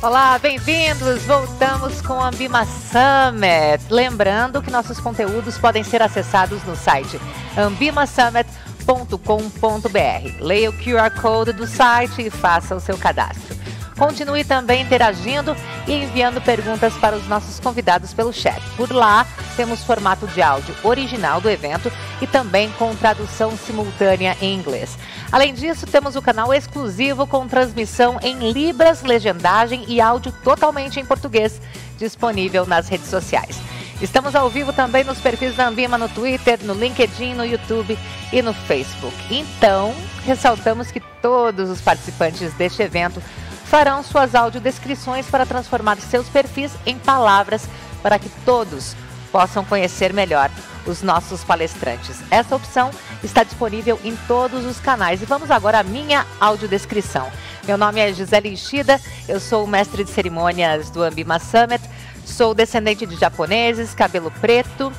Olá, bem-vindos! Voltamos com a Ambima Summit. Lembrando que nossos conteúdos podem ser acessados no site ambimasummit.com.br. Leia o QR Code do site e faça o seu cadastro. Continue também interagindo e enviando perguntas para os nossos convidados pelo chat. Por lá, temos formato de áudio original do evento e também com tradução simultânea em inglês. Além disso, temos o canal exclusivo com transmissão em Libras, legendagem e áudio totalmente em português, disponível nas redes sociais. Estamos ao vivo também nos perfis da Ambima no Twitter, no LinkedIn, no YouTube e no Facebook. Então, ressaltamos que todos os participantes deste evento farão suas audiodescrições para transformar seus perfis em palavras para que todos possam conhecer melhor os nossos palestrantes. Essa opção está disponível em todos os canais. E vamos agora à minha audiodescrição. Meu nome é Gisele Ishida, eu sou mestre de cerimônias do Ambima Summit, sou descendente de japoneses, cabelo preto,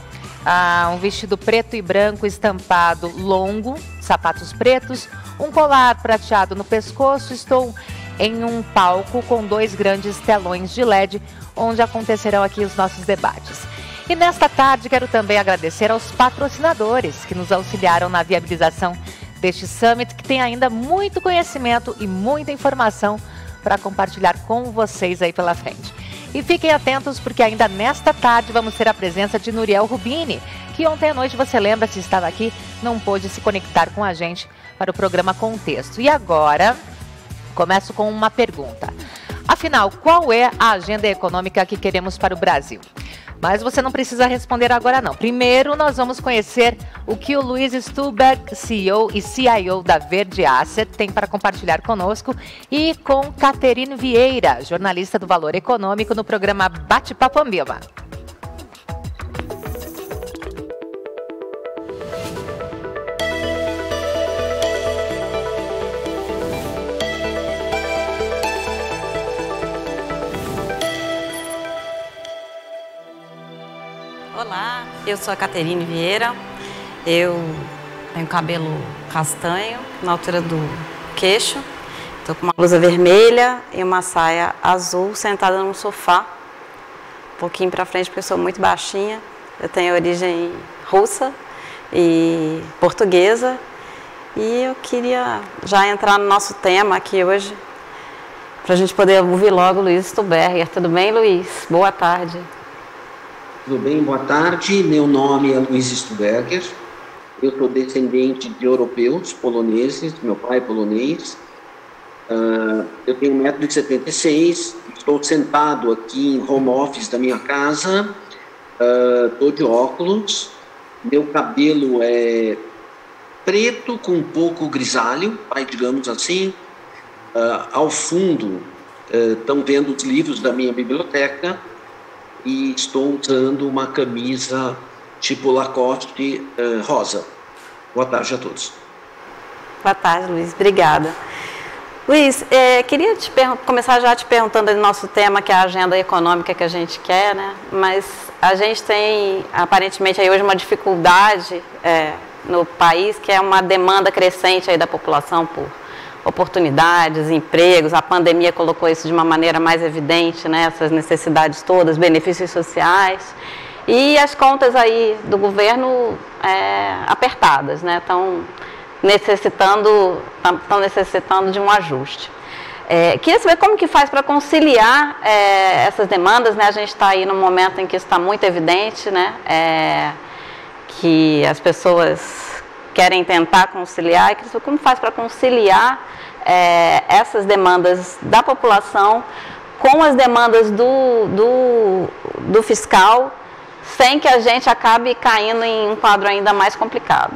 um vestido preto e branco estampado longo, sapatos pretos, um colar prateado no pescoço. Estou em um palco com 2 grandes telões de LED, onde acontecerão aqui os nossos debates. E nesta tarde quero também agradecer aos patrocinadores que nos auxiliaram na viabilização deste Summit, que tem ainda muito conhecimento e muita informação para compartilhar com vocês aí pela frente. E fiquem atentos porque ainda nesta tarde vamos ter a presença de Nuriel Rubini, que ontem à noite, você lembra, se estava aqui, não pôde se conectar com a gente para o programa Contexto. E agora, começo com uma pergunta. Afinal, qual é a agenda econômica que queremos para o Brasil? Mas você não precisa responder agora não. Primeiro, nós vamos conhecer o que o Luiz Stuhlberg, CEO e CIO da Verde Asset, tem para compartilhar conosco e com Caterine Vieira, jornalista do Valor Econômico, no programa Bate-Papo Ambima. Olá, eu sou a Caterine Vieira, eu tenho cabelo castanho na altura do queixo, estou com uma blusa vermelha e uma saia azul sentada num sofá, um pouquinho para frente porque eu sou muito baixinha, eu tenho origem russa e portuguesa e eu queria já entrar no nosso tema aqui hoje, para a gente poder ouvir logo o Luiz Stuhlberger. Tudo bem, Luiz? Boa tarde. Tudo bem, boa tarde. Meu nome é Luiz Stuhlberger. Eu sou descendente de europeus, poloneses, meu pai é polonês. Eu tenho 1,76 m, estou sentado aqui em home office da minha casa, estou de óculos, meu cabelo é preto com um pouco grisalho, digamos assim. Ao fundo, estão vendo os livros da minha biblioteca. E estou usando uma camisa tipo Lacoste rosa. Boa tarde a todos. Boa tarde, Luiz. Obrigada. Luiz, queria começar já te perguntando do nosso tema, que é a agenda econômica que a gente quer, né? Mas a gente tem, aparentemente, aí hoje uma dificuldade no país, que é uma demanda crescente aí da população por oportunidades, empregos. A pandemia colocou isso de uma maneira mais evidente, né? Essas necessidades todas, benefícios sociais e as contas aí do governo apertadas, né? Estão necessitando de um ajuste. Queria saber como que faz para conciliar essas demandas, né? A gente está aí num momento em que isso está muito evidente, né? Que as pessoas querem tentar conciliar. E queria saber como faz para conciliar essas demandas da população com as demandas do fiscal, sem que a gente acabe caindo em um quadro ainda mais complicado.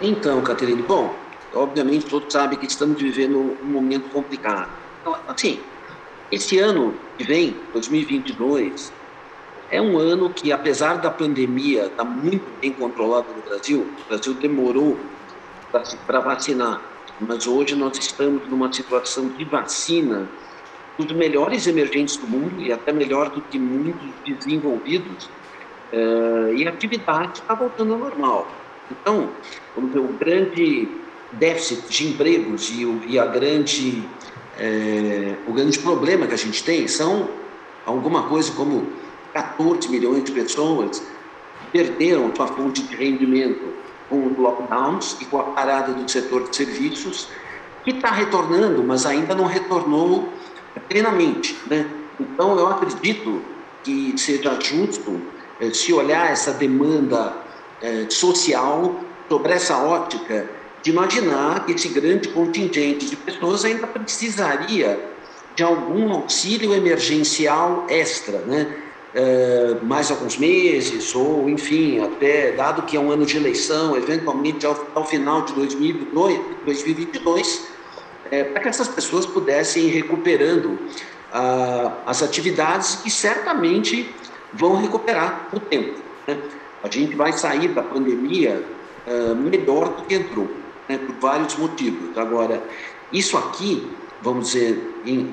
Então, Caterine, bom, obviamente todos sabem que estamos vivendo um momento complicado. Então, assim, esse ano que vem, 2022, é um ano que, apesar da pandemia estar muito bem controlado no Brasil, o Brasil demorou para vacinar, mas hoje nós estamos numa situação de vacina dos melhores emergentes do mundo e até melhor do que muitos desenvolvidos, e a atividade está voltando ao normal. Então, vamos dizer, o grande déficit de empregos e o grande problema que a gente tem são alguma coisa como 14 milhões de pessoas que perderam sua fonte de rendimento com os lockdowns e com a parada do setor de serviços, que está retornando, mas ainda não retornou plenamente, né? Então, eu acredito que seja justo se olhar essa demanda social sobre essa ótica de imaginar que esse grande contingente de pessoas ainda precisaria de algum auxílio emergencial extra, né? Mais alguns meses, ou enfim, até, dado que é um ano de eleição, eventualmente ao final de 2022, para que essas pessoas pudessem ir recuperando as atividades que certamente vão recuperar o tempo, né? A gente vai sair da pandemia melhor do que entrou, né, por vários motivos. Agora, isso aqui, vamos dizer,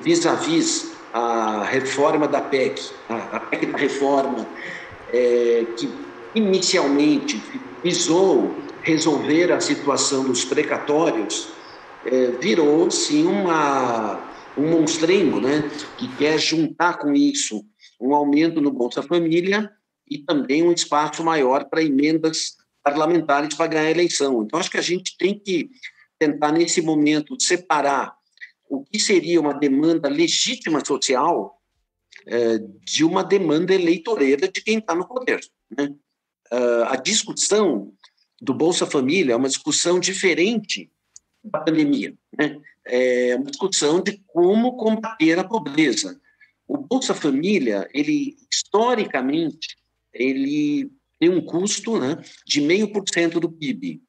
vis-à-vis a reforma da PEC, a PEC da reforma, que inicialmente visou resolver a situação dos precatórios, virou, sim, um monstrengo, né, que quer juntar com isso um aumento no Bolsa Família e também um espaço maior para emendas parlamentares para ganhar a eleição. Então, acho que a gente tem que tentar, nesse momento, separar o que seria uma demanda legítima social de uma demanda eleitoreira de quem está no poder, né? A discussão do Bolsa Família é uma discussão diferente da pandemia, né? É uma discussão de como combater a pobreza. O Bolsa Família, ele, historicamente, ele tem um custo, né, de 0,5% do PIB.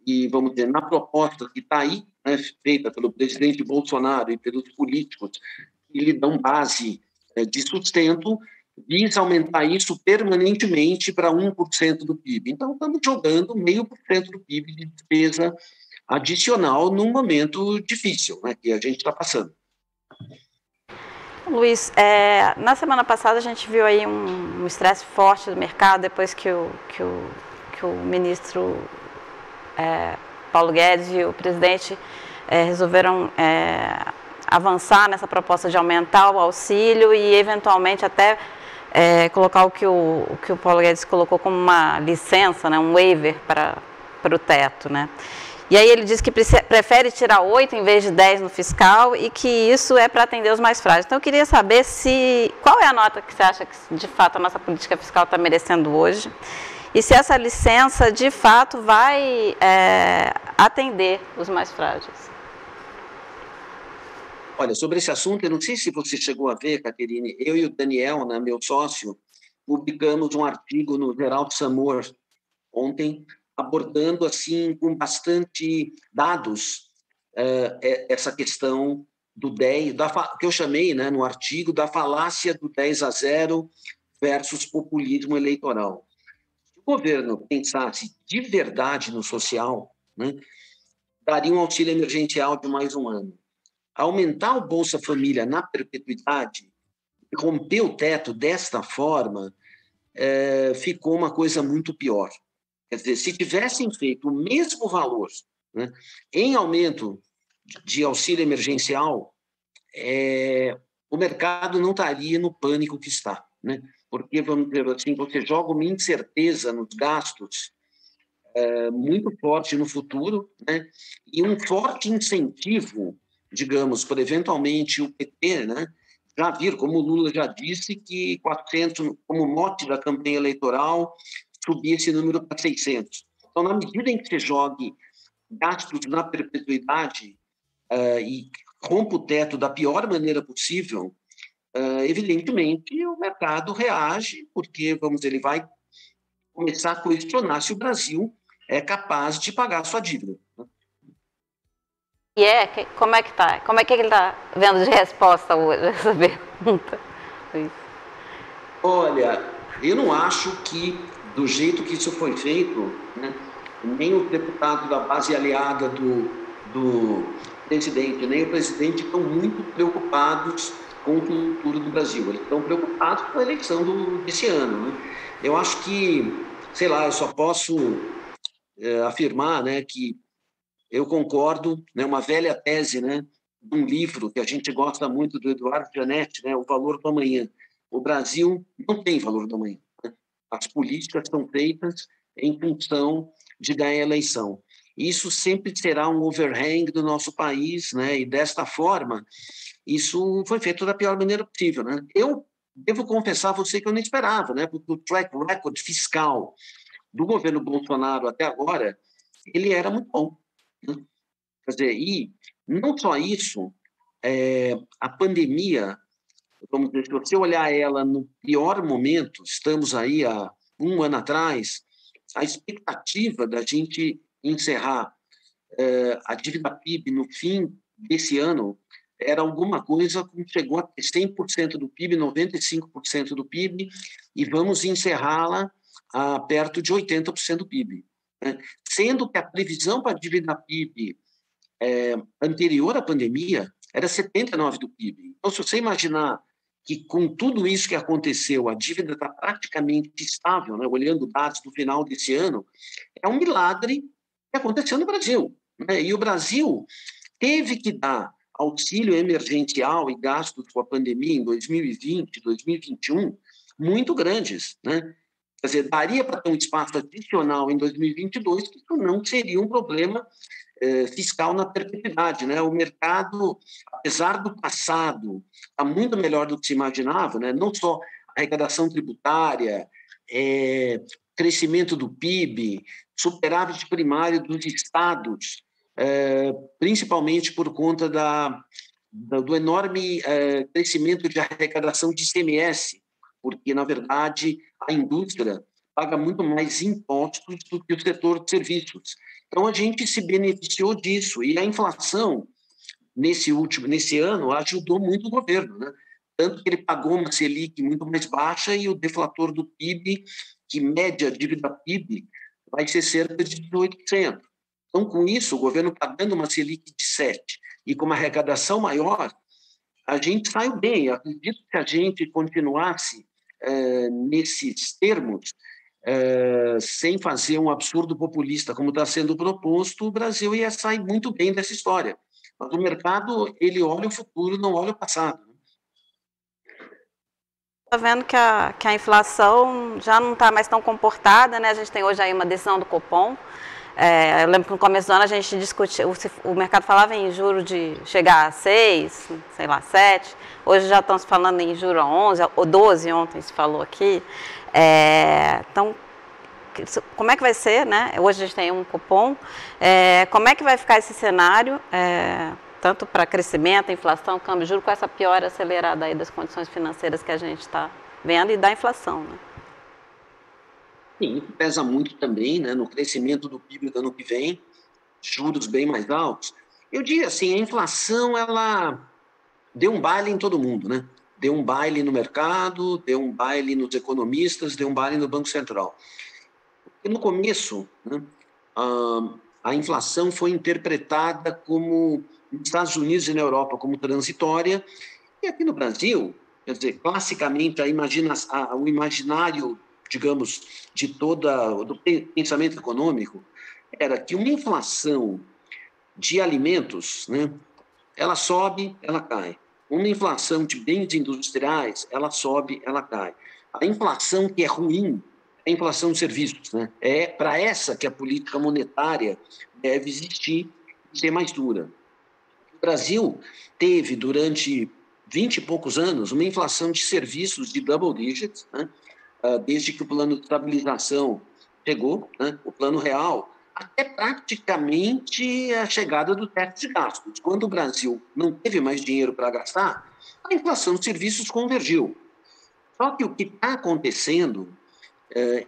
E, vamos dizer, na proposta que está aí, né, feita pelo presidente Bolsonaro e pelos políticos que lhe dão base de sustento, visa aumentar isso permanentemente para 1% do PIB. Então, estamos jogando 0,5% do PIB de despesa adicional num momento difícil, né, que a gente está passando. Luiz, na semana passada a gente viu aí um estresse forte do mercado depois que o ministro Paulo Guedes e o presidente resolveram avançar nessa proposta de aumentar o auxílio e eventualmente até colocar o que o Paulo Guedes colocou como uma licença, né, um waiver para o teto, né? E aí ele diz que prefere tirar 8 em vez de 10 no fiscal e que isso é para atender os mais frágeis. Então eu queria saber qual é a nota que você acha que de fato a nossa política fiscal está merecendo hoje e se essa licença de fato vai atender os mais frágeis. Olha, sobre esse assunto, eu não sei se você chegou a ver, Caterine, eu e o Daniel, né, meu sócio, publicamos um artigo no Herald Sun ontem, abordando assim com bastante dados essa questão do 10, que eu chamei, né, no artigo, da falácia do 10-0 versus populismo eleitoral. Se o governo pensasse de verdade no social, né, daria um auxílio emergencial de mais um ano. Aumentar o Bolsa Família na perpetuidade, romper o teto desta forma, ficou uma coisa muito pior. Quer dizer, se tivessem feito o mesmo valor, né, em aumento de auxílio emergencial, o mercado não estaria no pânico que está, né? Porque, vamos dizer assim, você joga uma incerteza nos gastos muito forte no futuro, né? E um forte incentivo, digamos, para eventualmente o PT, né? Já viram, como o Lula já disse, que 400, como mote da campanha eleitoral, subir esse número para 600. Então, na medida em que você jogue gastos na perpetuidade e rompa o teto da pior maneira possível, evidentemente o mercado reage, porque, vamos dizer, ele vai começar a questionar se o Brasil é capaz de pagar a sua dívida. E como é que tá? Como é que ele está vendo de resposta hoje essa pergunta? Olha, eu não acho que do jeito que isso foi feito, né, nem o deputado da base aliada do presidente, nem o presidente estão muito preocupados com o futuro do Brasil. Eles estão preocupados com a eleição desse ano, né? Eu acho que, sei lá, eu só posso afirmar, né, que eu concordo, né, uma velha tese, né, de um livro que a gente gosta muito, do Eduardo Gianetti, né, O Valor do Amanhã. O Brasil não tem valor do amanhã, né? As políticas são feitas em função de ganhar a eleição. Isso sempre será um overhang do nosso país, né? E desta forma, isso foi feito da pior maneira possível, né? Eu devo confessar a você que eu não esperava, né? Porque o track record fiscal do governo Bolsonaro até agora, ele era muito bom, né? Quer dizer, e não só isso, a pandemia, vamos dizer, se você olhar ela no pior momento, estamos aí há um ano atrás, a expectativa da gente encerrar a dívida PIB no fim desse ano era alguma coisa que chegou a 100% do PIB, 95% do PIB, e vamos encerrá-la perto de 80% do PIB. Né? Sendo que a previsão para a dívida PIB anterior à pandemia era 79% do PIB. Então, se você imaginar que com tudo isso que aconteceu, a dívida está praticamente estável, né? Olhando dados do final desse ano, é um milagre que aconteceu no Brasil, né? E o Brasil teve que dar auxílio emergencial e gastos com a pandemia em 2020, 2021, muito grandes, né? Quer dizer, daria para ter um espaço adicional em 2022, que isso não seria um problema fiscal na perpetuidade, né? O mercado, apesar do passado, está muito melhor do que se imaginava, né? Não só arrecadação tributária, crescimento do PIB, superávit primário dos estados, principalmente por conta do enorme crescimento de arrecadação de ICMS, porque, na verdade, a indústria paga muito mais impostos do que o setor de serviços. Então, a gente se beneficiou disso. E a inflação, nesse ano, ajudou muito o governo, né? Tanto que ele pagou uma Selic muito mais baixa e o deflator do PIB, que mede a dívida PIB, vai ser cerca de 18%. Então, com isso, o governo pagando uma Selic de 7% e com uma arrecadação maior, a gente saiu bem. Eu acredito que se a gente continuasse nesses termos, sem fazer um absurdo populista como está sendo proposto, o Brasil ia sair muito bem dessa história. Mas o mercado, ele olha o futuro, não olha o passado. Está vendo que a inflação já não está mais tão comportada, né? A gente tem hoje aí uma decisão do Copom. Eu lembro que no começo do ano a gente discutia, o mercado falava em juro de chegar a 6, sei lá, 7. Hoje já estamos falando em juro a 11, ou 12 ontem se falou aqui. Então, como é que vai ser, né? Hoje a gente tem um Copom. Como é que vai ficar esse cenário, tanto para crescimento, inflação, câmbio de juros, com essa piora acelerada aí das condições financeiras que a gente está vendo e da inflação, né? Sim, isso pesa muito também, né, no crescimento do PIB do ano que vem, juros bem mais altos. Eu diria assim, a inflação, ela deu um baile em todo mundo, né? Deu um baile no mercado, deu um baile nos economistas, deu um baile no Banco Central. E no começo, né, a inflação foi interpretada como, nos Estados Unidos e na Europa, como transitória, e aqui no Brasil, quer dizer, classicamente, o imaginário, digamos, do pensamento econômico, era que uma inflação de alimentos, né, ela sobe, ela cai. Uma inflação de bens industriais, ela sobe, ela cai. A inflação que é ruim é a inflação de serviços, né? É para essa que a política monetária deve existir e ser mais dura. O Brasil teve, durante 20 e poucos anos, uma inflação de serviços de double digits, né? Desde que o plano de estabilização chegou, né? O plano real, até praticamente a chegada do teto de gastos. Quando o Brasil não teve mais dinheiro para gastar, a inflação de serviços convergiu. Só que o que está acontecendo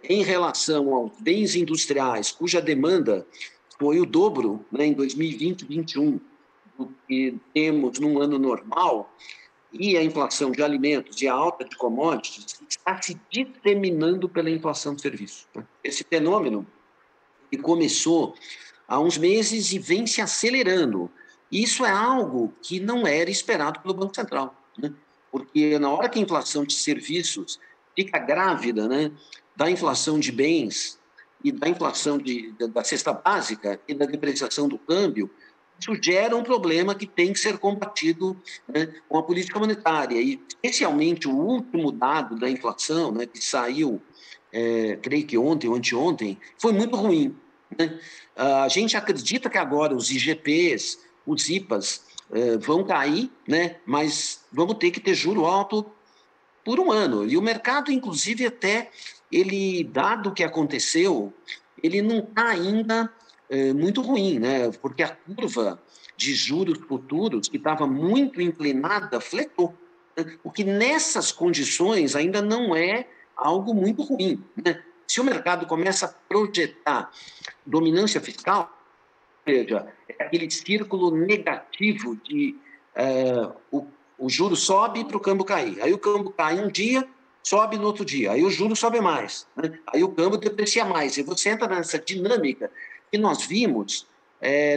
em relação aos bens industriais, cuja demanda foi o dobro, né, em 2020 e 2021, do que temos num ano normal, e a inflação de alimentos e a alta de commodities está se disseminando pela inflação de serviços. Esse fenômeno que começou há uns meses e vem se acelerando. Isso é algo que não era esperado pelo Banco Central, né? Porque na hora que a inflação de serviços fica grávida, né, da inflação de bens, e da inflação da cesta básica e da depreciação do câmbio, isso gera um problema que tem que ser combatido, né, com a política monetária. E, especialmente, o último dado da inflação, né, que saiu, creio que ontem ou anteontem, foi muito ruim, né? A gente acredita que agora os IGPs, os IPAs, vão cair, né, mas vamos ter que ter juro alto por um ano. E o mercado, inclusive, até, ele, dado o que aconteceu, ele não está ainda muito ruim, né? Porque a curva de juros futuros, que estava muito inclinada, fletou. Né? O que nessas condições ainda não é algo muito ruim, né? Se o mercado começa a projetar dominância fiscal, ou seja, é aquele círculo negativo de o juro sobe para o câmbio cair. Aí o câmbio cai um dia, sobe no outro dia. Aí o juro sobe mais, né? Aí o câmbio deprecia mais. E você entra nessa dinâmica que nós vimos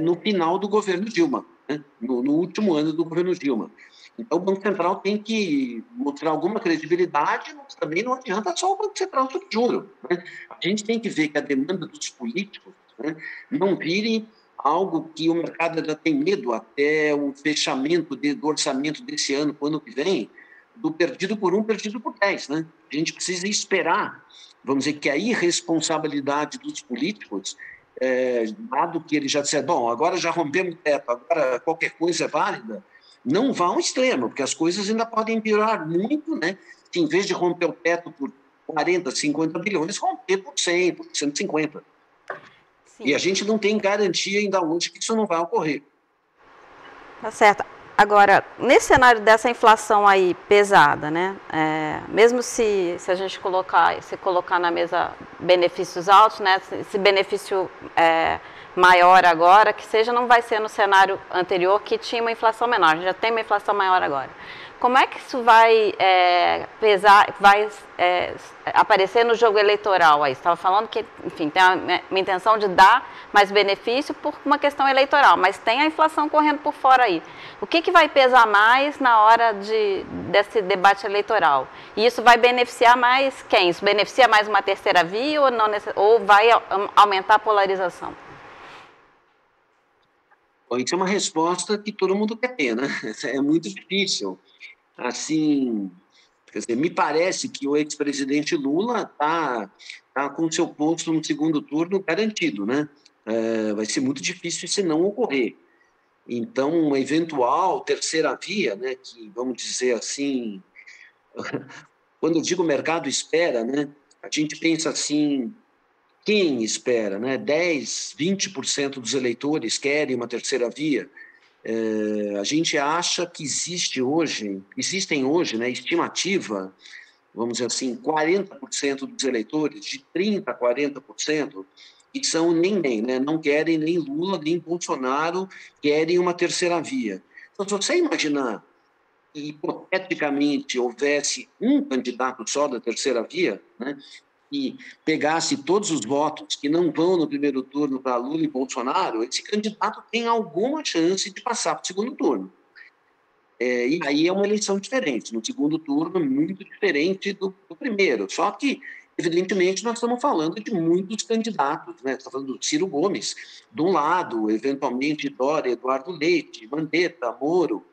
no final do governo Dilma, né? No último ano do governo Dilma. Então, o Banco Central tem que mostrar alguma credibilidade, mas também não adianta só o Banco Central subir juro, né? A gente tem que ver que a demanda dos políticos, né, não vire algo que o mercado ainda tem medo até o fechamento do orçamento desse ano, para o ano que vem, do perdido por 1, perdido por 10. Né? A gente precisa esperar, vamos dizer, que a irresponsabilidade dos políticos, dado que eles já disseram, bom, agora já rompemos o teto, agora qualquer coisa é válida, não vá ao extremo, porque as coisas ainda podem piorar muito, né? Se em vez de romper o teto por 40, 50 bilhões, romper por 100, por 150. Sim. E a gente não tem garantia ainda hoje que isso não vai ocorrer. Tá certo. Agora, nesse cenário dessa inflação aí pesada, né? Mesmo se a gente colocar na mesa benefícios altos, né? Esse benefício maior agora, que seja, não vai ser no cenário anterior que tinha uma inflação menor. A gente já tem uma inflação maior agora. Como é que isso vai aparecer no jogo eleitoral aí? Você estava falando que, enfim, tem uma intenção de dar mais benefício por uma questão eleitoral, mas tem a inflação correndo por fora aí. O que vai pesar mais na hora desse debate eleitoral? E isso vai beneficiar mais quem? Isso beneficia mais uma terceira via ou vai aumentar a polarização? Bom, isso é uma resposta que todo mundo quer ter, né? É muito difícil. Assim, quer dizer, me parece que o ex-presidente Lula tá com seu posto no segundo turno garantido, né? Vai ser muito difícil se não ocorrer. Então, uma eventual terceira via, né, que, vamos dizer assim, quando eu digo mercado espera, né, a gente pensa assim, quem espera, né? 10, 20% dos eleitores querem uma terceira via. A gente acha que existem hoje, né, estimativa, vamos dizer assim, 40% dos eleitores, de 30% a 40%, que são nem, né, não querem nem Lula, nem Bolsonaro, querem uma terceira via. Então, se você imaginar que, hipoteticamente, houvesse um candidato só da terceira via, né, e pegasse todos os votos que não vão no primeiro turno para Lula e Bolsonaro, esse candidato tem alguma chance de passar para o segundo turno. E aí é uma eleição diferente. No segundo turno, muito diferente do primeiro. Só que, evidentemente, nós estamos falando de muitos candidatos, né? Estamos falando do Ciro Gomes, de um lado, eventualmente Dória, Eduardo Leite, Mandetta, Moro.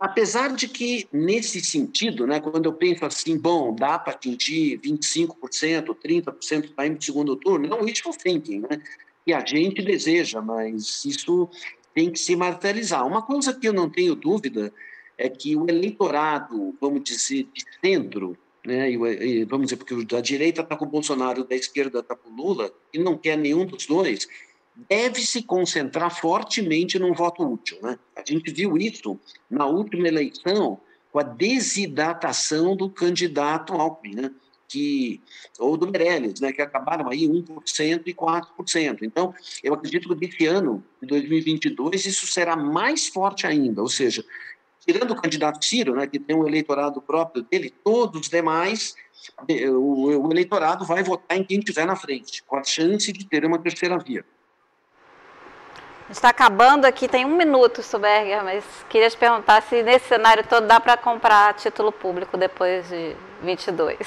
Apesar de que, nesse sentido, né, quando eu penso assim, bom, dá para atingir 25%, 30% para ir no segundo turno, não wishful thinking, né, que a gente deseja, mas isso tem que se materializar. Uma coisa que eu não tenho dúvida é que o eleitorado, vamos dizer, de centro, né, vamos dizer, porque a direita está com o Bolsonaro, da esquerda está com o Lula, e não quer nenhum dos dois, deve se concentrar fortemente num voto útil, né? A gente viu isso na última eleição com a desidratação do candidato Alckmin, né? Ou do Meirelles, né? Que acabaram aí 1% e 4%. Então, eu acredito que desse ano, de 2022, isso será mais forte ainda, ou seja, tirando o candidato Ciro, né, que tem um eleitorado próprio dele, todos os demais, o eleitorado vai votar em quem estiver na frente, com a chance de ter uma terceira via. Está acabando aqui, tem 1 minuto, Stuberger, mas queria te perguntar se nesse cenário todo dá para comprar título público depois de 22,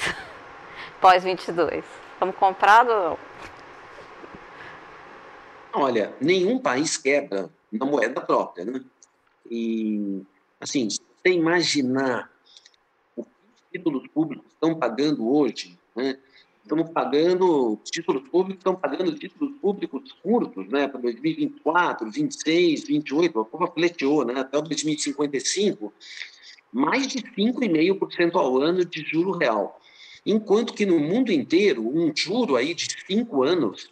pós 22. Vamos comprar ou não? Olha, nenhum país quebra na moeda própria, né? E, assim, se você imaginar o que os títulos públicos estão pagando hoje, né? Títulos públicos estão pagando títulos públicos curtos, né? Para 2024, 26, 28, a curva fleteou, né? Até 2055, mais de 5,5% ao ano de juro real. Enquanto que no mundo inteiro, um juro aí de 5 anos,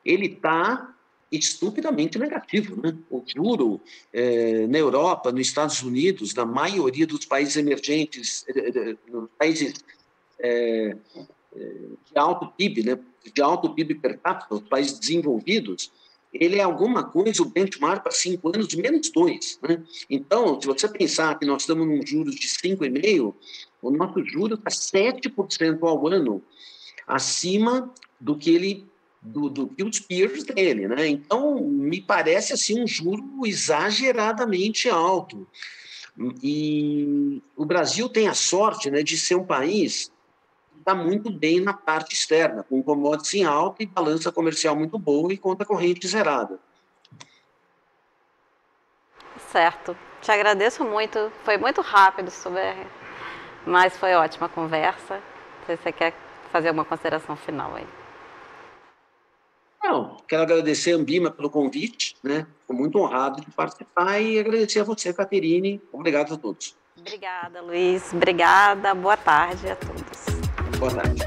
ele está estupidamente negativo, né? O juro na Europa, nos Estados Unidos, na maioria dos países emergentes, nos países de alto PIB, né? De alto PIB per capita, os países desenvolvidos, ele é alguma coisa, o benchmark para 5 anos de menos 2. Né? Então, se você pensar que nós estamos num juros de 5,5%, o nosso juro está 7% ao ano acima do que os peers dele, né? Então, me parece assim um juro exageradamente alto. E o Brasil tem a sorte, né, de ser um país que está muito bem na parte externa, com commodities em alta e balança comercial muito boa e conta corrente zerada. Certo. Te agradeço muito. Foi muito rápido, Stuberger, mas foi ótima a conversa. Não sei se você quer fazer alguma consideração final aí. Não, quero agradecer a Ambima pelo convite, né? Fico muito honrado de participar e agradecer a você, Caterine. Obrigado a todos. Obrigada, Luiz. Obrigada. Boa tarde a todos. Boa tarde.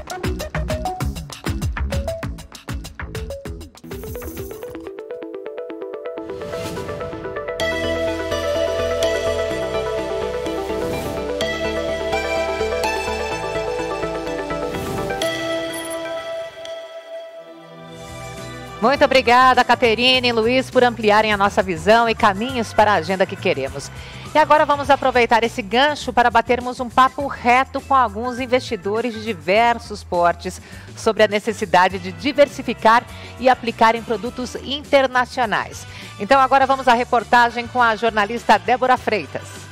Muito obrigada, Caterine e Luiz, por ampliarem a nossa visão e caminhos para a agenda que queremos. E agora vamos aproveitar esse gancho para batermos um papo reto com alguns investidores de diversos portes sobre a necessidade de diversificar e aplicar em produtos internacionais. Então agora vamos à reportagem com a jornalista Débora Freitas.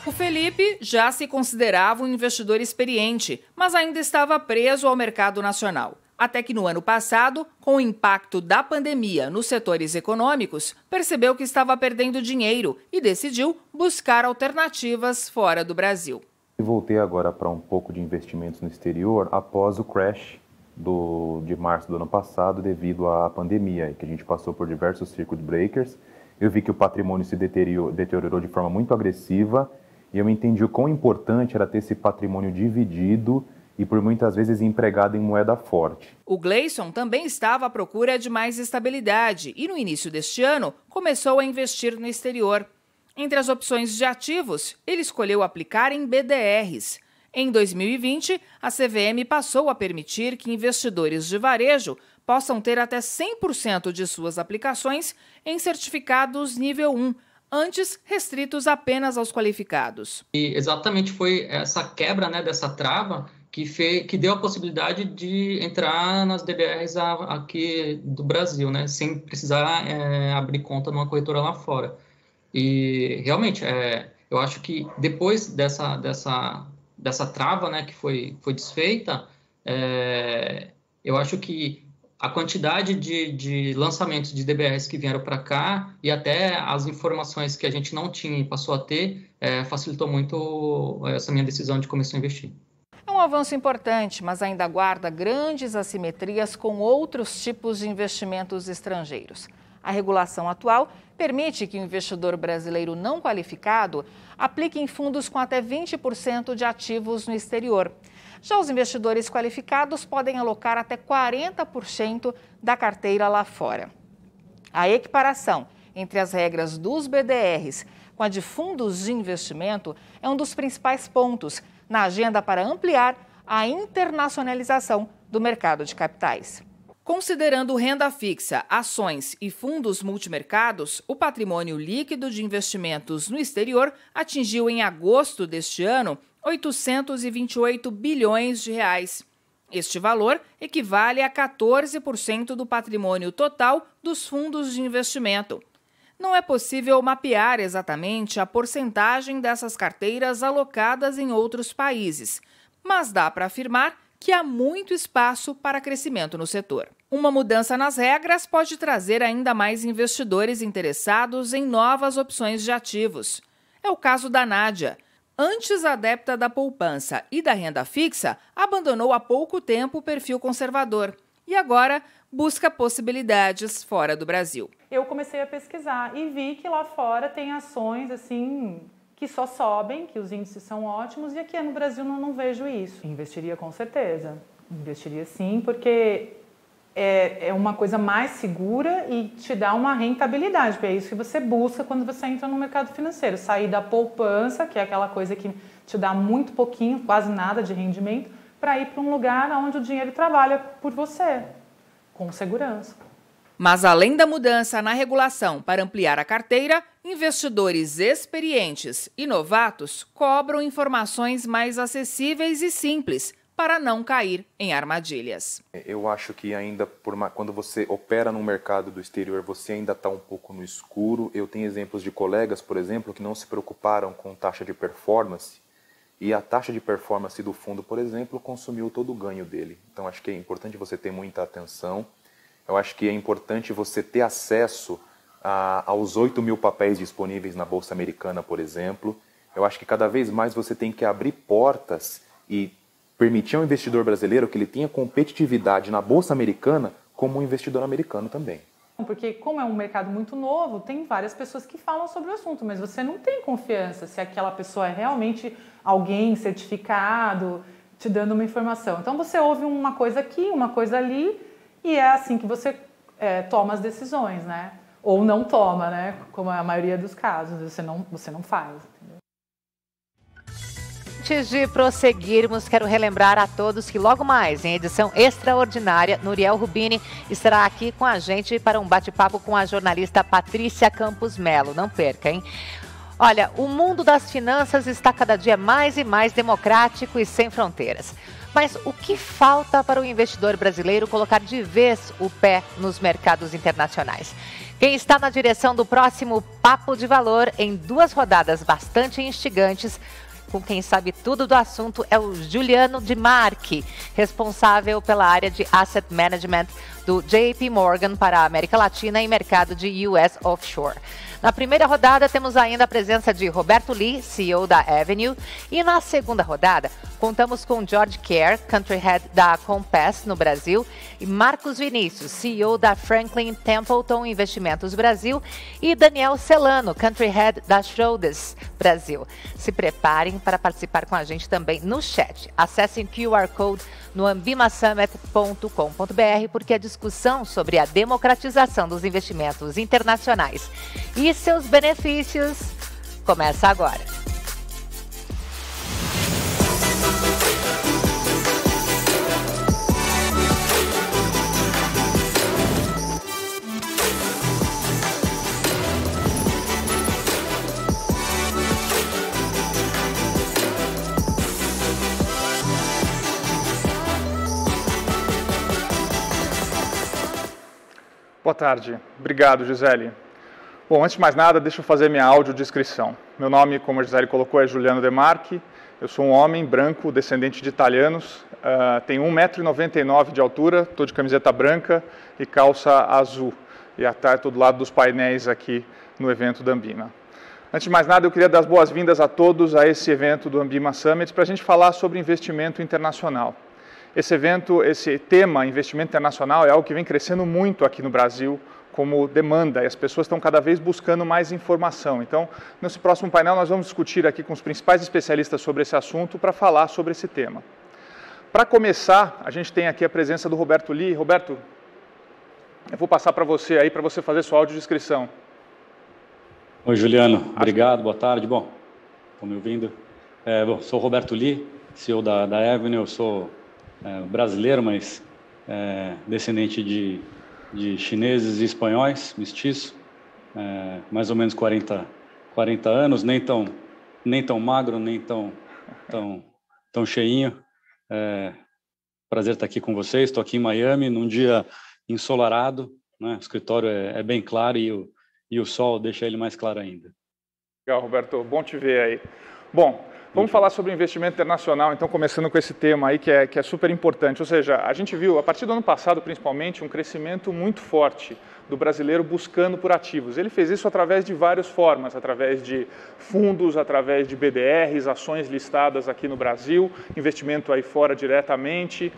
O Felipe já se considerava um investidor experiente, mas ainda estava preso ao mercado nacional. Até que no ano passado, com o impacto da pandemia nos setores econômicos, percebeu que estava perdendo dinheiro e decidiu buscar alternativas fora do Brasil. Voltei agora para um pouco de investimentos no exterior após o crash de março do ano passado devido à pandemia, que a gente passou por diversos circuit breakers. Eu vi que o patrimônio se deteriorou de forma muito agressiva e eu entendi o quão importante era ter esse patrimônio dividido e por muitas vezes empregado em moeda forte. O Gleison também estava à procura de mais estabilidade e no início deste ano começou a investir no exterior. Entre as opções de ativos, ele escolheu aplicar em BDRs. Em 2020, a CVM passou a permitir que investidores de varejo possam ter até 100% de suas aplicações em certificados nível 1, antes restritos apenas aos qualificados. E exatamente foi essa quebra, né, dessa trava que deu a possibilidade de entrar nas DBRs aqui do Brasil, né, sem precisar abrir conta numa corretora lá fora. E realmente, eu acho que depois dessa trava, né, que foi desfeita, eu acho que a quantidade de lançamentos de DBRs que vieram para cá e até as informações que a gente não tinha e passou a ter, facilitou muito essa minha decisão de começar a investir. É um avanço importante, mas ainda guarda grandes assimetrias com outros tipos de investimentos estrangeiros. A regulação atual permite que o investidor brasileiro não qualificado aplique em fundos com até 20% de ativos no exterior. Já os investidores qualificados podem alocar até 40% da carteira lá fora. A equiparação entre as regras dos BDRs com a de fundos de investimento é um dos principais pontos na agenda para ampliar a internacionalização do mercado de capitais. Considerando renda fixa, ações e fundos multimercados, o patrimônio líquido de investimentos no exterior atingiu em agosto deste ano 828 bilhões de reais. Este valor equivale a 14% do patrimônio total dos fundos de investimento. Não é possível mapear exatamente a porcentagem dessas carteiras alocadas em outros países, mas dá para afirmar que há muito espaço para crescimento no setor. Uma mudança nas regras pode trazer ainda mais investidores interessados em novas opções de ativos. É o caso da Nádia. Antes adepta da poupança e da renda fixa, abandonou há pouco tempo o perfil conservador e agora busca possibilidades fora do Brasil. Eu comecei a pesquisar e vi que lá fora tem ações assim que só sobem, que os índices são ótimos, e aqui no Brasil não vejo isso. Investiria com certeza, investiria sim, porque é uma coisa mais segura e te dá uma rentabilidade, porque é isso que você busca quando você entra no mercado financeiro, sair da poupança, que é aquela coisa que te dá muito pouquinho, quase nada de rendimento, para ir para um lugar onde o dinheiro trabalha por você, com segurança. Mas além da mudança na regulação para ampliar a carteira, investidores experientes e novatos cobram informações mais acessíveis e simples para não cair em armadilhas. Eu acho que ainda, quando você opera no mercado do exterior, você ainda está um pouco no escuro. Eu tenho exemplos de colegas, por exemplo, que não se preocuparam com taxa de performance, e a taxa de performance do fundo, por exemplo, consumiu todo o ganho dele. Então acho que é importante você ter muita atenção. Eu acho que é importante você ter acesso aos 8 mil papéis disponíveis na Bolsa Americana, por exemplo. Eu acho que cada vez mais você tem que abrir portas e permitir ao investidor brasileiro que ele tenha competitividade na Bolsa Americana como um investidor americano também. Porque como é um mercado muito novo, tem várias pessoas que falam sobre o assunto, mas você não tem confiança se aquela pessoa é realmente alguém certificado, te dando uma informação. Então você ouve uma coisa aqui, uma coisa ali, e é assim que você toma as decisões, né? Ou não toma, né? Como é a maioria dos casos, você não faz. Entendeu? Antes de prosseguirmos, quero relembrar a todos que logo mais, em edição extraordinária, Nuriel Rubini estará aqui com a gente para um bate-papo com a jornalista Patrícia Campos Melo. Não perca, hein? Olha, o mundo das finanças está cada dia mais e mais democrático e sem fronteiras. Mas o que falta para o investidor brasileiro colocar de vez o pé nos mercados internacionais? Quem está na direção do próximo Papo de Valor, em 2 rodadas bastante instigantes, com quem sabe tudo do assunto, é o Juliano de Marchi, responsável pela área de Asset Management do JP Morgan para a América Latina e mercado de US Offshore. Na primeira rodada, temos ainda a presença de Roberto Lee, CEO da Avenue. E na segunda rodada, contamos com George Kerr, Country Head da Compass no Brasil, e Marcos Vinícius, CEO da Franklin Templeton Investimentos Brasil, e Daniel Celano, Country Head da Schroders Brasil. Se preparem para participar com a gente também no chat. Acessem o QR Code no ambimaSummit.com.br, porque a discussão sobre a democratização dos investimentos internacionais e seus benefícios começa agora. Boa tarde. Obrigado, Gisele. Bom, antes de mais nada, deixa eu fazer minha audiodescrição. Meu nome, como a Gisele colocou, é Juliano De Marchi. Eu sou um homem branco, descendente de italianos. Tenho 1,99 m de altura, estou de camiseta branca e calça azul. E estou do lado dos painéis aqui no evento da Ambima. Antes de mais nada, eu queria dar as boas-vindas a todos a esse evento do Ambima Summit para a gente falar sobre investimento internacional. Esse evento, esse tema, investimento internacional, é algo que vem crescendo muito aqui no Brasil como demanda, e as pessoas estão cada vez buscando mais informação. Então, nesse próximo painel, nós vamos discutir aqui com os principais especialistas sobre esse assunto para falar sobre esse tema. Para começar, a gente tem aqui a presença do Roberto Lee. Roberto, eu vou passar para você aí, para você fazer sua audiodescrição. Oi, Juliano. Obrigado, boa tarde. Bom, estão me ouvindo? Sou o Roberto Lee, CEO da Avenue. Eu sou brasileiro, mas descendente de chineses e espanhóis, mestiço, mais ou menos 40 anos, nem tão magro, nem tão cheinho. Prazer estar aqui com vocês. Estou aqui em Miami, num dia ensolarado, né? O escritório é bem claro e o sol deixa ele mais claro ainda. Legal, Roberto. Bom te ver aí. Bom, Vamos falar sobre investimento internacional, então, começando com esse tema aí que é super importante. Ou seja, a gente viu, a partir do ano passado, principalmente, um crescimento muito forte do brasileiro buscando por ativos. Ele fez isso através de várias formas, através de fundos, através de BDRs, ações listadas aqui no Brasil, investimento aí fora diretamente.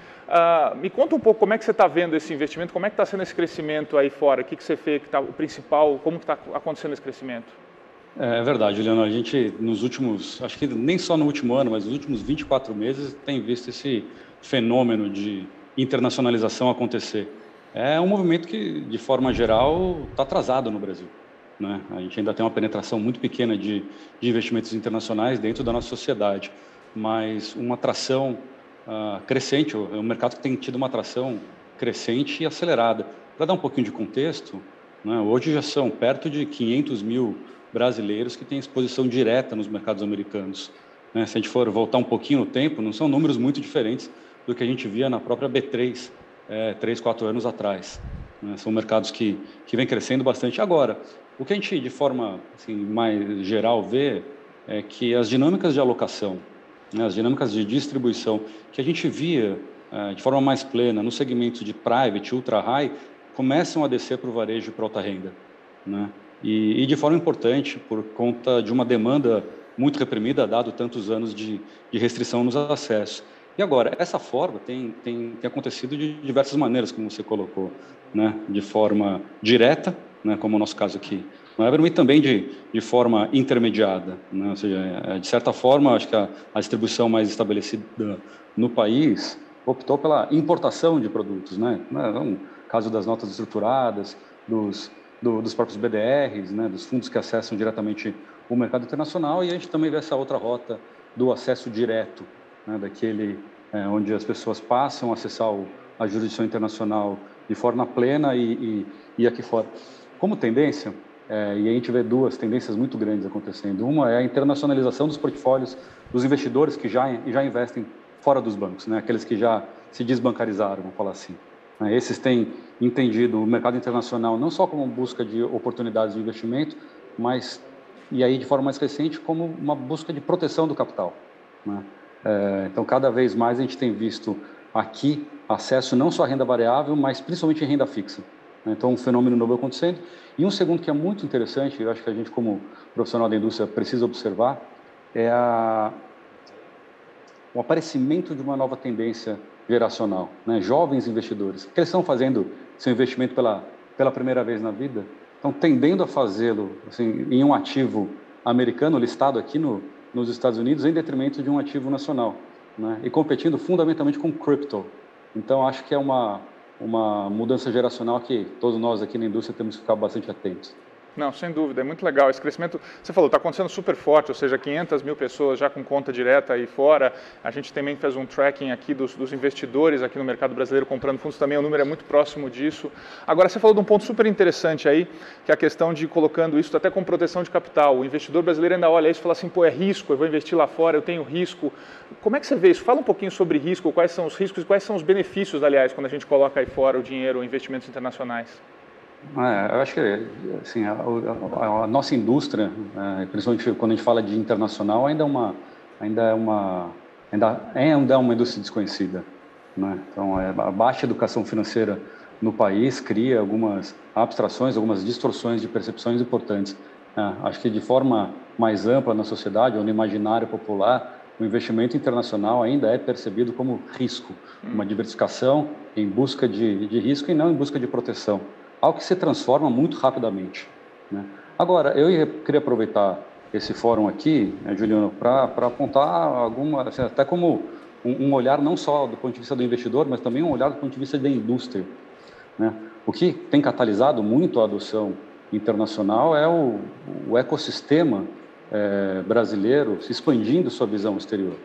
Me conta um pouco como é que você está vendo esse investimento, como é que está sendo esse crescimento aí fora, o que você vê que está o principal, como está acontecendo esse crescimento? É verdade, Juliano, a gente nos últimos, acho que nem só no último ano, mas nos últimos 24 meses tem visto esse fenômeno de internacionalização acontecer. É um movimento que, de forma geral, está atrasado no Brasil, né? A gente ainda tem uma penetração muito pequena de investimentos internacionais dentro da nossa sociedade, mas uma atração crescente, é um mercado que tem tido uma atração crescente e acelerada. Para dar um pouquinho de contexto, né, hoje já são perto de 500 mil brasileiros que têm exposição direta nos mercados americanos, né? Se a gente for voltar um pouquinho no tempo, não são números muito diferentes do que a gente via na própria B3, 3, 4 anos atrás, né? São mercados que vêm crescendo bastante. Agora, o que a gente, de forma assim, mais geral, vê é que as dinâmicas de alocação, né, as dinâmicas de distribuição que a gente via de forma mais plena no segmento de private, ultra high, começam a descer para o varejo e para a alta renda, né? E de forma importante, por conta de uma demanda muito reprimida, dado tantos anos de restrição nos acessos. E agora, essa forma tem acontecido de diversas maneiras, como você colocou, né? De forma direta, né? Como o nosso caso aqui, e também de forma intermediada, né? Ou seja, de certa forma, acho que a distribuição mais estabelecida no país optou pela importação de produtos, né? No caso das notas estruturadas, dos próprios BDRs, né, dos fundos que acessam diretamente o mercado internacional, e a gente também vê essa outra rota do acesso direto, né, daquele onde as pessoas passam a acessar a jurisdição internacional de forma plena e aqui fora. Como tendência, e a gente vê duas tendências muito grandes acontecendo. Uma é a internacionalização dos portfólios dos investidores que já investem fora dos bancos, né, aqueles que já se desbancarizaram, vamos falar assim. Esses têm entendido o mercado internacional não só como busca de oportunidades de investimento, mas, e aí de forma mais recente, como uma busca de proteção do capital, né? Então, cada vez mais a gente tem visto aqui acesso não só à renda variável, mas principalmente em renda fixa, né? Então, um fenômeno novo acontecendo. E um segundo que é muito interessante, eu acho que a gente como profissional da indústria precisa observar, é o aparecimento de uma nova tendência geracional, né? Jovens investidores, que eles estão fazendo seu investimento pela primeira vez na vida, estão tendendo a fazê-lo assim, em um ativo americano listado aqui nos Estados Unidos, em detrimento de um ativo nacional, né? E competindo fundamentalmente com cripto. Então, acho que é uma mudança geracional que todos nós aqui na indústria temos que ficar bastante atentos. Não, sem dúvida, é muito legal. Esse crescimento, você falou, está acontecendo super forte, ou seja, 500 mil pessoas já com conta direta aí fora. A gente também fez um tracking aqui dos investidores aqui no mercado brasileiro comprando fundos também, o número é muito próximo disso. Agora, você falou de um ponto super interessante aí, que é a questão de colocando isso até com proteção de capital. O investidor brasileiro ainda olha isso e fala assim, pô, é risco, eu vou investir lá fora, eu tenho risco. Como é que você vê isso? Fala um pouquinho sobre risco, quais são os riscos e quais são os benefícios, aliás, quando a gente coloca aí fora o dinheiro em investimentos internacionais. Eu acho que assim, a nossa indústria, principalmente quando a gente fala de internacional, ainda é uma indústria desconhecida, né? Então, a baixa educação financeira no país cria algumas abstrações, algumas distorções de percepções importantes. Acho que de forma mais ampla na sociedade ou no imaginário popular, o investimento internacional ainda é percebido como risco, uma diversificação em busca de risco e não em busca de proteção. Algo que se transforma muito rapidamente, né? Agora, eu queria aproveitar esse fórum aqui, né, Juliano, para apontar alguma, assim, até como um olhar não só do ponto de vista do investidor, mas também um olhar do ponto de vista da indústria, né? O que tem catalisado muito a adoção internacional é o ecossistema brasileiro se expandindo sua visão exterior,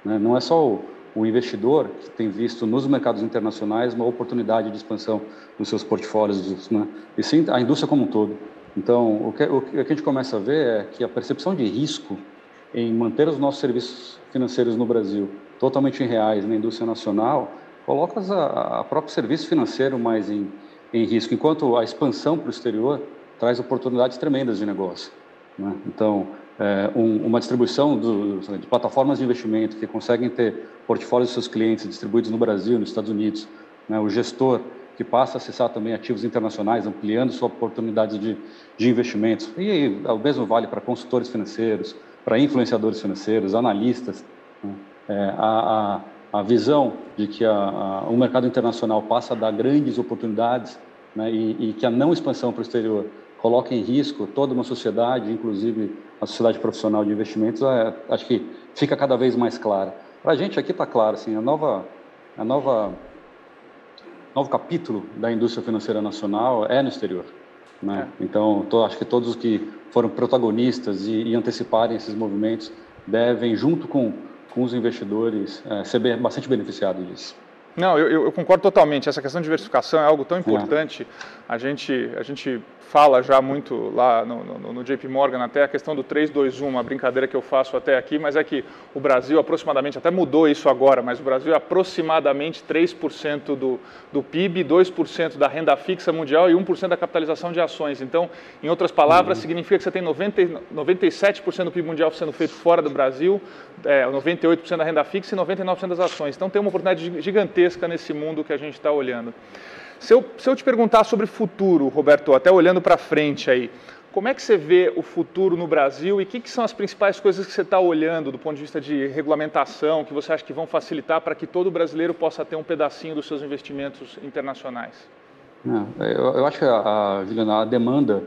né? Não é só o investidor que tem visto nos mercados internacionais uma oportunidade de expansão dos seus portfólios, né? E sim a indústria como um todo. Então, o que a gente começa a ver é que a percepção de risco em manter os nossos serviços financeiros no Brasil totalmente em reais na indústria nacional coloca a próprio serviço financeiro mais em risco, enquanto a expansão para o exterior traz oportunidades tremendas de negócio, né? Então, uma distribuição de plataformas de investimento que conseguem ter portfólios de seus clientes distribuídos no Brasil, nos Estados Unidos, né, o gestor que passa a acessar também ativos internacionais, ampliando suas oportunidades de investimentos. E o mesmo vale para consultores financeiros, para influenciadores financeiros, analistas. Né? A visão de que o mercado internacional passa a dar grandes oportunidades, né, e que a não expansão para o exterior coloca em risco toda uma sociedade, inclusive a sociedade profissional de investimentos, acho que fica cada vez mais clara. Para a gente aqui está claro, assim, novo capítulo da indústria financeira nacional é no exterior. Né? Então, acho que todos os que foram protagonistas e anteciparem esses movimentos devem, junto com os investidores, ser bastante beneficiados disso. Não, eu concordo totalmente. Essa questão de diversificação é algo tão importante. A gente fala já muito lá no JP Morgan, até a questão do 3-2-1, uma brincadeira que eu faço até aqui, mas é que o Brasil aproximadamente, até mudou isso agora, mas o Brasil é aproximadamente 3% do PIB, 2% da renda fixa mundial e 1% da capitalização de ações. Então, em outras palavras, significa que você tem 97% do PIB mundial sendo feito fora do Brasil, 98% da renda fixa e 99% das ações. Então, tem uma oportunidade gigantesca nesse mundo que a gente está olhando. Se eu te perguntar sobre futuro, Roberto, até olhando para frente aí, como é que você vê o futuro no Brasil e o que são as principais coisas que você está olhando do ponto de vista de regulamentação, que você acha que vão facilitar para que todo brasileiro possa ter um pedacinho dos seus investimentos internacionais? Eu acho que, Juliana, a demanda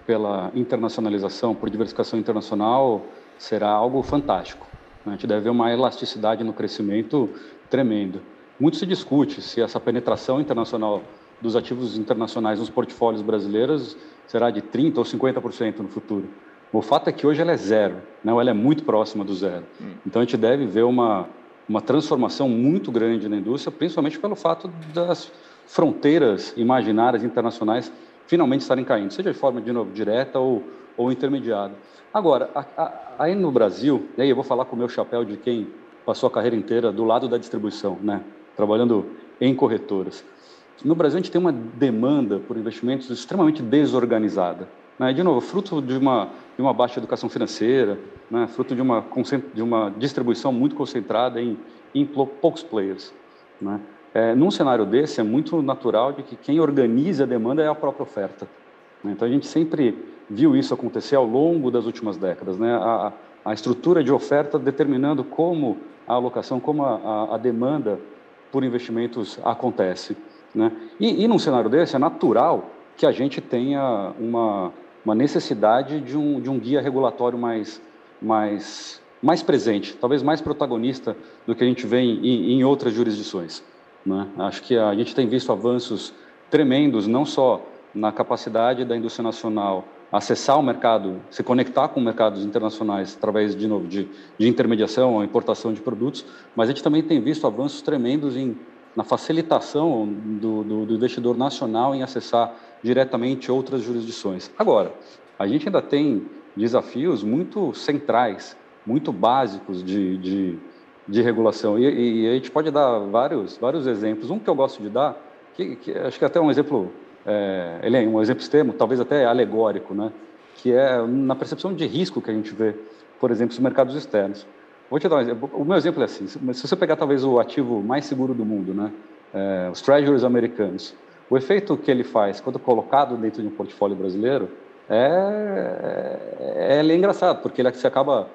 pela internacionalização, por diversificação internacional, será algo fantástico. A gente deve ver uma elasticidade no crescimento tremendo. Muito se discute se essa penetração internacional dos ativos internacionais nos portfólios brasileiros será de 30% ou 50% no futuro. O fato é que hoje ela é zero, né? Ela é muito próxima do zero. Então, a gente deve ver uma transformação muito grande na indústria, principalmente pelo fato das fronteiras imaginárias internacionais finalmente estarem caindo, seja de forma, de novo, direta ou intermediada. Agora, aí no Brasil, e aí eu vou falar com o meu chapéu de quem passou a carreira inteira do lado da distribuição, né? Trabalhando em corretoras. No Brasil, a gente tem uma demanda por investimentos extremamente desorganizada. Né? De novo, fruto de uma baixa educação financeira, né? Fruto de uma distribuição muito concentrada em poucos players. Né? Num cenário desse, é muito natural de que quem organiza a demanda é a própria oferta. Né? Então, a gente sempre viu isso acontecer ao longo das últimas décadas. Né? A estrutura de oferta determinando como a alocação, como a demanda por investimentos acontece. Né? E num cenário desse, é natural que a gente tenha uma necessidade de um guia regulatório mais presente, talvez mais protagonista do que a gente vê em outras jurisdições. Né? Acho que a gente tem visto avanços tremendos, não só na capacidade da indústria nacional acessar o mercado, se conectar com mercados internacionais através, de novo, de intermediação ou importação de produtos, mas a gente também tem visto avanços tremendos na facilitação do investidor nacional em acessar diretamente outras jurisdições. Agora, a gente ainda tem desafios muito centrais, muito básicos de regulação, e a gente pode dar vários exemplos. Um que eu gosto de dar, que acho que até é um exemplo... ele é um exemplo extremo, talvez até alegórico, né? Que é na percepção de risco que a gente vê, por exemplo, nos mercados externos. Vou te dar um exemplo. O meu exemplo é assim, se você pegar talvez o ativo mais seguro do mundo, né? Os treasuries americanos, o efeito que ele faz quando colocado dentro de um portfólio brasileiro é engraçado, porque você acaba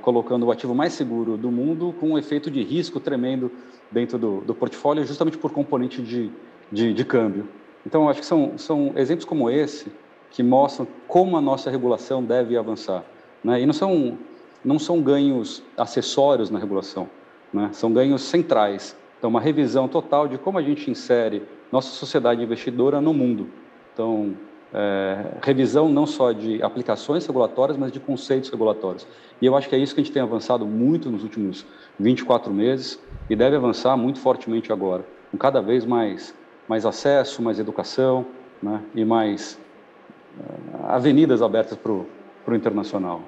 colocando o ativo mais seguro do mundo com um efeito de risco tremendo dentro do portfólio, justamente por componente de câmbio. Então, acho que são exemplos como esse que mostram como a nossa regulação deve avançar. Né? E não são ganhos acessórios na regulação, né? São ganhos centrais. Então, uma revisão total de como a gente insere nossa sociedade investidora no mundo. Então, revisão não só de aplicações regulatórias, mas de conceitos regulatórios. E eu acho que é isso que a gente tem avançado muito nos últimos 24 meses e deve avançar muito fortemente agora, com cada vez mais acesso, mais educação, né? E mais avenidas abertas para o internacional.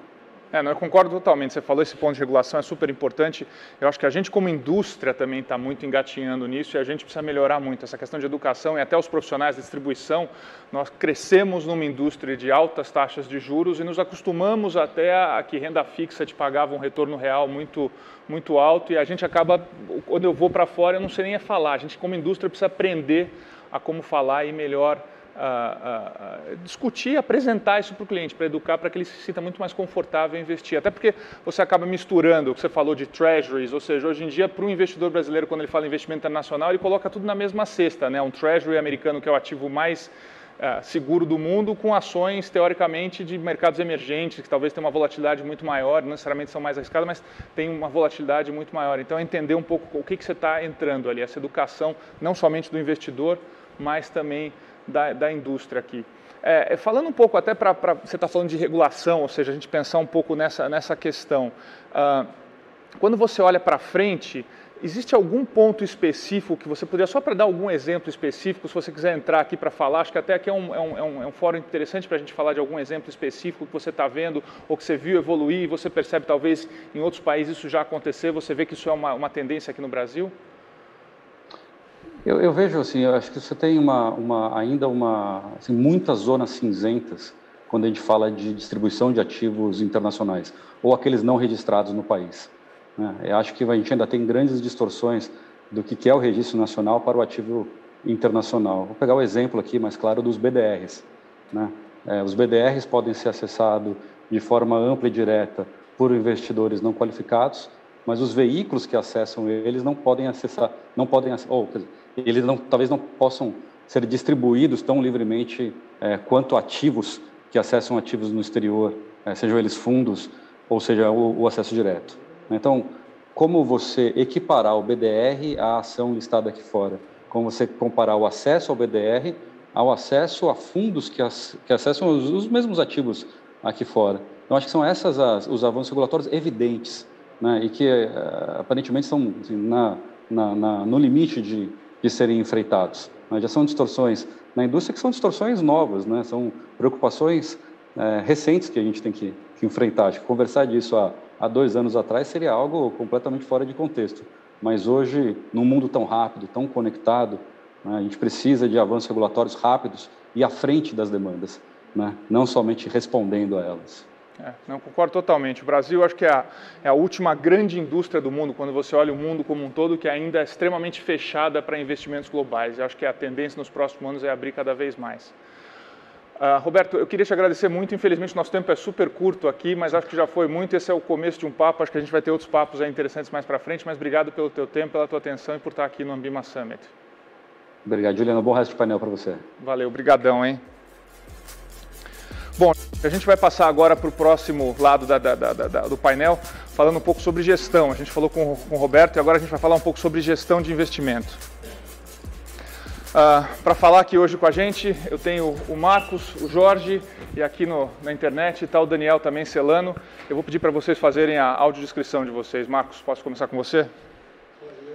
Eu concordo totalmente. Você falou esse ponto de regulação, é super importante. Eu acho que a gente, como indústria, também está muito engatinhando nisso e a gente precisa melhorar muito essa questão de educação e até os profissionais de distribuição. Nós crescemos numa indústria de altas taxas de juros e nos acostumamos até a que renda fixa te pagava um retorno real muito alto e a gente acaba, quando eu vou para fora, eu não sei nem falar. A gente, como indústria, precisa aprender a como falar e melhor discutir, apresentar isso para o cliente, para educar, para que ele se sinta muito mais confortável em investir. Até porque você acaba misturando o que você falou de treasuries, ou seja, hoje em dia, para o investidor brasileiro, quando ele fala em investimento internacional, ele coloca tudo na mesma cesta, né? Um treasury americano, que é o ativo mais seguro do mundo, com ações, teoricamente, de mercados emergentes, que talvez tenham uma volatilidade muito maior, não necessariamente são mais arriscadas, mas tem uma volatilidade muito maior. Então, é entender um pouco o que você está entrando ali, essa educação, não somente do investidor, mas também da indústria aqui. Falando um pouco até você está falando de regulação, ou seja, a gente pensar um pouco nessa questão. Quando você olha para frente, existe algum ponto específico que você poderia, só para dar algum exemplo específico, se você quiser entrar aqui para falar, acho que até aqui é um fórum interessante para a gente falar de algum exemplo específico que você está vendo ou que você viu evoluir e você percebe talvez em outros países isso já acontecer, você vê que isso é uma tendência aqui no Brasil? Eu vejo assim, eu acho que você tem ainda assim, muitas zonas cinzentas quando a gente fala de distribuição de ativos internacionais ou aqueles não registrados no país. Né? Eu acho que a gente ainda tem grandes distorções do que é o registro nacional para o ativo internacional. Vou pegar o exemplo aqui, mais claro, dos BDRs. Né? Os BDRs podem ser acessados de forma ampla e direta por investidores não qualificados, mas os veículos que acessam eles não podem acessar, eles talvez não possam ser distribuídos tão livremente quanto ativos que acessam ativos no exterior, sejam eles fundos ou seja o acesso direto. Então, como você equiparar o BDR à ação listada aqui fora? Como você comparar o acesso ao BDR ao acesso a fundos que acessam os mesmos ativos aqui fora? Então, acho que são esses os avanços regulatórios evidentes, né, e que aparentemente estão assim, no limite de serem enfrentados. Já são distorções na indústria que são distorções novas, né, são preocupações recentes que a gente tem que enfrentar. Acho que conversar disso há 2 anos atrás seria algo completamente fora de contexto. Mas hoje, num mundo tão rápido, tão conectado, né, a gente precisa de avanços regulatórios rápidos e à frente das demandas, né, não somente respondendo a elas. Não, concordo totalmente. O Brasil, acho que é a última grande indústria do mundo, quando você olha o mundo como um todo, que ainda é extremamente fechada para investimentos globais. Eu acho que a tendência nos próximos anos é abrir cada vez mais. Roberto, eu queria te agradecer muito. Infelizmente, nosso tempo é super curto aqui, mas acho que já foi muito. Esse é o começo de um papo. Acho que a gente vai ter outros papos interessantes mais para frente, mas obrigado pelo teu tempo, pela tua atenção e por estar aqui no Ambima Summit. Obrigado, Juliano. Bom resto de painel para você. Valeu, brigadão, hein? Bom, a gente vai passar agora para o próximo lado do painel, falando um pouco sobre gestão. A gente falou com o Roberto e agora a gente vai falar um pouco sobre gestão de investimento. Para falar aqui hoje com a gente, eu tenho o Marcos, o Jorge e aqui na internet está o Daniel também, Celano. Eu vou pedir para vocês fazerem a audiodescrição de vocês. Marcos, posso começar com você?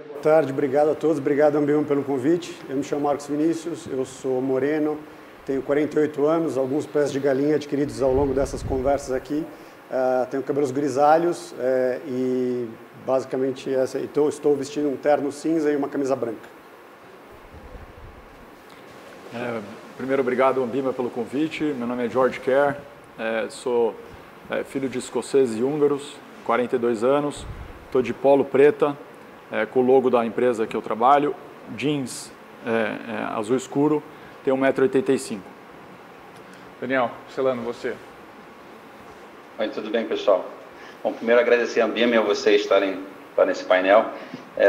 Boa tarde, obrigado a todos, obrigado Ambima pelo convite. Eu me chamo Marcos Vinícius, eu sou moreno, tenho 48 anos, alguns pés de galinha adquiridos ao longo dessas conversas aqui. Tenho cabelos grisalhos e basicamente estou vestindo um terno cinza e uma camisa branca. Primeiro, obrigado Ambima pelo convite. Meu nome é George Kerr, sou filho de escoceses e húngaros, 42 anos, estou de polo preta, com o logo da empresa que eu trabalho, jeans azul escuro, tenho 1,85 m. Daniel, Celano, você. Oi, tudo bem, pessoal? Bom, primeiro agradecer a Ambima e a vocês estarem nesse painel.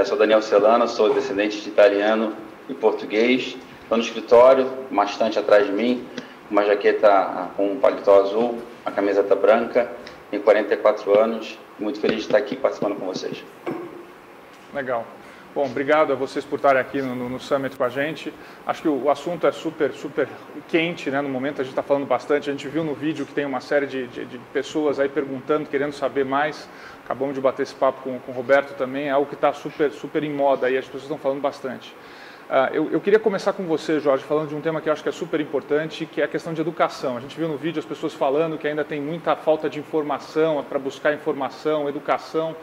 Sou Daniel Celano, sou descendente de italiano e português. Estou no escritório, bastante atrás de mim, uma jaqueta com um paletó azul, a camiseta branca, tenho 44 anos, muito feliz de estar aqui participando com vocês. Legal. Bom, obrigado a vocês por estarem aqui no Summit com a gente. Acho que o assunto é super quente, né? No momento a gente está falando bastante. A gente viu no vídeo que tem uma série de pessoas aí perguntando, querendo saber mais. Acabamos de bater esse papo com o Roberto também. É algo que está super em moda aí, as pessoas estão falando bastante. Eu queria começar com você, Jorge, falando de um tema que eu acho que é super importante, que é a questão de educação. A gente viu no vídeo as pessoas falando que ainda tem muita falta de informação, para buscar informação, educação.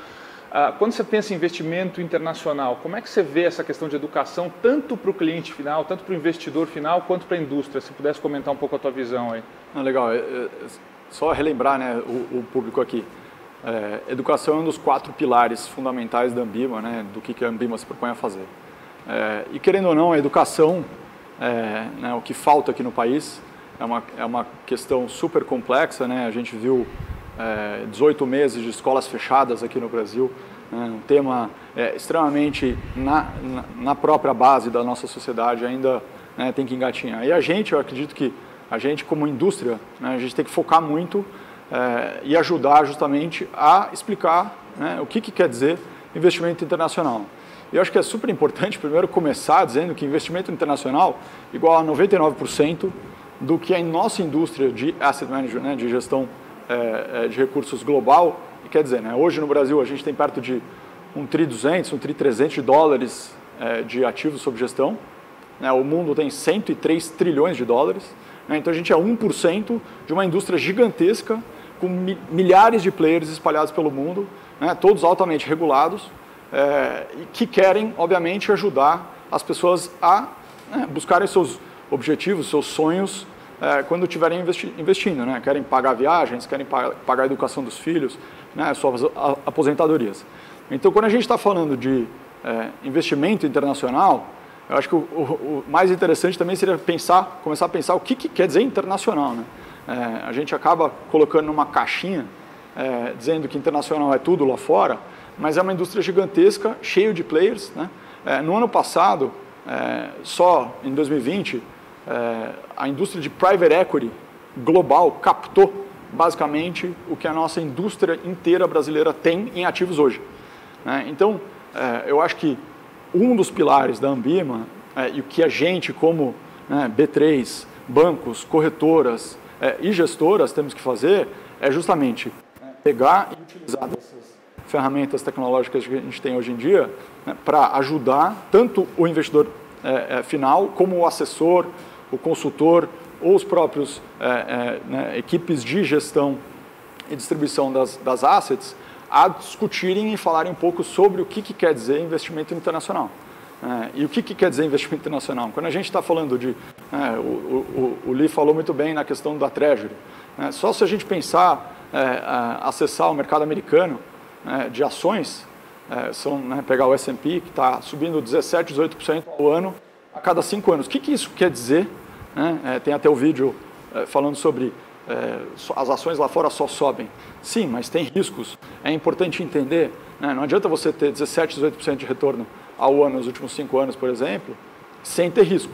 Quando você pensa em investimento internacional, como é que você vê essa questão de educação, tanto para o cliente final, tanto para o investidor final, quanto para a indústria? Se pudesse comentar um pouco a tua visão aí. Legal, só relembrar, né, o público aqui. Educação é um dos 4 pilares fundamentais da Ambima, né, do que a Ambima se propõe a fazer. E querendo ou não, a educação, né, o que falta aqui no país, é uma questão super complexa, né? A gente viu 18 meses de escolas fechadas aqui no Brasil, né, um tema extremamente na própria base da nossa sociedade, ainda, né, tem que engatinhar. E eu acredito que a gente como indústria, né, a gente tem que focar muito e ajudar justamente a explicar, né, o que quer dizer investimento internacional. E eu acho que é super importante, primeiro, começar dizendo que investimento internacional igual a 99% do que a nossa indústria de asset management, né, de gestão de recursos global, e quer dizer, né, hoje no Brasil a gente tem perto de $1.200, $1.300 de ativos sob gestão, né, o mundo tem 103 trilhões de dólares, né, então a gente é 1% de uma indústria gigantesca com milhares de players espalhados pelo mundo, né, todos altamente regulados, e que querem, obviamente, ajudar as pessoas a buscarem seus objetivos, seus sonhos, quando estiverem investindo, né? Querem pagar viagens, querem pagar a educação dos filhos, né? Suas aposentadorias. Então, quando a gente está falando de investimento internacional, eu acho que o mais interessante também seria começar a pensar o que quer dizer internacional, né? A gente acaba colocando numa caixinha, dizendo que internacional é tudo lá fora, mas é uma indústria gigantesca, cheia de players, né? No ano passado, só em 2020, a indústria de private equity global captou basicamente o que a nossa indústria inteira brasileira tem em ativos hoje, né? Então, eu acho que um dos pilares da Ambima e o que a gente como, né, B3, bancos, corretoras e gestoras temos que fazer é justamente pegar e utilizar essas ferramentas tecnológicas que a gente tem hoje em dia, né, para ajudar tanto o investidor final como o assessor, o consultor ou os próprios né, equipes de gestão e distribuição das assets a discutirem e falarem um pouco sobre o que quer dizer investimento internacional. E o que quer dizer investimento internacional? Quando a gente está falando de... o Lee falou muito bem na questão da Treasury. Só se a gente pensar acessar o mercado americano de ações, pegar o S&P, que está subindo 17%, 18% ao ano, a cada 5 anos. O que isso quer dizer? Tem até o vídeo falando sobre as ações lá fora só sobem. Sim, mas tem riscos. É importante entender, né? Não adianta você ter 17%, 18% de retorno ao ano nos últimos 5 anos, por exemplo, sem ter risco.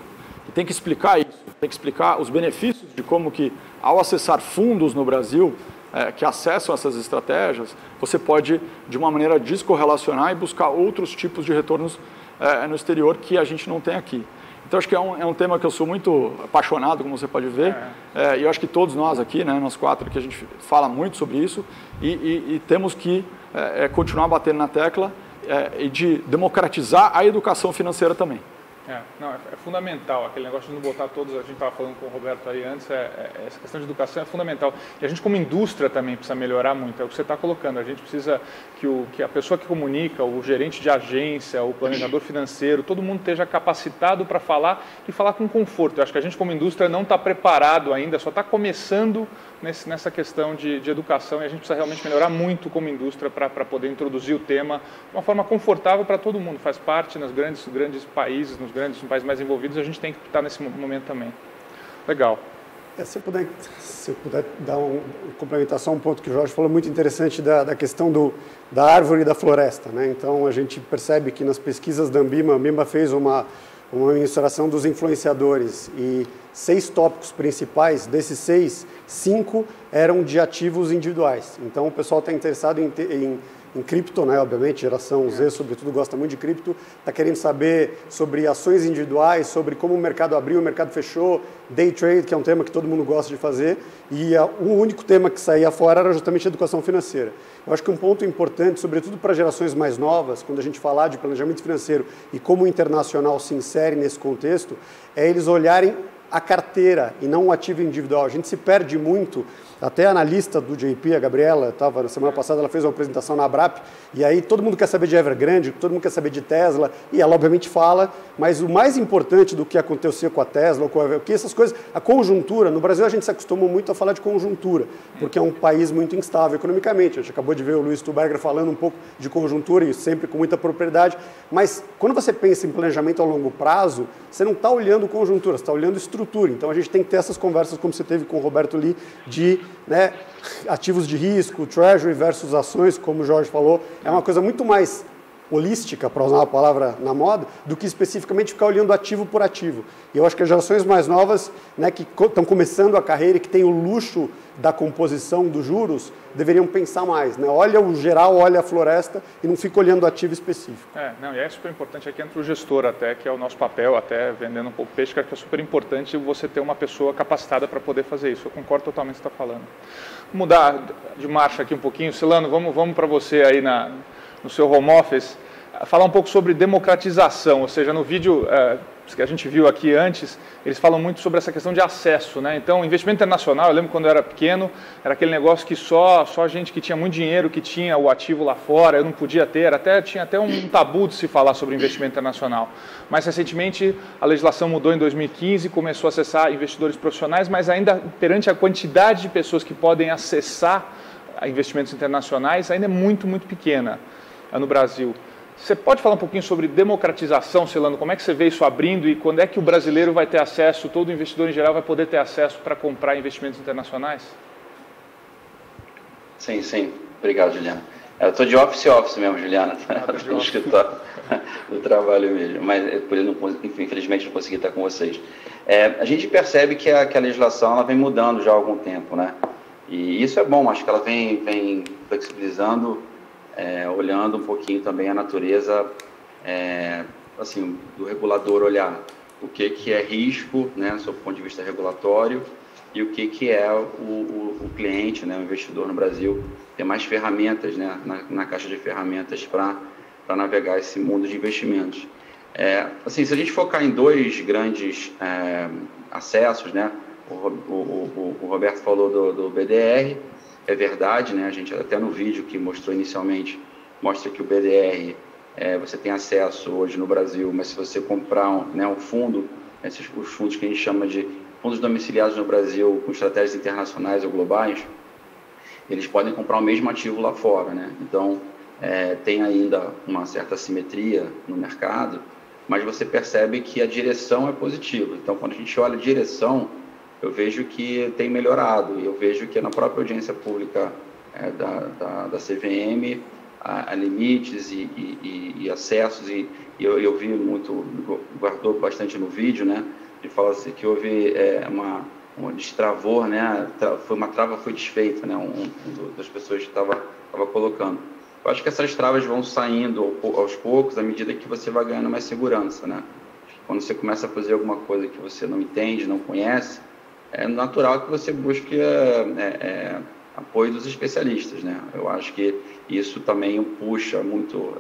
E tem que explicar isso, tem que explicar os benefícios de como que, ao acessar fundos no Brasil, que acessam essas estratégias, você pode, de uma maneira, descorrelacionar e buscar outros tipos de retornos no exterior que a gente não tem aqui. Então, acho que é um tema que eu sou muito apaixonado, como você pode ver, e eu acho que todos nós aqui, né, nós 4, que a gente fala muito sobre isso, e temos que continuar batendo na tecla e de democratizar a educação financeira também. É fundamental, aquele negócio de não botar todos, a gente estava falando com o Roberto aí antes, essa questão de educação é fundamental. E a gente como indústria também precisa melhorar muito, é o que você está colocando, a gente precisa que a pessoa que comunica, o gerente de agência, o planejador financeiro, todo mundo esteja capacitado para falar e falar com conforto. Eu acho que a gente como indústria não está preparado ainda, só está começando nessa questão de educação e a gente precisa realmente melhorar muito como indústria para poder introduzir o tema de uma forma confortável para todo mundo, faz parte nos grandes países, nos países mais envolvidos, a gente tem que estar nesse momento também. Legal. Se eu puder dar complementar só um ponto que o Jorge falou, muito interessante da questão da árvore e da floresta, né? Então, a gente percebe que nas pesquisas da Ambima, a Ambima fez uma mensuração dos influenciadores e 6 tópicos principais, desses 6, 5 eram de ativos individuais. Então, o pessoal está interessado em em cripto, né? Obviamente, geração Z, sobretudo, gosta muito de cripto, está querendo saber sobre ações individuais, sobre como o mercado abriu, o mercado fechou, day trade, que é um tema que todo mundo gosta de fazer, e o único tema que saía fora era justamente a educação financeira. Eu acho que um ponto importante, sobretudo para gerações mais novas, quando a gente falar de planejamento financeiro e como o internacional se insere nesse contexto, é eles olharem a carteira e não o ativo individual. A gente se perde muito, até a analista do JP, a Gabriela, estava na semana passada, ela fez uma apresentação na Abrap, e aí todo mundo quer saber de Evergrande, todo mundo quer saber de Tesla, e ela obviamente fala, mas o mais importante do que aconteceu com a Tesla, que essas coisas, a conjuntura, no Brasil a gente se acostumou muito a falar de conjuntura, porque é um país muito instável economicamente. A gente acabou de ver o Luiz Stuberger falando um pouco de conjuntura, e sempre com muita propriedade, mas quando você pensa em planejamento a longo prazo, você não está olhando conjuntura, você está olhando estrutura. Então a gente tem que ter essas conversas, como você teve com o Roberto Lee, de ativos de risco, treasury versus ações, como o Jorge falou, é uma coisa muito mais holística, para usar uma palavra na moda, do que especificamente ficar olhando ativo por ativo. E eu acho que as gerações mais novas, que estão começando a carreira e que têm o luxo da composição dos juros, deveriam pensar mais. Olha o geral, olha a floresta e não fica olhando o ativo específico. E é super importante aqui entra o gestor até, que é o nosso papel, até vendendo um pouco peixe, que é super importante você ter uma pessoa capacitada para poder fazer isso. Eu concordo totalmente com o que você está falando. Vou mudar de marcha aqui um pouquinho. Silano, vamos para você aí no seu home office, falar um pouco sobre democratização, ou seja, no vídeo que a gente viu aqui antes, eles falam muito sobre essa questão de acesso, Então, investimento internacional, eu lembro quando eu era pequeno, era aquele negócio que só gente que tinha muito dinheiro, que tinha o ativo lá fora, eu não podia ter, tinha até um tabu de se falar sobre investimento internacional. Mas, recentemente, a legislação mudou em 2015, começou a acessar investidores profissionais, mas ainda perante a quantidade de pessoas que podem acessar investimentos internacionais, ainda é muito, muito pequena no Brasil. Você pode falar um pouquinho sobre democratização, Silano? Como é que você vê isso abrindo e quando é que o brasileiro vai ter acesso, todo investidor em geral vai poder ter acesso para comprar investimentos internacionais? Sim. Obrigado, Juliana. Eu estou de office mesmo, Juliana. No escritório do trabalho mesmo. Mas infelizmente não consegui estar com vocês. A gente percebe que a legislação ela vem mudando já há algum tempo, E isso é bom, acho que ela vem flexibilizando, olhando um pouquinho também a natureza do regulador, olhar o que é risco, sob o ponto de vista regulatório, e o que é o cliente, o investidor no Brasil, ter mais ferramentas na caixa de ferramentas para navegar esse mundo de investimentos. Se a gente focar em dois grandes acessos, o Roberto falou do BDR, é verdade, a gente até no vídeo que mostrou inicialmente, mostra que o BDR, você tem acesso hoje no Brasil, mas se você comprar um fundo, os fundos que a gente chama de fundos domiciliados no Brasil com estratégias internacionais ou globais, eles podem comprar o mesmo ativo lá fora, Então, tem ainda uma certa assimetria no mercado, mas você percebe que a direção é positiva. Então, quando a gente olha a direção, eu vejo que tem melhorado, e eu vejo que na própria audiência pública da CVM, há limites e acessos, e eu vi muito, guardou bastante no vídeo, de falar assim, que houve um destravor, uma trava foi desfeita, das pessoas que estava colocando. Eu acho que essas travas vão saindo aos poucos, à medida que você vai ganhando mais segurança, Quando você começa a fazer alguma coisa que você não entende, não conhece, é natural que você busque apoio dos especialistas, Eu acho que isso também puxa muito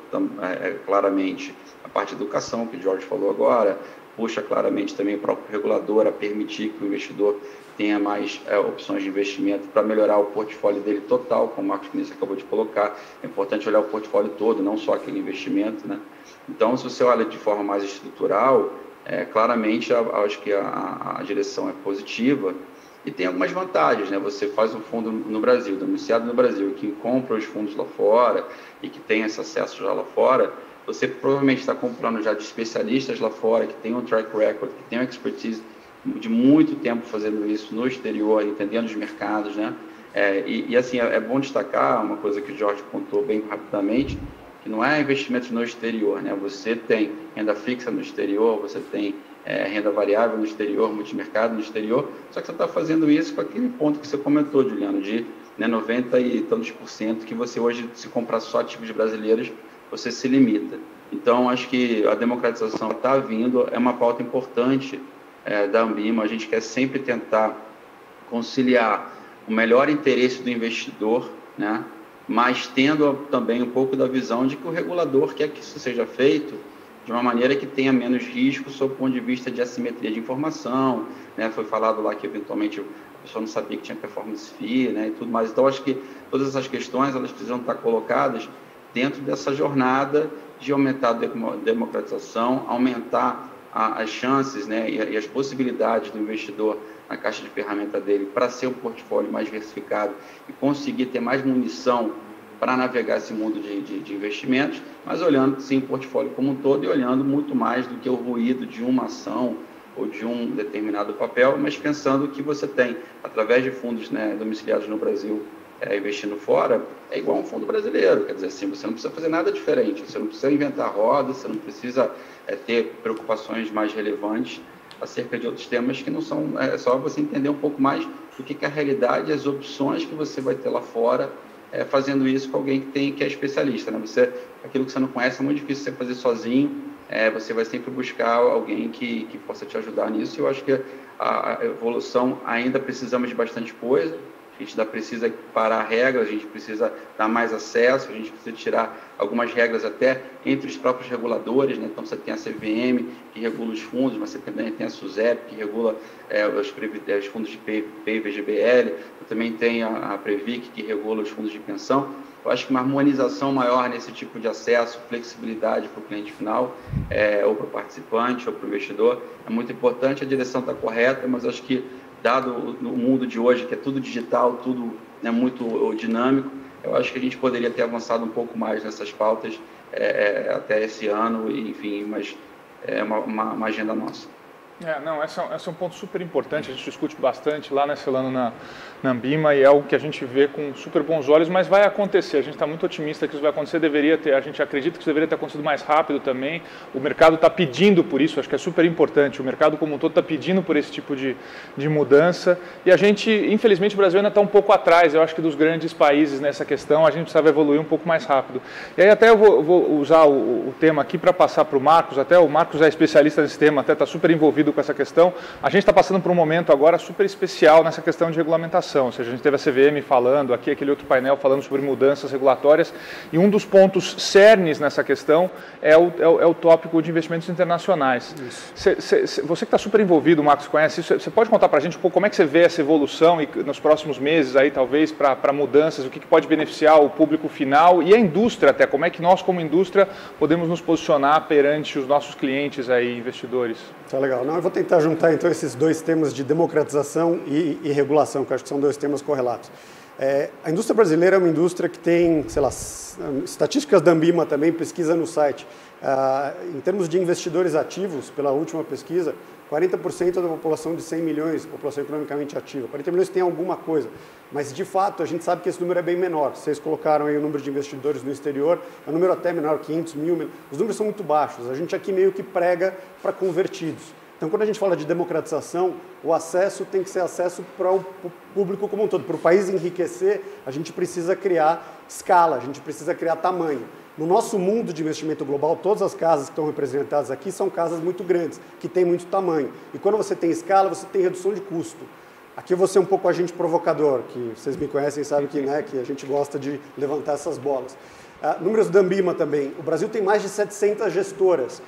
claramente a parte de educação, que o Jorge falou agora, puxa claramente também o próprio regulador a permitir que o investidor tenha mais opções de investimento para melhorar o portfólio dele total, como o Marcos Vinícius acabou de colocar. É importante olhar o portfólio todo, não só aquele investimento, Então, se você olha de forma mais estrutural, claramente, acho que a direção é positiva e tem algumas vantagens, Você faz um fundo no Brasil, domiciliado no Brasil, que compra os fundos lá fora e que tem esse acesso já lá fora, você provavelmente está comprando já de especialistas lá fora, que tem um track record, que tem uma expertise de muito tempo fazendo isso no exterior, entendendo os mercados, Assim, é bom destacar uma coisa que o Jorge contou bem rapidamente, que não é investimento no exterior, Você tem renda fixa no exterior, você tem renda variável no exterior, multimercado no exterior, só que você está fazendo isso com aquele ponto que você comentou, Juliano, de 90 e tantos % que você hoje, se comprar só ativos brasileiros, você se limita. Então, acho que a democratização está vindo, é uma pauta importante da Ambima. A gente quer sempre tentar conciliar o melhor interesse do investidor, né? Mas tendo também um pouco da visão de que o regulador quer que isso seja feito de uma maneira que tenha menos risco sob o ponto de vista de assimetria de informação, né? Foi falado lá que eventualmente a pessoa não sabia que tinha performance fee, né? E tudo mais. Então, acho que todas essas questões elas precisam estar colocadas dentro dessa jornada de aumentar a democratização, aumentar as chances, né, e as possibilidades do investidor na caixa de ferramenta dele para ser um portfólio mais diversificado e conseguir ter mais munição para navegar esse mundo de investimentos, mas olhando sim o portfólio como um todo e olhando muito mais do que o ruído de uma ação ou de um determinado papel, mas pensando que você tem, através de fundos, né, domiciliados no Brasil, investindo fora, é igual um fundo brasileiro, quer dizer assim, você não precisa fazer nada diferente, você não precisa inventar roda, você não precisa ter preocupações mais relevantes acerca de outros temas que não são, é só você entender um pouco mais do que é a realidade e as opções que você vai ter lá fora, fazendo isso com alguém que é especialista, né? Aquilo que você não conhece é muito difícil você fazer sozinho, você vai sempre buscar alguém que possa te ajudar nisso, e eu acho que a evolução ainda precisamos de bastante coisa. A gente ainda precisa parar regras, a gente precisa dar mais acesso, a gente precisa tirar algumas regras até entre os próprios reguladores, né? Então você tem a CVM, que regula os fundos, mas você também tem a SUSEP, que regula os fundos de PVGBL, também tem a Previc, que regula os fundos de pensão. Eu acho que uma harmonização maior nesse tipo de acesso, flexibilidade para o cliente final, ou para o participante, ou para o investidor, é muito importante. A direção está correta, mas acho que dado no mundo de hoje, que é tudo digital, tudo muito dinâmico, eu acho que a gente poderia ter avançado um pouco mais nessas pautas até esse ano, enfim, mas é uma agenda nossa. Esse é um ponto super importante, a gente discute bastante lá nesse ano na Ambima, e é algo que a gente vê com super bons olhos, mas vai acontecer, a gente está muito otimista que isso vai acontecer, a gente acredita que isso deveria ter acontecido mais rápido também, o mercado está pedindo por isso, acho que é super importante, o mercado como um todo está pedindo por esse tipo de mudança, e a gente, infelizmente, o Brasil ainda está um pouco atrás, eu acho que dos grandes países nessa questão, a gente precisava evoluir um pouco mais rápido. E aí até eu vou usar o tema aqui para passar para o Marcos, até o Marcos é especialista nesse tema, até está super envolvido com essa questão. A gente está passando por um momento agora super especial nessa questão de regulamentação, ou seja, a gente teve a CVM falando, aqui aquele outro painel falando sobre mudanças regulatórias, e um dos pontos cernes nessa questão é o tópico de investimentos internacionais. Você que está super envolvido, Marcos, conhece isso, você pode contar para a gente um pouco como é que você vê essa evolução e nos próximos meses aí, talvez, para mudanças, o que pode beneficiar o público final e a indústria até, como é que nós como indústria podemos nos posicionar perante os nossos clientes aí, investidores? Tá legal. Não, eu vou tentar juntar então esses dois temas de democratização e regulação, que eu acho que são dois temas correlatos. A indústria brasileira é uma indústria que tem, sei lá, estatísticas da Ambima também, pesquisa no site. Em termos de investidores ativos, pela última pesquisa, 40% da população de 100 milhões, população economicamente ativa. 40 milhões tem alguma coisa, mas de fato a gente sabe que esse número é bem menor. Vocês colocaram aí o número de investidores no exterior, é um número até menor, 500 mil, os números são muito baixos. A gente aqui meio que prega para convertidos. Então, quando a gente fala de democratização, o acesso tem que ser acesso para o público como um todo. Para o país enriquecer, a gente precisa criar escala, a gente precisa criar tamanho. No nosso mundo de investimento global, todas as casas que estão representadas aqui são casas muito grandes, que têm muito tamanho. E quando você tem escala, você tem redução de custo. Aqui eu vou ser um pouco agente provocador, que vocês me conhecem e sabem que a gente gosta de levantar essas bolas. Números da Ambima também. O Brasil tem mais de 700 gestoras.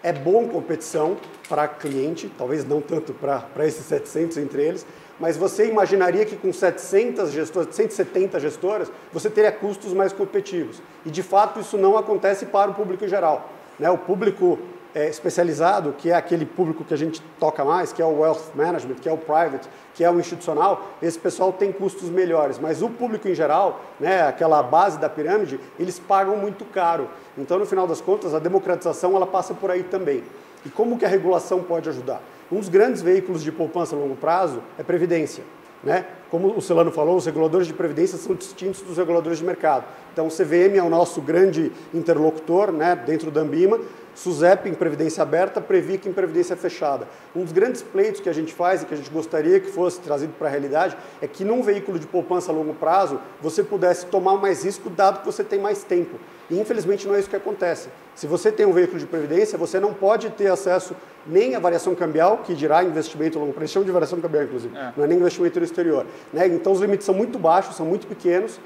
É bom competição para cliente, talvez não tanto para esses 700 entre eles, mas você imaginaria que com 700 gestoras, 170 gestoras, você teria custos mais competitivos. E, de fato, isso não acontece para o público em geral. O público especializado, que é aquele público que a gente toca mais, que é o Wealth Management, que é o Private, que é o institucional, esse pessoal tem custos melhores. Mas o público em geral, aquela base da pirâmide, eles pagam muito caro. Então, no final das contas, a democratização ela passa por aí também. E como que a regulação pode ajudar? Um dos grandes veículos de poupança a longo prazo é previdência. Como o Celano falou, os reguladores de previdência são distintos dos reguladores de mercado. Então, o CVM é o nosso grande interlocutor dentro da Ambima, SUSEP em previdência aberta, Previc em previdência fechada. Um dos grandes pleitos que a gente faz e que a gente gostaria que fosse trazido para a realidade é que num veículo de poupança a longo prazo você pudesse tomar mais risco dado que você tem mais tempo. E infelizmente não é isso que acontece. Se você tem um veículo de previdência, você não pode ter acesso nem à variação cambial, que dirá investimento a longo prazo, eles chamam de variação cambial inclusive, não é nem investimento no exterior. Né? Então os limites são muito baixos, são muito pequenos,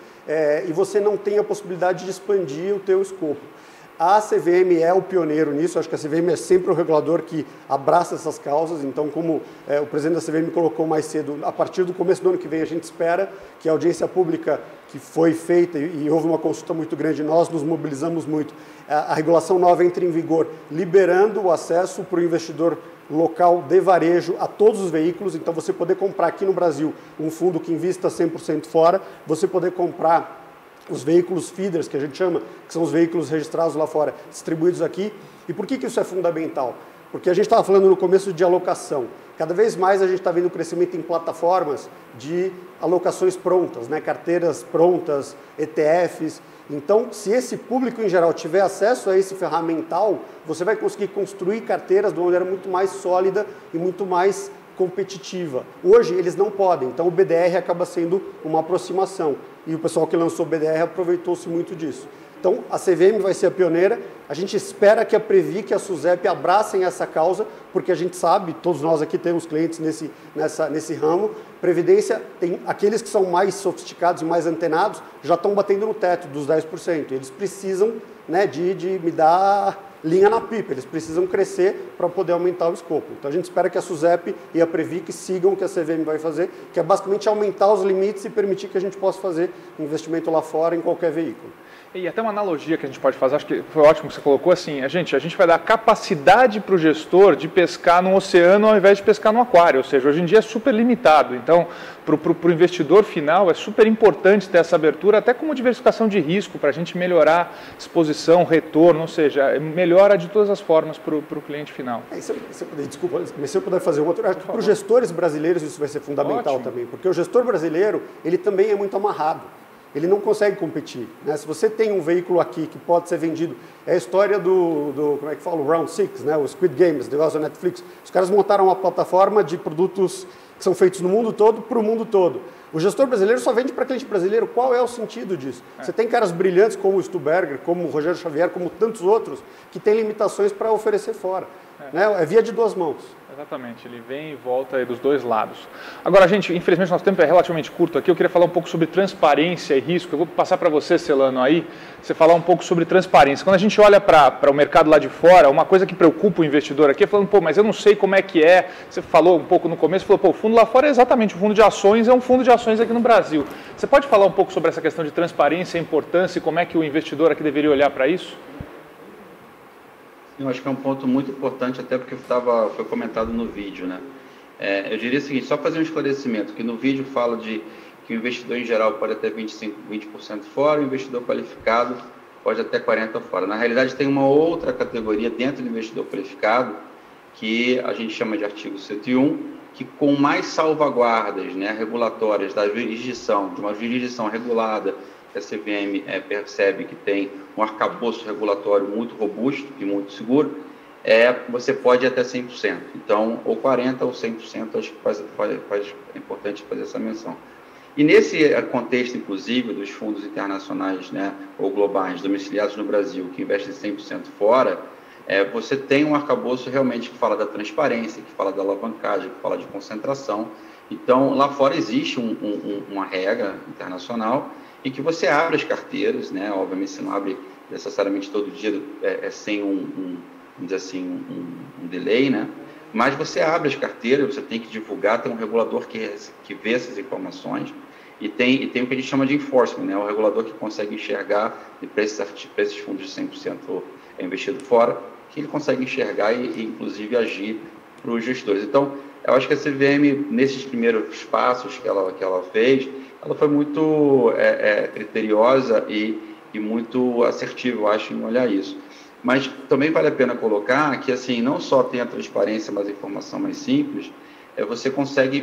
e você não tem a possibilidade de expandir o teu escopo. A CVM é o pioneiro nisso, acho que a CVM é sempre o regulador que abraça essas causas, então como o presidente da CVM colocou mais cedo, a partir do começo do ano que vem a gente espera que a audiência pública que foi feita e houve uma consulta muito grande, nós nos mobilizamos muito, a regulação nova entre em vigor, liberando o acesso para o investidor local de varejo a todos os veículos, então você poder comprar aqui no Brasil um fundo que invista 100% fora, você poder comprar os veículos feeders, que a gente chama, que são os veículos registrados lá fora, distribuídos aqui. E por que isso é fundamental? Porque a gente estava falando no começo de alocação. Cada vez mais a gente está vendo o crescimento em plataformas de alocações prontas, né? Carteiras prontas, ETFs. Então, se esse público em geral tiver acesso a esse ferramental, você vai conseguir construir carteiras de uma maneira muito mais sólida e muito mais competitiva. Hoje eles não podem, então o BDR acaba sendo uma aproximação. E o pessoal que lançou o BDR aproveitou-se muito disso. Então, a CVM vai ser a pioneira, a gente espera que a Previc e a SUSEP abracem essa causa, porque a gente sabe, todos nós aqui temos clientes nesse ramo, Previdência, tem aqueles que são mais sofisticados e mais antenados, já estão batendo no teto dos 10%, eles precisam, né, de me dar linha na pipa, eles precisam crescer para poder aumentar o escopo. Então a gente espera que a SUSEP e a Previc sigam o que a CVM vai fazer, que é basicamente aumentar os limites e permitir que a gente possa fazer investimento lá fora em qualquer veículo. E até uma analogia que a gente pode fazer, acho que foi ótimo que você colocou, assim, a gente vai dar capacidade para o gestor de pescar no oceano ao invés de pescar no aquário, ou seja, hoje em dia é super limitado, então para o investidor final é super importante ter essa abertura, até como diversificação de risco, para a gente melhorar exposição, retorno, ou seja, melhora de todas as formas para o cliente final. Desculpa, mas se eu puder fazer um outro, para os gestores brasileiros isso vai ser fundamental também, porque o gestor brasileiro, ele também é muito amarrado. Ele não consegue competir. Né? Se você tem um veículo aqui que pode ser vendido, é a história como é que fala, o Round 6, né? O Squid Games, negócio da Netflix. Os caras montaram uma plataforma de produtos que são feitos no mundo todo para o mundo todo. O gestor brasileiro só vende para cliente brasileiro. Qual é o sentido disso? Você tem caras brilhantes como o Stuberger, como o Rogério Xavier, como tantos outros, que têm limitações para oferecer fora. Né? É via de duas mãos. Exatamente, ele vem e volta aí dos dois lados. Agora, gente, infelizmente nosso tempo é relativamente curto aqui, eu queria falar um pouco sobre transparência e risco. Eu vou passar para você, Celano, aí, você falar um pouco sobre transparência. Quando a gente olha para o mercado lá de fora, uma coisa que preocupa o investidor aqui é falando, pô, mas eu não sei como é que é. Você falou um pouco no começo, falou, pô, o fundo lá fora é exatamente o fundo de ações, é um fundo de ações aqui no Brasil. Você pode falar um pouco sobre essa questão de transparência, importância e como é que o investidor aqui deveria olhar para isso? Eu acho que é um ponto muito importante, até porque foi comentado no vídeo, né? Eu diria o seguinte, só fazer um esclarecimento, que no vídeo fala que o investidor em geral pode até 20% fora, o investidor qualificado pode até 40% fora. Na realidade, tem uma outra categoria dentro do investidor qualificado, que a gente chama de artigo 101, que com mais salvaguardas, né, regulatórias da jurisdição, de uma jurisdição regulada, a CVM percebe que tem um arcabouço regulatório muito robusto e muito seguro, você pode ir até 100%. Então, ou 40% ou 100%, acho que é importante fazer essa menção. E nesse contexto, inclusive, dos fundos internacionais, né, ou globais, domiciliados no Brasil, que investem 100% fora, você tem um arcabouço realmente que fala da transparência, que fala da alavancagem, que fala de concentração. Então, lá fora existe uma regra internacional e que você abre as carteiras, né? Obviamente você não abre necessariamente todo dia, sem vamos dizer assim, um delay, né? Mas você abre as carteiras, você tem que divulgar, tem um regulador que vê essas informações e tem o que a gente chama de enforcement, né? O regulador que consegue enxergar para esses fundos de 100% investido fora, que ele consegue enxergar e inclusive agir para os gestores. Então, eu acho que a CVM, nesses primeiros passos que ela fez, ela foi muito criteriosa e muito assertiva, eu acho, em olhar isso. Mas também vale a pena colocar que, assim, não só tem a transparência, mas a informação mais simples, você consegue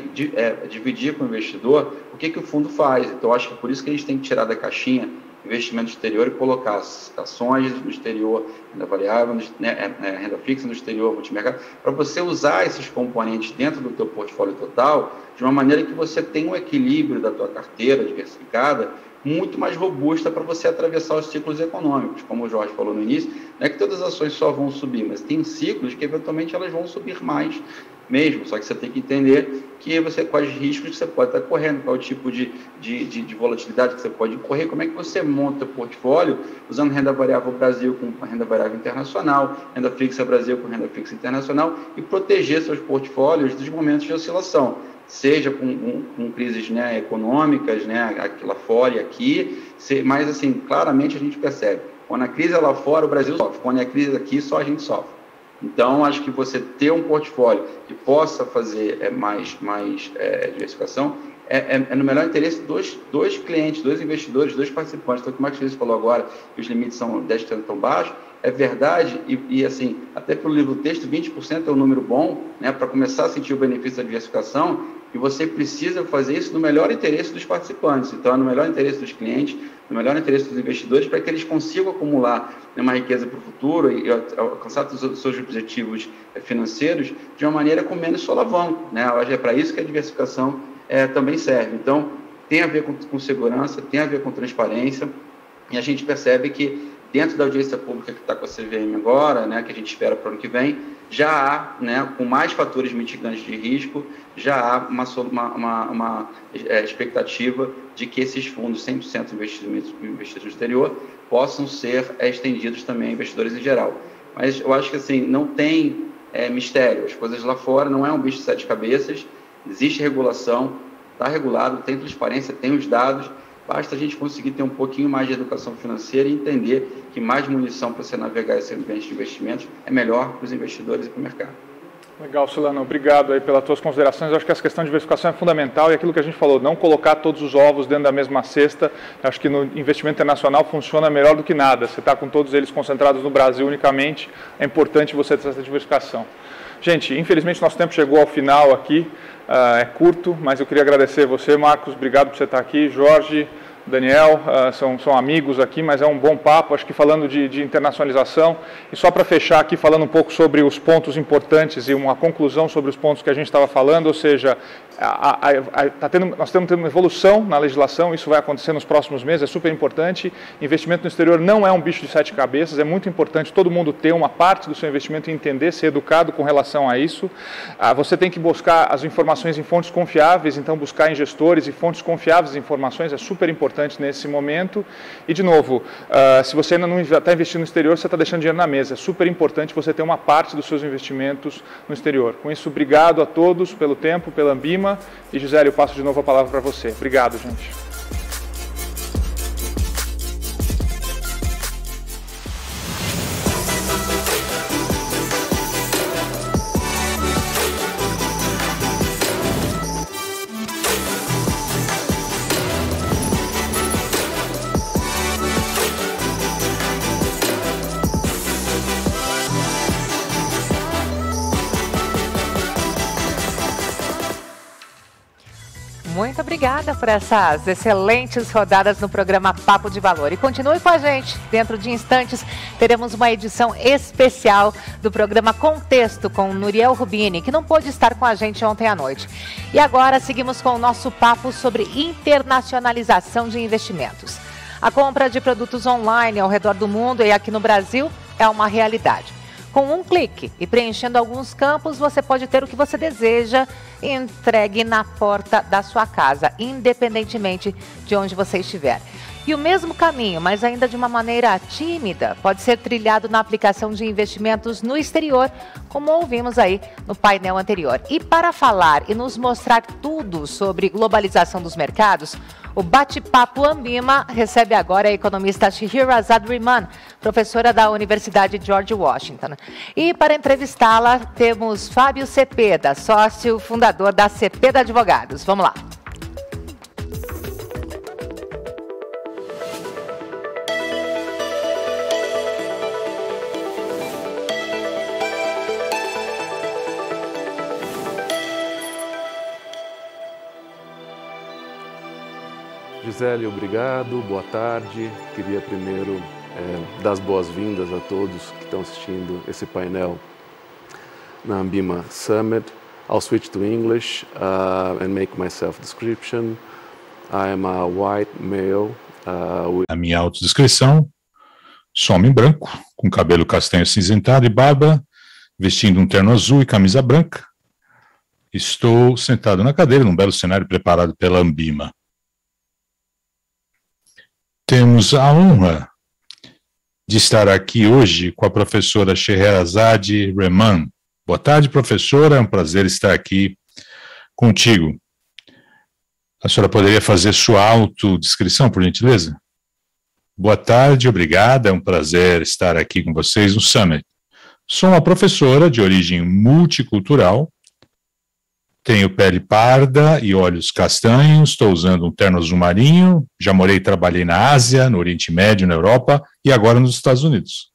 dividir com o investidor o que o fundo faz. Então, acho que por isso que a gente tem que tirar da caixinha investimento no exterior e colocar ações no exterior, renda variável, renda fixa no exterior, multimercado, para você usar esses componentes dentro do teu portfólio total de uma maneira que você tenha um equilíbrio da tua carteira diversificada muito mais robusta para você atravessar os ciclos econômicos. Como o Jorge falou no início, não é que todas as ações só vão subir, mas tem ciclos que eventualmente elas vão subir mais mesmo, só que você tem que entender quais riscos que você pode estar correndo, qual o tipo de volatilidade que você pode correr, como é que você monta o portfólio usando renda variável Brasil com renda variável internacional, renda fixa Brasil com renda fixa internacional e proteger seus portfólios dos momentos de oscilação, seja com crises econômicas, aqui lá fora e aqui, mas assim, claramente a gente percebe, quando a crise é lá fora, o Brasil sofre, quando é a crise aqui, só a gente sofre. Então, acho que você ter um portfólio que possa fazer mais diversificação é no melhor interesse dos clientes, dos investidores, dos participantes. Então, como a Cris falou agora, que os limites são 10% tão baixos, é verdade, e assim, até pelo livro texto, 20% é um número bom, para começar a sentir o benefício da diversificação, e você precisa fazer isso no melhor interesse dos participantes. Então, é no melhor interesse dos clientes, no melhor interesse dos investidores, para que eles consigam acumular uma riqueza para o futuro e alcançar os seus objetivos financeiros de uma maneira com menos solavanco. É para isso que a diversificação também serve. Então, tem a ver com segurança, tem a ver com transparência, e a gente percebe que dentro da audiência pública que está com a CVM agora, que a gente espera para o ano que vem, já há, com mais fatores mitigantes de risco, já há uma expectativa de que esses fundos 100% investidos no exterior possam ser estendidos também a investidores em geral. Mas eu acho que assim, não tem mistério, as coisas lá fora não é um bicho de 7 cabeças, existe regulação, está regulado, tem transparência, tem os dados, basta a gente conseguir ter um pouquinho mais de educação financeira e entender que mais munição para você navegar esse ambiente de investimentos é melhor para os investidores e para o mercado. Legal, Solano. Obrigado aí pelas tuas considerações. Eu acho que essa questão de diversificação é fundamental e aquilo que a gente falou, não colocar todos os ovos dentro da mesma cesta. Eu acho que no investimento internacional funciona melhor do que nada. Você está com todos eles concentrados no Brasil unicamente, é importante você ter essa diversificação. Gente, infelizmente nosso tempo chegou ao final aqui, é curto, mas eu queria agradecer você, Marcos, obrigado por você estar aqui, Jorge, Daniel, são amigos aqui, mas é um bom papo, acho que falando de internacionalização. E só para fechar aqui, falando um pouco sobre os pontos importantes e uma conclusão sobre os pontos que a gente estava falando, ou seja, nós estamos tendo uma evolução na legislação, isso vai acontecer nos próximos meses, é super importante. Investimento no exterior não é um bicho de 7 cabeças, é muito importante todo mundo ter uma parte do seu investimento e entender, ser educado com relação a isso. Você tem que buscar as informações em fontes confiáveis, então buscar em gestores e fontes confiáveis de informações é super importante nesse momento. E, de novo, se você ainda não está investindo no exterior, você está deixando dinheiro na mesa. É super importante você ter uma parte dos seus investimentos no exterior. Com isso, obrigado a todos pelo tempo, pela Ambima. E, Gisele, eu passo de novo a palavra para você. Obrigado, gente. Muito obrigada por essas excelentes rodadas no programa Papo de Valor. E continue com a gente. Dentro de instantes, teremos uma edição especial do programa Contexto com Nuriel Rubini, que não pôde estar com a gente ontem à noite. E agora seguimos com o nosso papo sobre internacionalização de investimentos. A compra de produtos online ao redor do mundo e aqui no Brasil é uma realidade. Com um clique e preenchendo alguns campos, você pode ter o que você deseja entregue na porta da sua casa, independentemente de onde você estiver. E o mesmo caminho, mas ainda de uma maneira tímida, pode ser trilhado na aplicação de investimentos no exterior, como ouvimos aí no painel anterior. E para falar e nos mostrar tudo sobre globalização dos mercados, o Bate-Papo Ambima recebe agora a economista Shihrazad Rehman, professora da Universidade George Washington. E para entrevistá-la, temos Fábio Cepeda, sócio fundador da Cepeda Advogados. Vamos lá. Gisele, obrigado, boa tarde. Queria primeiro dar as boas-vindas a todos que estão assistindo esse painel na Ambima Summit. I'll switch to English and make my self-description. I am a white male. A minha autodescrição: sou homem branco, com cabelo castanho acinzentado e barba, vestindo um terno azul e camisa branca. Estou sentado na cadeira num belo cenário preparado pela Ambima. Temos a honra de estar aqui hoje com a professora Scheherazade Rehman. Boa tarde, professora, é um prazer estar aqui contigo. A senhora poderia fazer sua autodescrição, por gentileza? Boa tarde, obrigada, é um prazer estar aqui com vocês no Summit. Sou uma professora de origem multicultural. Tenho pele parda e olhos castanhos, estou usando um terno azul marinho, já morei e trabalhei na Ásia, no Oriente Médio, na Europa e agora nos Estados Unidos.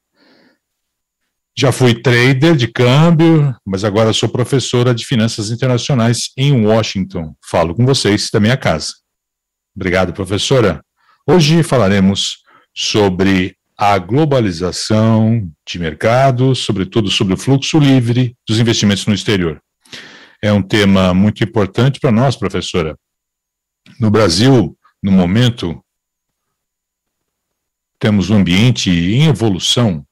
Já fui trader de câmbio, mas agora sou professora de finanças internacionais em Washington. Falo com vocês da minha casa. Obrigado, professora. Hoje falaremos sobre a globalização de mercados, sobretudo sobre o fluxo livre dos investimentos no exterior. É um tema muito importante para nós, professora. No Brasil, no momento, temos um ambiente em evolução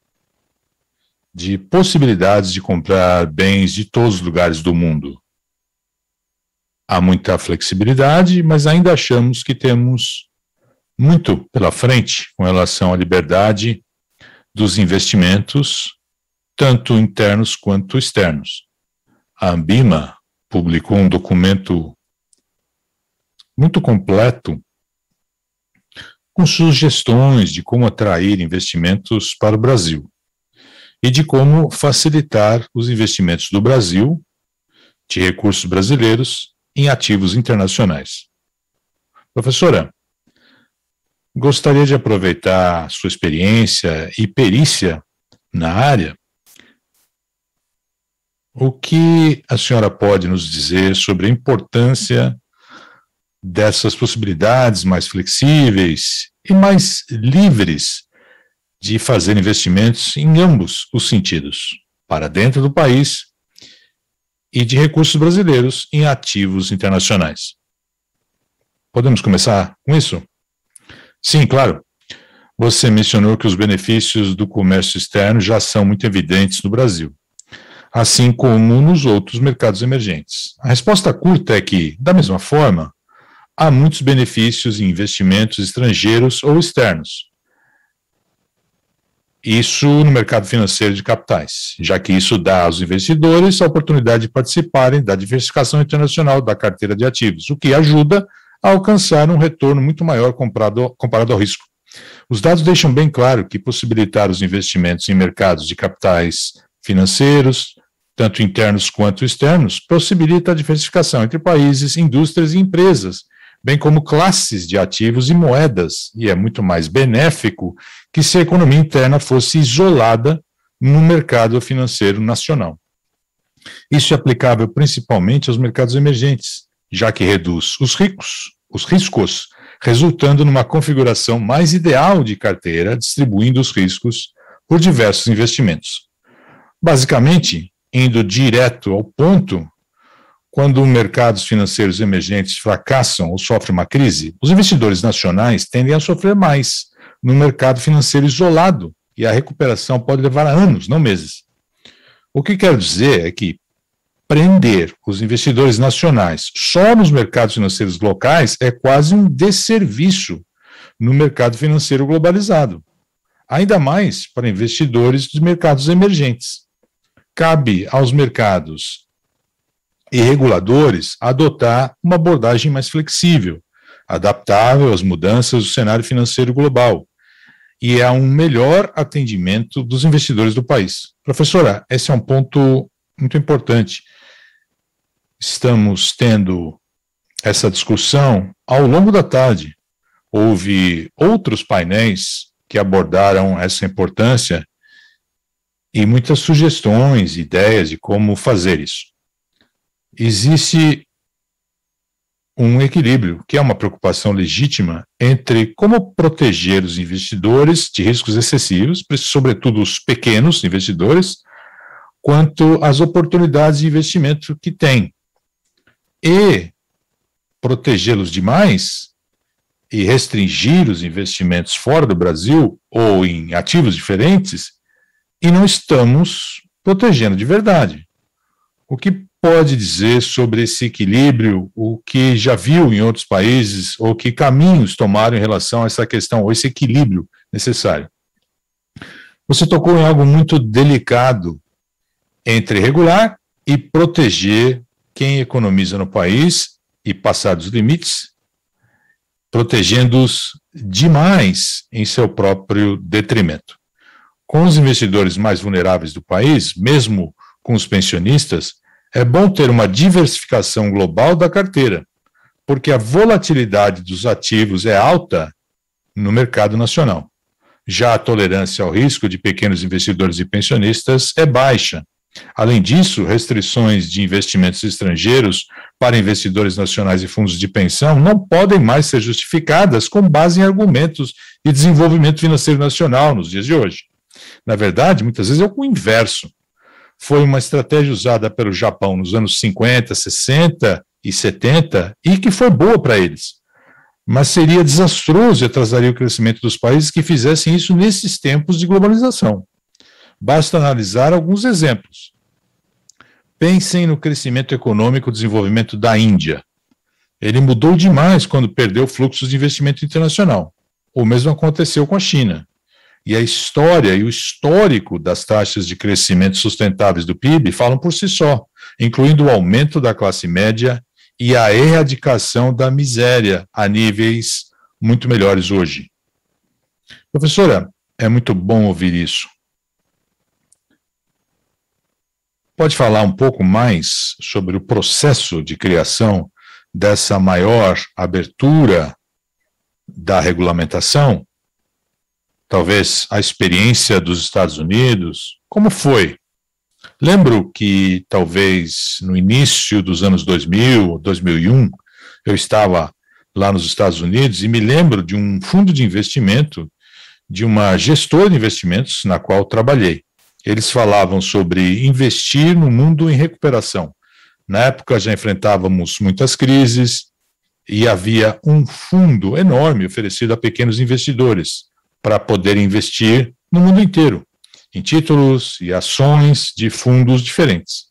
de possibilidades de comprar bens de todos os lugares do mundo. Há muita flexibilidade, mas ainda achamos que temos muito pela frente com relação à liberdade dos investimentos, tanto internos quanto externos. A Ambima publicou um documento muito completo com sugestões de como atrair investimentos para o Brasil e de como facilitar os investimentos do Brasil, de recursos brasileiros, em ativos internacionais. Professora, gostaria de aproveitar sua experiência e perícia na área. O que a senhora pode nos dizer sobre a importância dessas possibilidades mais flexíveis e mais livres de fazer investimentos em ambos os sentidos, para dentro do país e de recursos brasileiros em ativos internacionais? Podemos começar com isso? Sim, claro. Você mencionou que os benefícios do comércio externo já são muito evidentes no Brasil, assim como nos outros mercados emergentes. A resposta curta é que, da mesma forma, há muitos benefícios em investimentos estrangeiros ou externos. Isso no mercado financeiro de capitais, já que isso dá aos investidores a oportunidade de participarem da diversificação internacional da carteira de ativos, o que ajuda a alcançar um retorno muito maior comparado ao risco. Os dados deixam bem claro que possibilitar os investimentos em mercados de capitais financeiros, tanto internos quanto externos, possibilita a diversificação entre países, indústrias e empresas, bem como classes de ativos e moedas, e é muito mais benéfico que se a economia interna fosse isolada no mercado financeiro nacional. Isso é aplicável principalmente aos mercados emergentes, já que reduz os riscos, resultando numa configuração mais ideal de carteira, distribuindo os riscos por diversos investimentos. Basicamente, indo direto ao ponto, quando mercados financeiros emergentes fracassam ou sofrem uma crise, os investidores nacionais tendem a sofrer mais no mercado financeiro isolado, e a recuperação pode levar anos, não meses. O que quero dizer é que prender os investidores nacionais só nos mercados financeiros locais é quase um desserviço no mercado financeiro globalizado, ainda mais para investidores dos mercados emergentes. Cabe aos mercados e reguladores adotar uma abordagem mais flexível, adaptável às mudanças do cenário financeiro global e a um melhor atendimento dos investidores do país. Professora, esse é um ponto muito importante. Estamos tendo essa discussão ao longo da tarde. Houve outros painéis que abordaram essa importância e muitas sugestões, ideias de como fazer isso. Existe um equilíbrio, que é uma preocupação legítima, entre como proteger os investidores de riscos excessivos, sobretudo os pequenos investidores, quanto às oportunidades de investimento que têm, e protegê-los demais e restringir os investimentos fora do Brasil ou em ativos diferentes, e não estamos protegendo de verdade. O que pode dizer sobre esse equilíbrio, o que já viu em outros países, ou que caminhos tomaram em relação a essa questão, ou esse equilíbrio necessário? Você tocou em algo muito delicado entre regular e proteger quem economiza no país e passar dos limites, protegendo-os demais em seu próprio detrimento. Com os investidores mais vulneráveis do país, mesmo com os pensionistas, é bom ter uma diversificação global da carteira, porque a volatilidade dos ativos é alta no mercado nacional. Já a tolerância ao risco de pequenos investidores e pensionistas é baixa. Além disso, restrições de investimentos estrangeiros para investidores nacionais e fundos de pensão não podem mais ser justificadas com base em argumentos de desenvolvimento financeiro nacional nos dias de hoje. Na verdade, muitas vezes é o inverso. Foi uma estratégia usada pelo Japão nos anos 50, 60 e 70 e que foi boa para eles. Mas seria desastroso e atrasaria o crescimento dos países que fizessem isso nesses tempos de globalização. Basta analisar alguns exemplos. Pensem no crescimento econômico e desenvolvimento da Índia. Ele mudou demais quando perdeu fluxos de investimento internacional. O mesmo aconteceu com a China. E a história e o histórico das taxas de crescimento sustentáveis do PIB falam por si só, incluindo o aumento da classe média e a erradicação da miséria a níveis muito melhores hoje. Professora, é muito bom ouvir isso. Pode falar um pouco mais sobre o processo de criação dessa maior abertura da regulamentação? Talvez a experiência dos Estados Unidos, como foi? Lembro que talvez no início dos anos 2000, 2001, eu estava lá nos Estados Unidos e me lembro de um fundo de investimento, de uma gestora de investimentos na qual trabalhei. Eles falavam sobre investir no mundo em recuperação. Na época já enfrentávamos muitas crises e havia um fundo enorme oferecido a pequenos investidores para poder investir no mundo inteiro, em títulos e ações de fundos diferentes.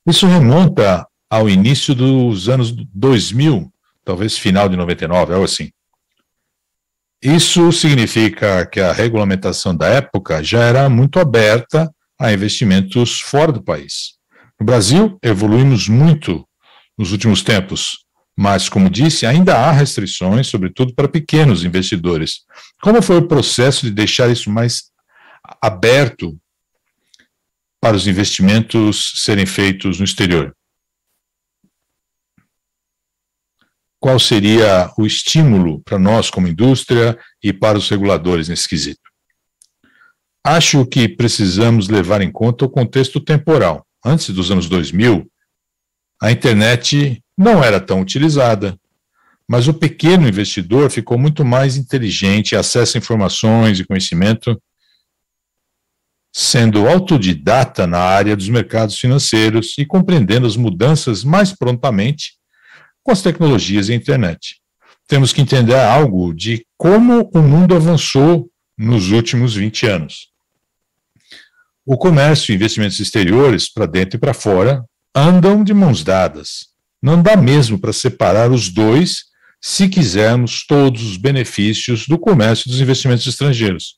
Isso remonta ao início dos anos 2000, talvez final de 99, algo assim. Isso significa que a regulamentação da época já era muito aberta a investimentos fora do país. No Brasil, evoluímos muito nos últimos tempos, mas, como disse, ainda há restrições, sobretudo para pequenos investidores. Como foi o processo de deixar isso mais aberto para os investimentos serem feitos no exterior? Qual seria o estímulo para nós como indústria e para os reguladores nesse quesito? Acho que precisamos levar em conta o contexto temporal. Antes dos anos 2000, a internet não era tão utilizada, mas o pequeno investidor ficou muito mais inteligente, acessa informações e conhecimento, sendo autodidata na área dos mercados financeiros e compreendendo as mudanças mais prontamente com as tecnologias e a internet. Temos que entender algo de como o mundo avançou nos últimos 20 anos. O comércio e investimentos exteriores, para dentro e para fora, andam de mãos dadas. Não dá mesmo para separar os dois se quisermos todos os benefícios do comércio e dos investimentos estrangeiros.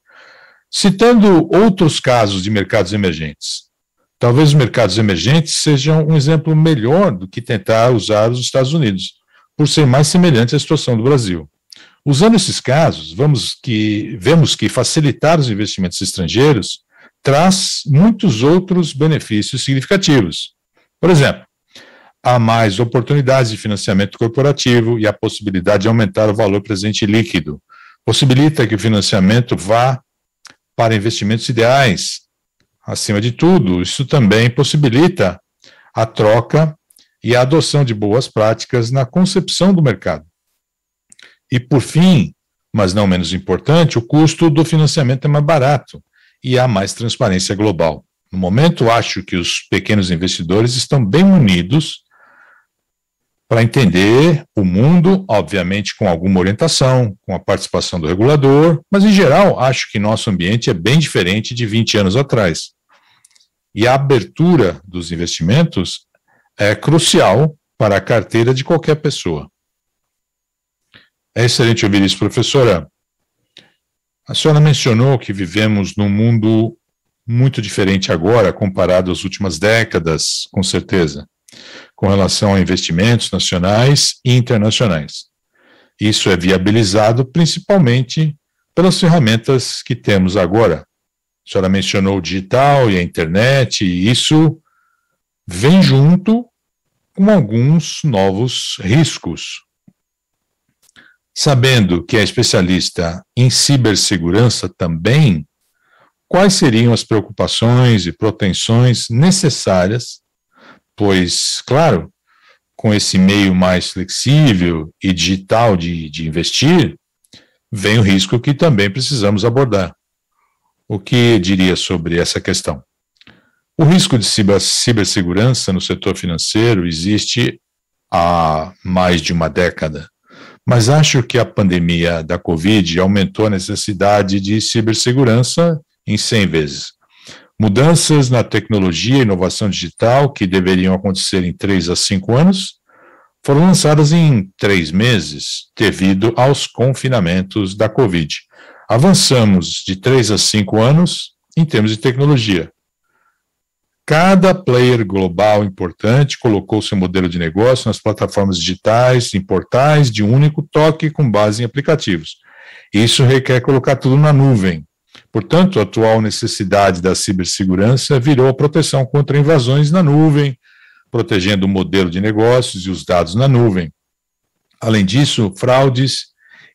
Citando outros casos de mercados emergentes. Talvez os mercados emergentes sejam um exemplo melhor do que tentar usar os Estados Unidos, por ser mais semelhante à situação do Brasil. Usando esses casos, vemos que facilitar os investimentos estrangeiros traz muitos outros benefícios significativos. Por exemplo, há mais oportunidades de financiamento corporativo e a possibilidade de aumentar o valor presente líquido. Possibilita que o financiamento vá para investimentos ideais. Acima de tudo, isso também possibilita a troca e a adoção de boas práticas na concepção do mercado. E, por fim, mas não menos importante, o custo do financiamento é mais barato e há mais transparência global. No momento, acho que os pequenos investidores estão bem munidos para entender o mundo, obviamente com alguma orientação, com a participação do regulador, mas, em geral, acho que nosso ambiente é bem diferente de 20 anos atrás. E a abertura dos investimentos é crucial para a carteira de qualquer pessoa. É excelente ouvir isso, professora. A senhora mencionou que vivemos num mundo muito diferente agora, comparado às últimas décadas, com certeza, com relação a investimentos nacionais e internacionais. Isso é viabilizado principalmente pelas ferramentas que temos agora. A senhora mencionou o digital e a internet, e isso vem junto com alguns novos riscos. Sabendo que é especialista em cibersegurança também, quais seriam as preocupações e proteções necessárias, pois, claro, com esse meio mais flexível e digital de investir, vem o risco que também precisamos abordar. O que diria sobre essa questão? O risco de cibersegurança no setor financeiro existe há mais de uma década, mas acho que a pandemia da Covid aumentou a necessidade de cibersegurança em 100 vezes. Mudanças na tecnologia e inovação digital, que deveriam acontecer em 3 a 5 anos, foram lançadas em 3 meses, devido aos confinamentos da Covid. Avançamos de 3 a 5 anos em termos de tecnologia. Cada player global importante colocou seu modelo de negócio nas plataformas digitais, em portais de um único toque com base em aplicativos. Isso requer colocar tudo na nuvem. Portanto, a atual necessidade da cibersegurança virou a proteção contra invasões na nuvem, protegendo o modelo de negócios e os dados na nuvem. Além disso, fraudes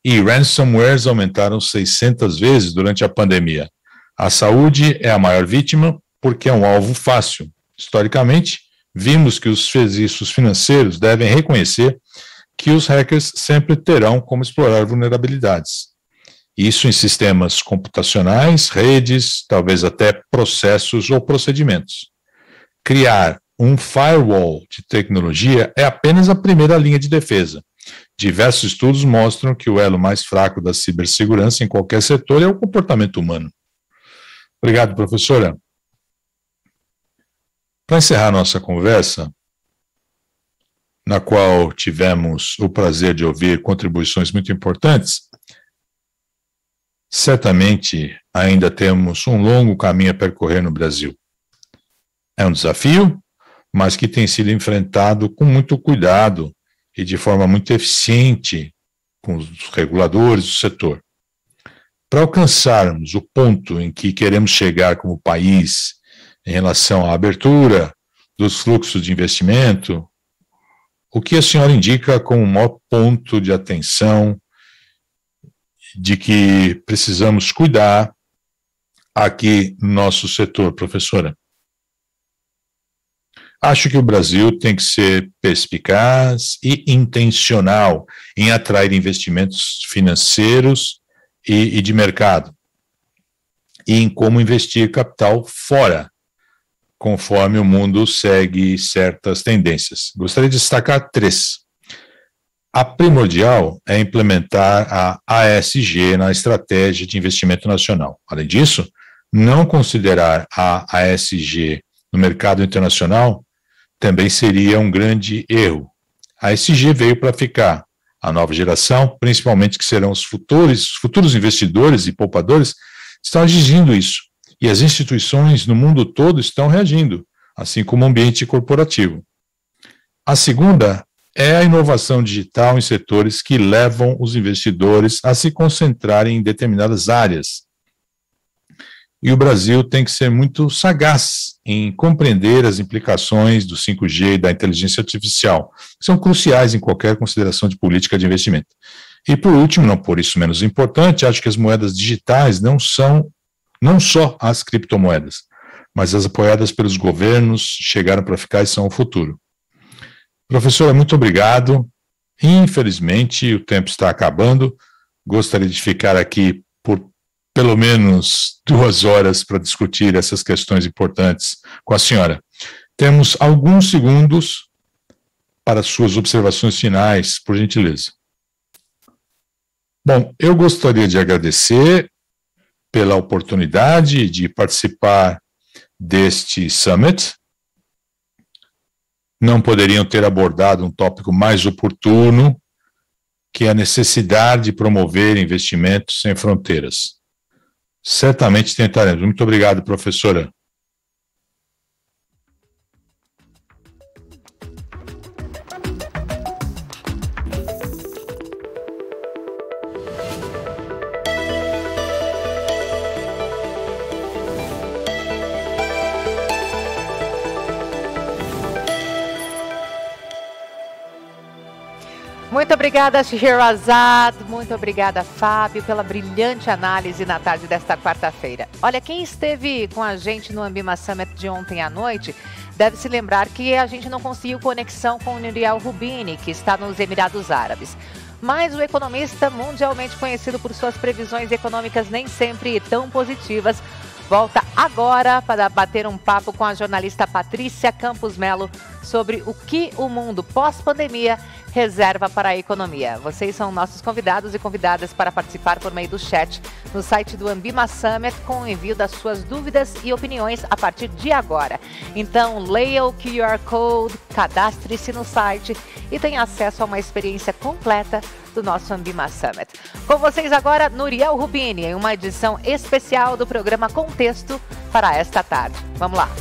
e ransomwares aumentaram 600 vezes durante a pandemia. A saúde é a maior vítima porque é um alvo fácil. Historicamente, vimos que os serviços financeiros devem reconhecer que os hackers sempre terão como explorar vulnerabilidades. Isso em sistemas computacionais, redes, talvez até processos ou procedimentos. Criar um firewall de tecnologia é apenas a primeira linha de defesa. Diversos estudos mostram que o elo mais fraco da cibersegurança em qualquer setor é o comportamento humano. Obrigado, professora. Para encerrar nossa conversa, na qual tivemos o prazer de ouvir contribuições muito importantes, certamente ainda temos um longo caminho a percorrer no Brasil. É um desafio, mas que tem sido enfrentado com muito cuidado e de forma muito eficiente com os reguladores do setor. Para alcançarmos o ponto em que queremos chegar como país em relação à abertura dos fluxos de investimento, o que a senhora indica como o maior ponto de atenção de que precisamos cuidar aqui no nosso setor, professora? Acho que o Brasil tem que ser perspicaz e intencional em atrair investimentos financeiros e de mercado, e em como investir capital fora, conforme o mundo segue certas tendências. Gostaria de destacar 3. A primordial é implementar a ASG na estratégia de investimento nacional. Além disso, não considerar a ASG no mercado internacional também seria um grande erro. A ASG veio para ficar. A nova geração, principalmente que serão os futuros investidores e poupadores, estão exigindo isso. E as instituições no mundo todo estão reagindo, assim como o ambiente corporativo. A segunda é a inovação digital em setores que levam os investidores a se concentrarem em determinadas áreas. E o Brasil tem que ser muito sagaz em compreender as implicações do 5G e da inteligência artificial, que são cruciais em qualquer consideração de política de investimento. E por último, não por isso menos importante, acho que as moedas digitais não só as criptomoedas, mas as apoiadas pelos governos chegaram para ficar e são o futuro. Professora, muito obrigado. Infelizmente, o tempo está acabando. Gostaria de ficar aqui por pelo menos 2 horas para discutir essas questões importantes com a senhora. Temos alguns segundos para suas observações finais, por gentileza. Bom, eu gostaria de agradecer pela oportunidade de participar deste Summit. Não poderiam ter abordado um tópico mais oportuno, que é a necessidade de promover investimentos sem fronteiras. Certamente tentaremos. Muito obrigado, professora. Muito obrigada, Sheherazade, muito obrigada, Fábio, pela brilhante análise na tarde desta quarta-feira. Olha, quem esteve com a gente no Ambima Summit de ontem à noite deve se lembrar que a gente não conseguiu conexão com o Nouriel Roubini, que está nos Emirados Árabes. Mas o economista mundialmente conhecido por suas previsões econômicas nem sempre tão positivas volta agora para bater um papo com a jornalista Patrícia Campos Melo sobre o que o mundo pós-pandemia reserva para a economia. Vocês são nossos convidados e convidadas para participar por meio do chat no site do Ambima Summit com o envio das suas dúvidas e opiniões a partir de agora. Então, leia o QR Code, cadastre-se no site e tenha acesso a uma experiência completa do nosso Ambima Summit. Com vocês agora, Nouriel Roubini, em uma edição especial do programa Contexto para esta tarde. Vamos lá.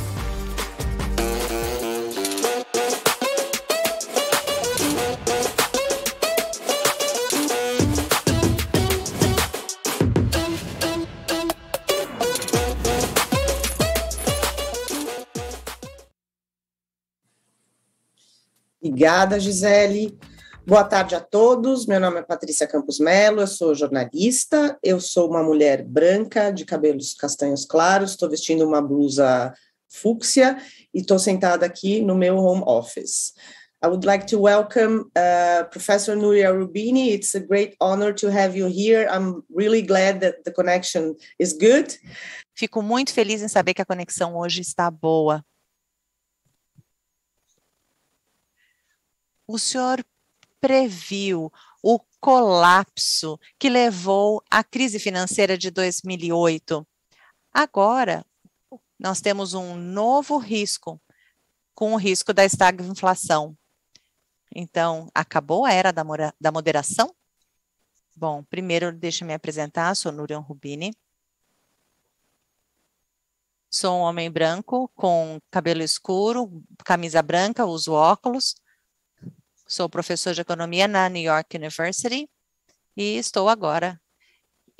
Obrigada, Gisele. Boa tarde a todos. Meu nome é Patrícia Campos Melo, eu sou jornalista, eu sou uma mulher branca de cabelos castanhos claros, estou vestindo uma blusa fúcsia e estou sentada aqui no meu home office. I would like to welcome Professor Nouriel Roubini. It's a great honor to have you here. I'm really glad that the connection is good. Fico muito feliz em saber que a conexão hoje está boa. O senhor previu o colapso que levou à crise financeira de 2008. Agora, nós temos um novo risco, com o risco da estagflação. Então, acabou a era da moderação? Bom, primeiro, deixa-me apresentar, sou Nouriel Roubini. Sou um homem branco, com cabelo escuro, camisa branca, uso óculos. Sou professor de economia na New York University e estou agora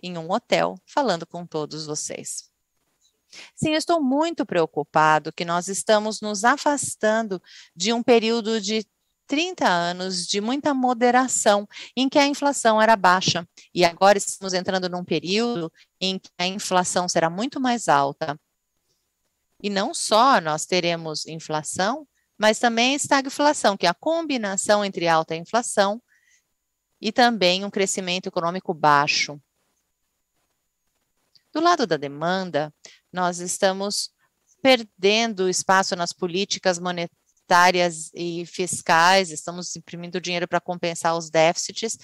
em um hotel falando com todos vocês. Sim, eu estou muito preocupado que nós estamos nos afastando de um período de 30 anos de muita moderação, em que a inflação era baixa. E agora estamos entrando num período em que a inflação será muito mais alta. E não só nós teremos inflação, mas também estagflação, que é a combinação entre alta inflação e também um crescimento econômico baixo. Do lado da demanda, nós estamos perdendo espaço nas políticas monetárias e fiscais, estamos imprimindo dinheiro para compensar os déficits,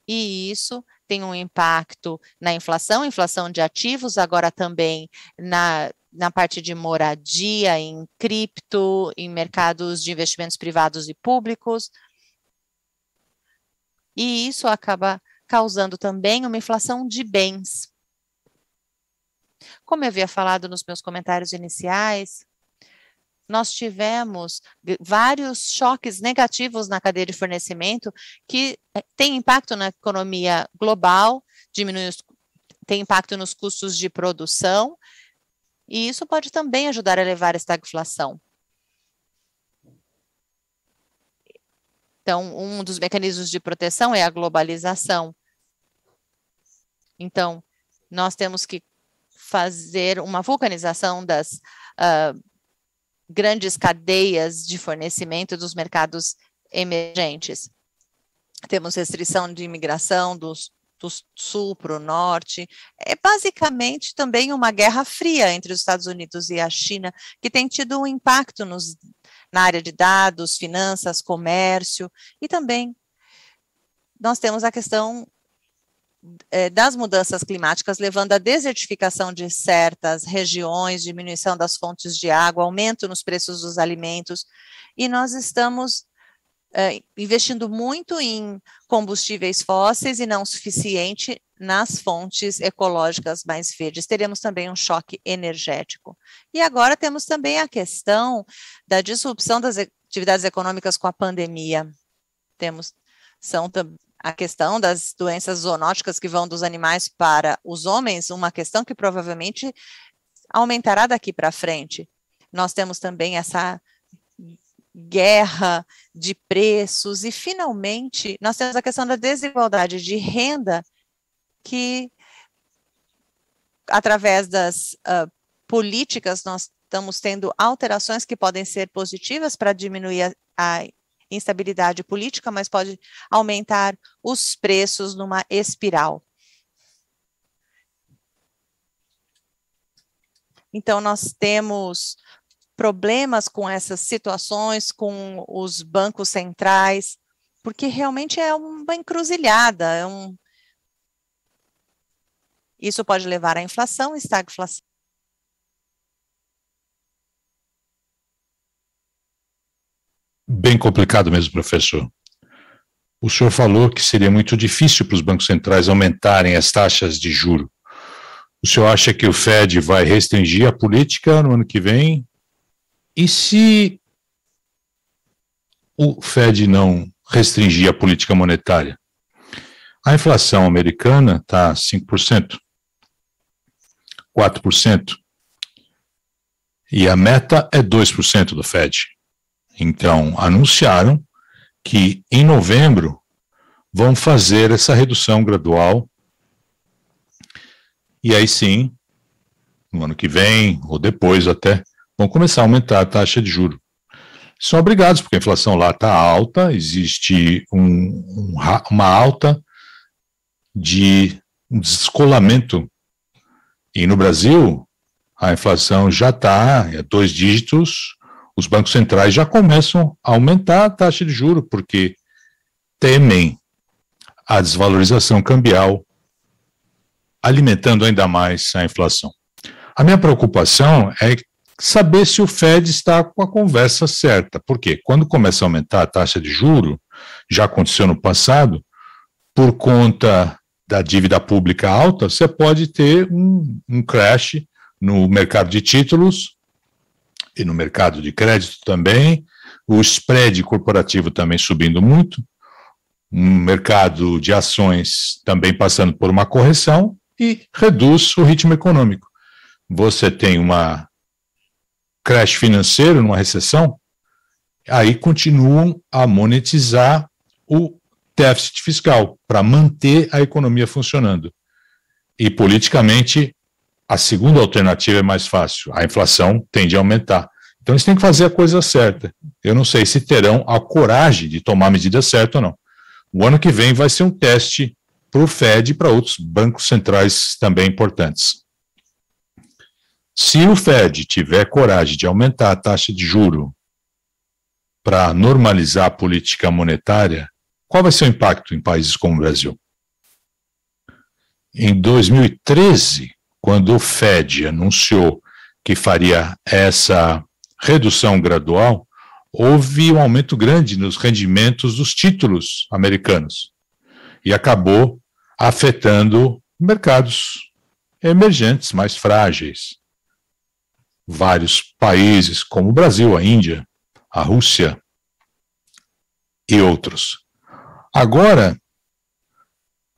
e isso tem um impacto na inflação de ativos, agora também na parte de moradia, em cripto, em mercados de investimentos privados e públicos. E isso acaba causando também uma inflação de bens. Como eu havia falado nos meus comentários iniciais, nós tivemos vários choques negativos na cadeia de fornecimento que tem impacto na economia global, tem impacto nos custos de produção, e isso pode também ajudar a elevar a estagflação. Então, um dos mecanismos de proteção é a globalização. Então, nós temos que fazer uma vulcanização das grandes cadeias de fornecimento dos mercados emergentes. Temos restrição de imigração do sul para o norte. É basicamente também uma guerra fria entre os Estados Unidos e a China, que tem tido um impacto na área de dados, finanças, comércio, e também nós temos a questão das mudanças climáticas, levando à desertificação de certas regiões, diminuição das fontes de água, aumento nos preços dos alimentos, e nós estamos investindo muito em combustíveis fósseis e não o suficiente nas fontes ecológicas mais verdes. Teremos também um choque energético. E agora temos também a questão da disrupção das atividades econômicas com a pandemia. Temos a questão das doenças zoonóticas que vão dos animais para os homens, uma questão que provavelmente aumentará daqui para frente. Nós temos também essa guerra de preços e, finalmente, nós temos a questão da desigualdade de renda que, através das políticas, nós estamos tendo alterações que podem ser positivas para diminuir a instabilidade política, mas pode aumentar os preços numa espiral. Então, nós temos problemas com essas situações, com os bancos centrais, porque realmente é uma encruzilhada. Isso pode levar à inflação e estagflação. Bem complicado mesmo, professor. O senhor falou que seria muito difícil para os bancos centrais aumentarem as taxas de juros. O senhor acha que o Fed vai restringir a política no ano que vem? E se o Fed não restringir a política monetária? A inflação americana está 5%, 4%, e a meta é 2% do Fed. Então, anunciaram que em novembro vão fazer essa redução gradual, e aí sim, no ano que vem, ou depois até, vão começar a aumentar a taxa de juros. São obrigados, porque a inflação lá está alta, existe uma alta de um descolamento. E no Brasil, a inflação já está a 2 dígitos, os bancos centrais já começam a aumentar a taxa de juros, porque temem a desvalorização cambial, alimentando ainda mais a inflação. A minha preocupação é saber se o Fed está com a conversa certa, porque quando começa a aumentar a taxa de juros, já aconteceu no passado, por conta da dívida pública alta, você pode ter um crash no mercado de títulos e no mercado de crédito também, o spread corporativo também subindo muito, um mercado de ações também passando por uma correção e reduz o ritmo econômico. Você tem uma crash financeiro, numa recessão, aí continuam a monetizar o déficit fiscal para manter a economia funcionando. E politicamente, a segunda alternativa é mais fácil, a inflação tende a aumentar. Então eles têm que fazer a coisa certa. Eu não sei se terão a coragem de tomar a medida certa ou não. O ano que vem vai ser um teste para o Fed e para outros bancos centrais também importantes. Se o Fed tiver coragem de aumentar a taxa de juro para normalizar a política monetária, qual vai ser o impacto em países como o Brasil? Em 2013, quando o Fed anunciou que faria essa redução gradual, houve um aumento grande nos rendimentos dos títulos americanos e acabou afetando mercados emergentes, mais frágeis. Vários países, como o Brasil, a Índia, a Rússia e outros. Agora,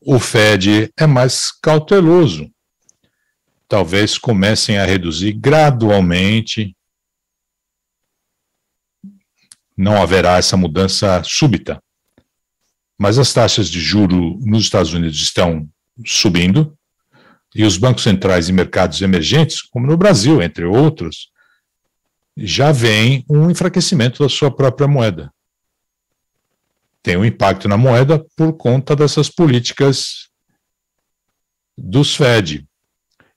o Fed é mais cauteloso. Talvez comecem a reduzir gradualmente. Não haverá essa mudança súbita. Mas as taxas de juro nos Estados Unidos estão subindo e os bancos centrais e mercados emergentes, como no Brasil, entre outros, já vem um enfraquecimento da sua própria moeda. tem um impacto na moeda por conta dessas políticas dos Fed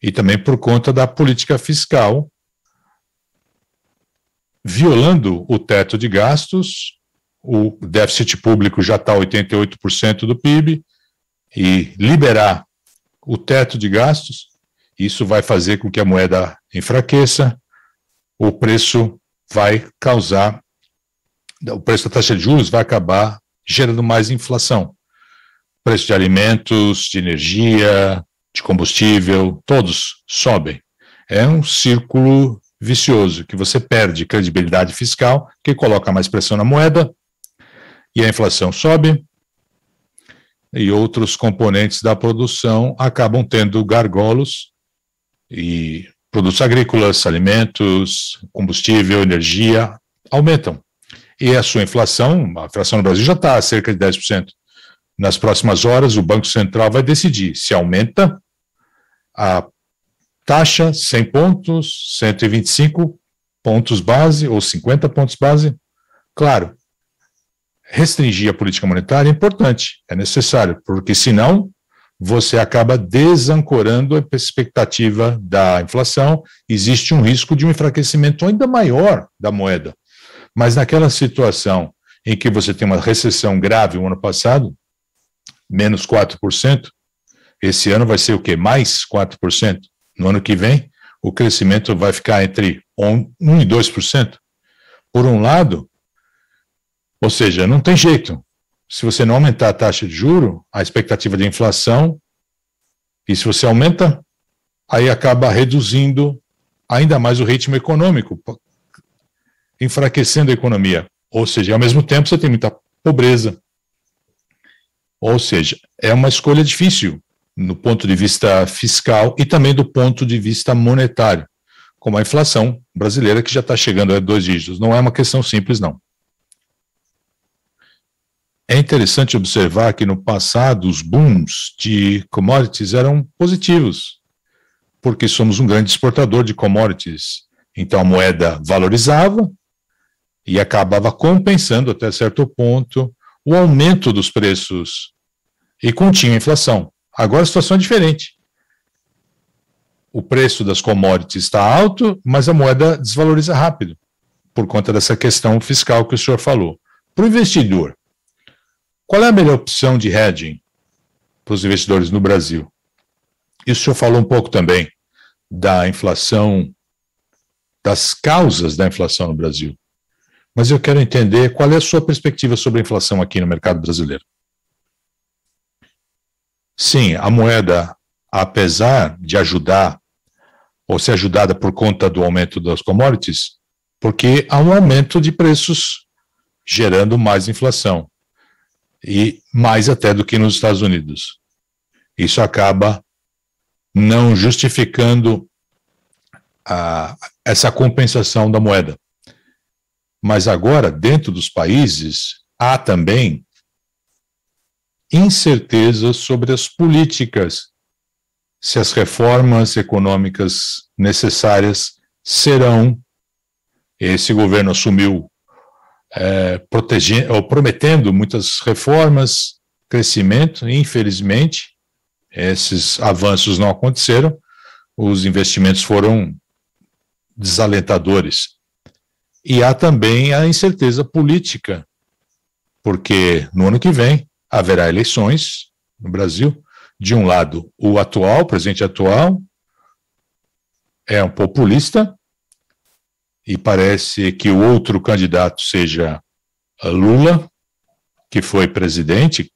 e também por conta da política fiscal, violando o teto de gastos. O déficit público já está 88% do PIB, e liberar o teto de gastos, isso vai fazer com que a moeda enfraqueça, o preço da taxa de juros vai acabar gerando mais inflação. Preço de alimentos, de energia, de combustível, todos sobem. É um círculo vicioso, que você perde credibilidade fiscal, que coloca mais pressão na moeda, e a inflação sobe, e outros componentes da produção acabam tendo gargolos, e produtos agrícolas, alimentos, combustível, energia, aumentam. E a sua inflação, a inflação no Brasil já está a cerca de 10%. Nas próximas horas, o Banco Central vai decidir se aumenta a taxa 100 pontos, 125 pontos base ou 50 pontos base. Claro, restringir a política monetária é importante, é necessário, porque senão você acaba desancorando a expectativa da inflação, existe um risco de um enfraquecimento ainda maior da moeda. Mas naquela situação em que você tem uma recessão grave o ano passado, menos 4%, esse ano vai ser o quê? Mais 4%. No ano que vem, o crescimento vai ficar entre 1% e 2%. Por um lado, ou seja, não tem jeito. Se você não aumentar a taxa de juro, a expectativa de inflação, e se você aumenta, aí acaba reduzindo ainda mais o ritmo econômico, enfraquecendo a economia. Ou seja, ao mesmo tempo você tem muita pobreza. Ou seja, é uma escolha difícil no ponto de vista fiscal e também do ponto de vista monetário, como a inflação brasileira, que já está chegando a 2 dígitos. Não é uma questão simples, não. É interessante observar que no passado os booms de commodities eram positivos, porque somos um grande exportador de commodities. Então a moeda valorizava e acabava compensando até certo ponto o aumento dos preços e continha a inflação. Agora a situação é diferente. O preço das commodities está alto, mas a moeda desvaloriza rápido, por conta dessa questão fiscal que o senhor falou. Para o investidor, qual é a melhor opção de hedging para os investidores no Brasil? E o senhor falou um pouco também da inflação, das causas da inflação no Brasil. Mas eu quero entender qual é a sua perspectiva sobre a inflação aqui no mercado brasileiro. Sim, a moeda, apesar de ajudar, ou ser ajudada por conta do aumento das commodities, porque há um aumento de preços gerando mais inflação. E mais até do que nos Estados Unidos. Isso acaba não justificando essa compensação da moeda. Mas agora, dentro dos países, há também incertezas sobre as políticas, se as reformas econômicas necessárias serão. Esse governo assumiu prometendo muitas reformas, crescimento, e infelizmente esses avanços não aconteceram, os investimentos foram desalentadores. E há também a incerteza política, porque no ano que vem haverá eleições no Brasil. De um lado, o presidente atual, é um populista, e parece que o outro candidato seja Lula, que foi presidente,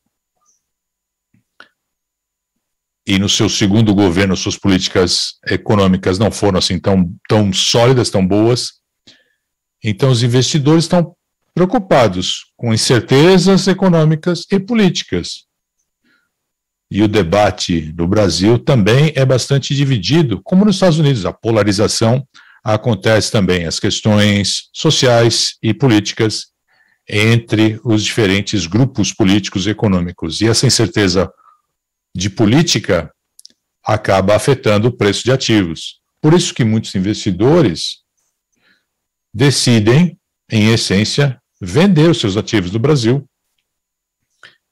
e no seu segundo governo suas políticas econômicas não foram assim tão sólidas, tão boas. Então os investidores estão preocupados com incertezas econômicas e políticas. E o debate no Brasil também é bastante dividido, como nos Estados Unidos, a polarização acontece também, as questões sociais e políticas entre os diferentes grupos políticos e econômicos. E essa incerteza de política acaba afetando o preço de ativos. Por isso que muitos investidores decidem, em essência, vender os seus ativos do Brasil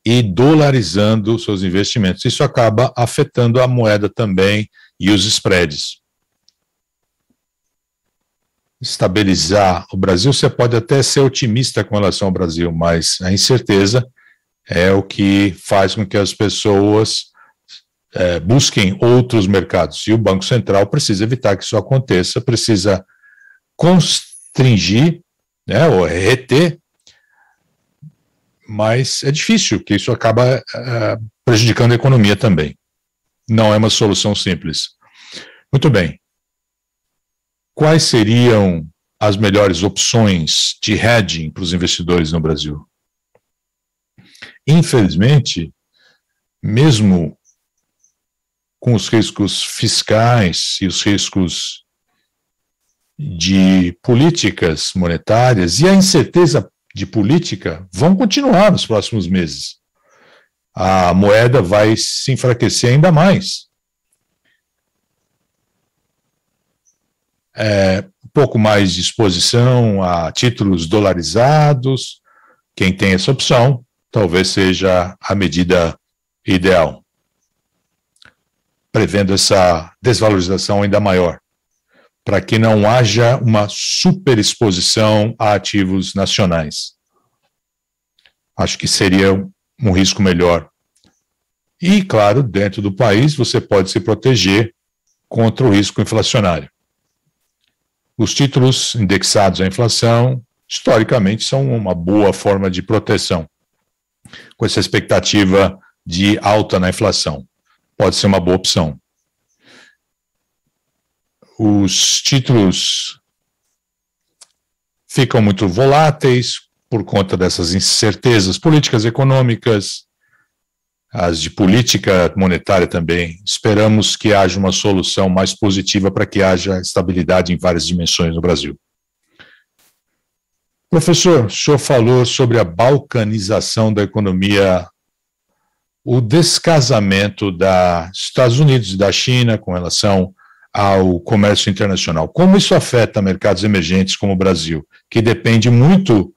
e dolarizando seus investimentos. Isso acaba afetando a moeda também e os spreads. Estabilizar o Brasil, você pode até ser otimista com relação ao Brasil, mas a incerteza é o que faz com que as pessoas busquem outros mercados. E o Banco Central precisa evitar que isso aconteça, precisa constringir, né, ou reter, mas é difícil, porque isso acaba prejudicando a economia também. Não é uma solução simples. Muito bem. Quais seriam as melhores opções de hedging para os investidores no Brasil? Infelizmente, mesmo com os riscos fiscais e os riscos de políticas monetárias e a incerteza de política vão continuar nos próximos meses. A moeda vai se enfraquecer ainda mais. Um pouco mais de exposição a títulos dolarizados, quem tem essa opção, talvez seja a medida ideal, prevendo essa desvalorização ainda maior, para que não haja uma superexposição a ativos nacionais. Acho que seria um risco melhor. E, claro, dentro do país, você pode se proteger contra o risco inflacionário. Os títulos indexados à inflação, historicamente, são uma boa forma de proteção, com essa expectativa de alta na inflação. Pode ser uma boa opção. Os títulos ficam muito voláteis por conta dessas incertezas políticas econômicas, as de política monetária também. Esperamos que haja uma solução mais positiva para que haja estabilidade em várias dimensões no Brasil. Professor, o senhor falou sobre a balcanização da economia, o descasamento dos Estados Unidos e da China com relação ao comércio internacional. Como isso afeta mercados emergentes como o Brasil, que depende muito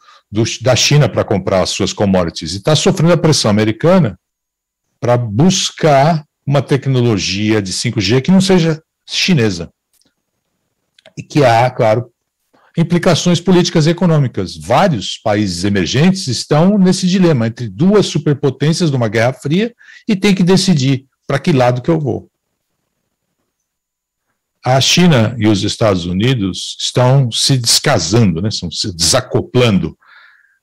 da China para comprar as suas commodities e está sofrendo a pressão americana para buscar uma tecnologia de 5G que não seja chinesa. E que há, claro, implicações políticas e econômicas. Vários países emergentes estão nesse dilema entre duas superpotências de uma guerra fria e tem que decidir para que lado que eu vou. A China e os Estados Unidos estão se descasando, né, estão se desacoplando.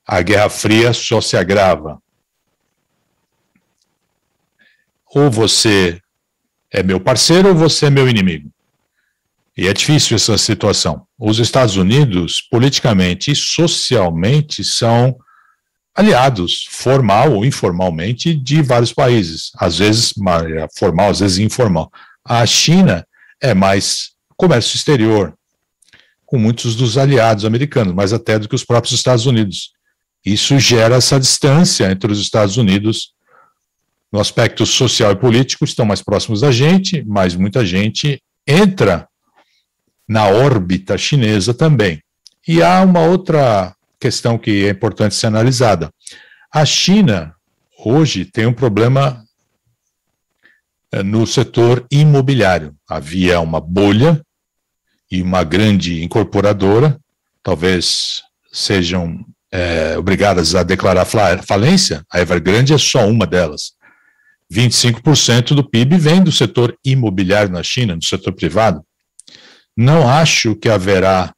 A Guerra Fria só se agrava. Ou você é meu parceiro ou você é meu inimigo. E é difícil essa situação. Os Estados Unidos, politicamente e socialmente, são aliados, formal ou informalmente, de vários países. Às vezes formal, às vezes informal. A China é mais comércio exterior, com muitos dos aliados americanos, mais até do que os próprios Estados Unidos. Isso gera essa distância entre os Estados Unidos. No aspecto social e político, estão mais próximos da gente, mas muita gente entra na órbita chinesa também. E há uma outra questão que é importante ser analisada. A China, hoje, tem um problema no setor imobiliário. Havia uma bolha e uma grande incorporadora, talvez sejam obrigadas a declarar falência. A Evergrande é só uma delas. 25% do PIB vem do setor imobiliário na China, do setor privado. Não acho que haverá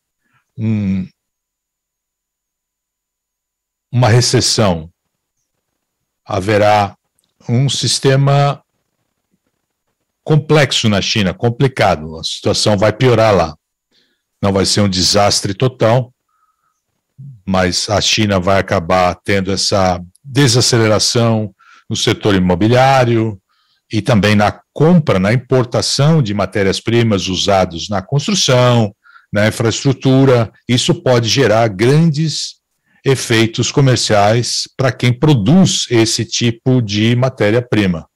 uma recessão. Haverá um sistema complexo na China, complicado. A situação vai piorar lá. Não vai ser um desastre total, mas a China vai acabar tendo essa desaceleração no setor imobiliário e também na compra, na importação de matérias-primas usadas na construção, na infraestrutura. Isso pode gerar grandes efeitos comerciais para quem produz esse tipo de matéria-prima.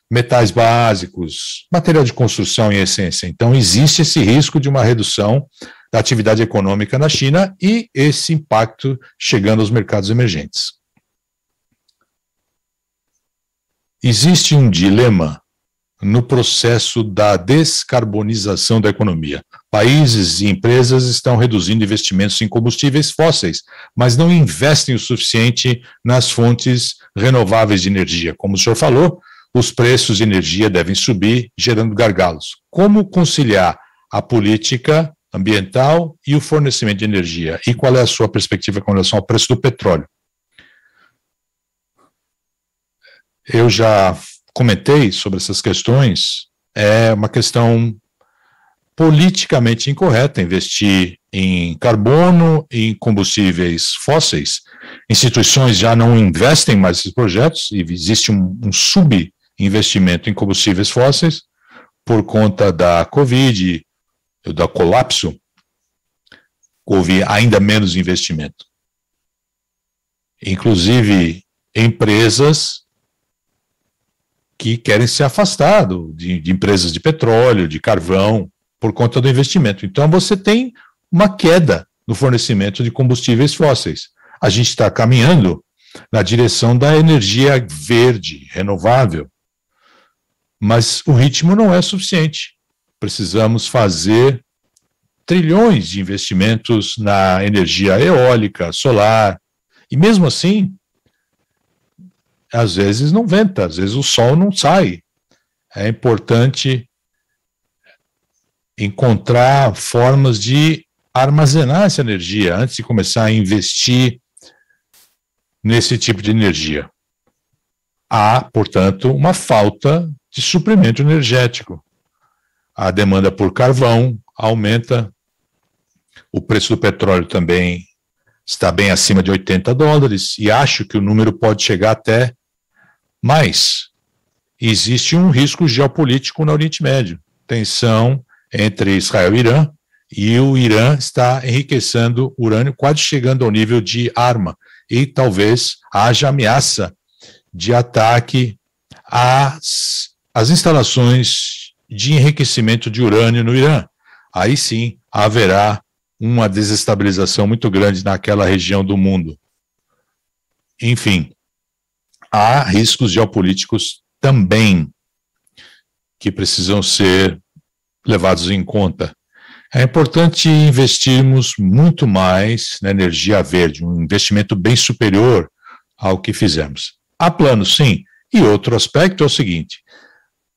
Metais básicos, material de construção em essência. Então, existe esse risco de uma redução da atividade econômica na China e esse impacto chegando aos mercados emergentes. existe um dilema no processo da descarbonização da economia. Países e empresas estão reduzindo investimentos em combustíveis fósseis, mas não investem o suficiente nas fontes renováveis de energia. Como o senhor falou, os preços de energia devem subir, gerando gargalos. Como conciliar a política ambiental e o fornecimento de energia? E qual é a sua perspectiva com relação ao preço do petróleo? Eu já comentei sobre essas questões. É uma questão politicamente incorreta investir em carbono e em combustíveis fósseis. Instituições já não investem mais nesses projetos e existe um subinvestimento em combustíveis fósseis por conta da Covid, do colapso. Houve ainda menos investimento. Inclusive, empresas que querem se afastar de empresas de petróleo, de carvão, por conta do investimento. Então, você tem uma queda no fornecimento de combustíveis fósseis. A gente está caminhando na direção da energia verde, renovável, mas o ritmo não é suficiente. Precisamos fazer trilhões de investimentos na energia eólica, solar, e mesmo assim, às vezes não venta, às vezes o sol não sai. É importante encontrar formas de armazenar essa energia antes de começar a investir nesse tipo de energia. Há, portanto, uma falta de suprimento energético. A demanda por carvão aumenta, o preço do petróleo também está bem acima de $80, e acho que o número pode chegar até mais. Existe um risco geopolítico no Oriente Médio, tensão entre Israel e Irã, e o Irã está enriquecendo urânio, quase chegando ao nível de arma, e talvez haja ameaça de ataque às instalações de enriquecimento de urânio no Irã. Aí sim haverá uma desestabilização muito grande naquela região do mundo. Enfim, há riscos geopolíticos também que precisam ser levados em conta. É importante investirmos muito mais na energia verde, um investimento bem superior ao que fizemos. Há planos, sim, e outro aspecto é o seguinte: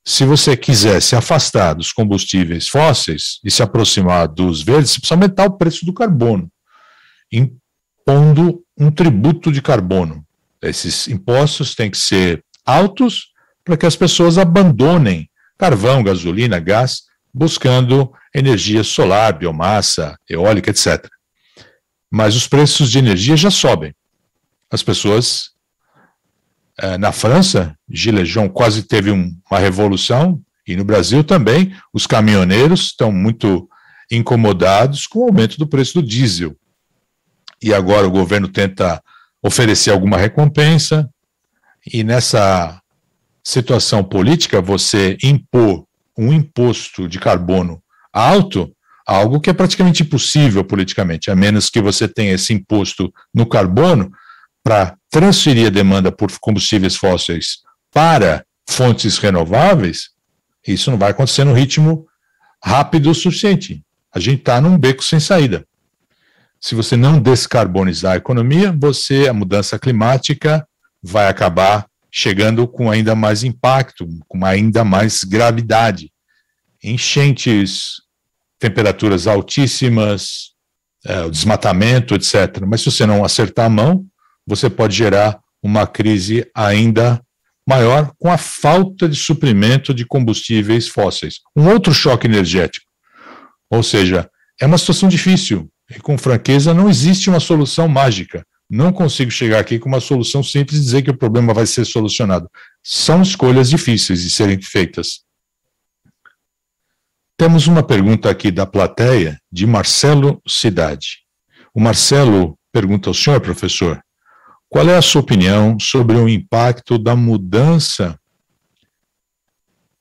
se você quiser se afastar dos combustíveis fósseis e se aproximar dos verdes, você precisa aumentar o preço do carbono, impondo um tributo de carbono. Esses impostos têm que ser altos para que as pessoas abandonem carvão, gasolina, gás, buscando energia solar, biomassa, eólica, etc. Mas os preços de energia já sobem. As pessoas, na França, Gilets jaunes quase teve uma revolução, e no Brasil também, os caminhoneiros estão muito incomodados com o aumento do preço do diesel. E agora o governo tenta oferecer alguma recompensa, e nessa situação política, você impor um imposto de carbono alto, algo que é praticamente impossível politicamente, a menos que você tenha esse imposto no carbono para transferir a demanda por combustíveis fósseis para fontes renováveis. Isso não vai acontecer no ritmo rápido o suficiente. A gente está num beco sem saída. Se você não descarbonizar a economia, a mudança climática vai acabar chegando com ainda mais impacto, com ainda mais gravidade. Enchentes, temperaturas altíssimas, o desmatamento, etc. Mas se você não acertar a mão, você pode gerar uma crise ainda maior com a falta de suprimento de combustíveis fósseis. Um outro choque energético. Ou seja, é uma situação difícil. E com franqueza, não existe uma solução mágica. Não consigo chegar aqui com uma solução simples e dizer que o problema vai ser solucionado. São escolhas difíceis de serem feitas. Temos uma pergunta aqui da plateia, de Marcelo Cidade. O Marcelo pergunta ao senhor, professor, qual é a sua opinião sobre o impacto da mudança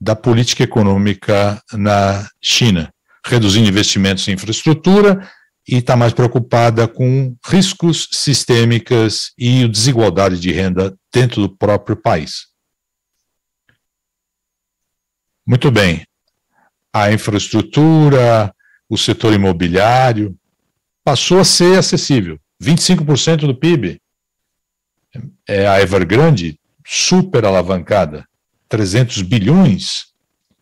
da política econômica na China, reduzindo investimentos em infraestrutura, e está mais preocupada com riscos sistêmicos e desigualdade de renda dentro do próprio país? Muito bem. A infraestrutura, o setor imobiliário, passou a ser acessível. 25% do PIB. É a Evergrande, super alavancada, 300 bilhões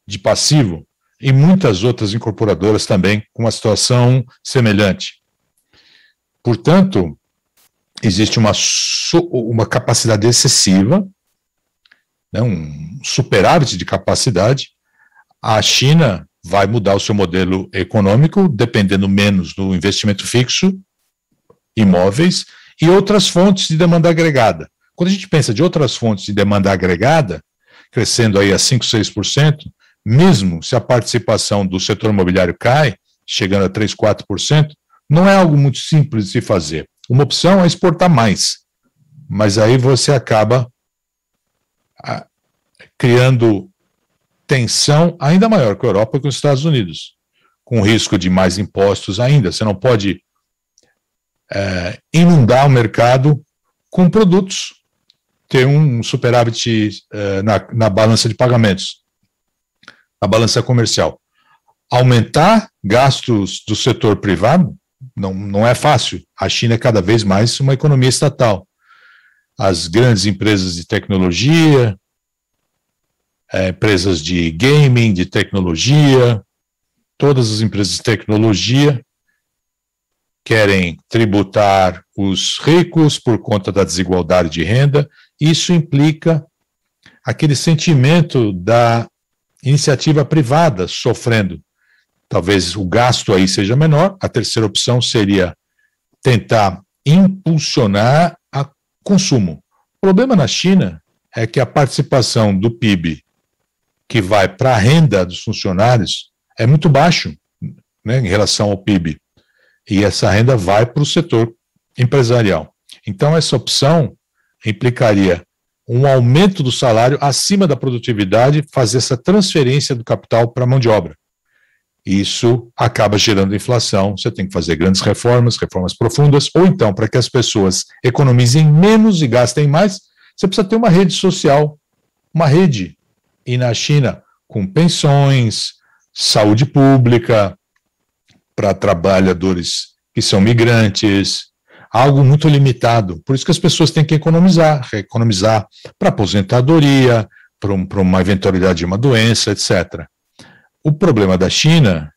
de passivo, e muitas outras incorporadoras também com uma situação semelhante. Portanto, existe uma capacidade excessiva, né, um superávit de capacidade. A China vai mudar o seu modelo econômico, dependendo menos do investimento fixo, imóveis, e outras fontes de demanda agregada. Quando a gente pensa de outras fontes de demanda agregada, crescendo aí a 5%, 6%, mesmo se a participação do setor imobiliário cai, chegando a 3%, 4%, não é algo muito simples de se fazer. Uma opção é exportar mais, mas aí você acaba criando tensão ainda maior com a Europa e com os Estados Unidos, com risco de mais impostos ainda. Você não pode inundar o mercado com produtos, ter um superávit na balança de pagamentos, na balança comercial. Aumentar gastos do setor privado não é fácil. A China é cada vez mais uma economia estatal. As grandes empresas de tecnologia, empresas de gaming, de tecnologia, todas as empresas de tecnologia querem tributar os ricos por conta da desigualdade de renda. Isso implica aquele sentimento da iniciativa privada sofrendo. Talvez o gasto aí seja menor. A terceira opção seria tentar impulsionar o consumo. O problema na China é que a participação do PIB que vai para a renda dos funcionários é muito baixo, né, em relação ao PIB. E essa renda vai para o setor empresarial. Então, essa opção implicaria um aumento do salário acima da produtividade, fazer essa transferência do capital para a mão de obra. Isso acaba gerando inflação. Você tem que fazer grandes reformas profundas, ou então, para que as pessoas economizem menos e gastem mais, você precisa ter uma rede social, uma rede. E na China, com pensões, saúde pública, para trabalhadores que são migrantes, algo muito limitado. Por isso que as pessoas têm que economizar para aposentadoria, para uma eventualidade de uma doença, etc. O problema da China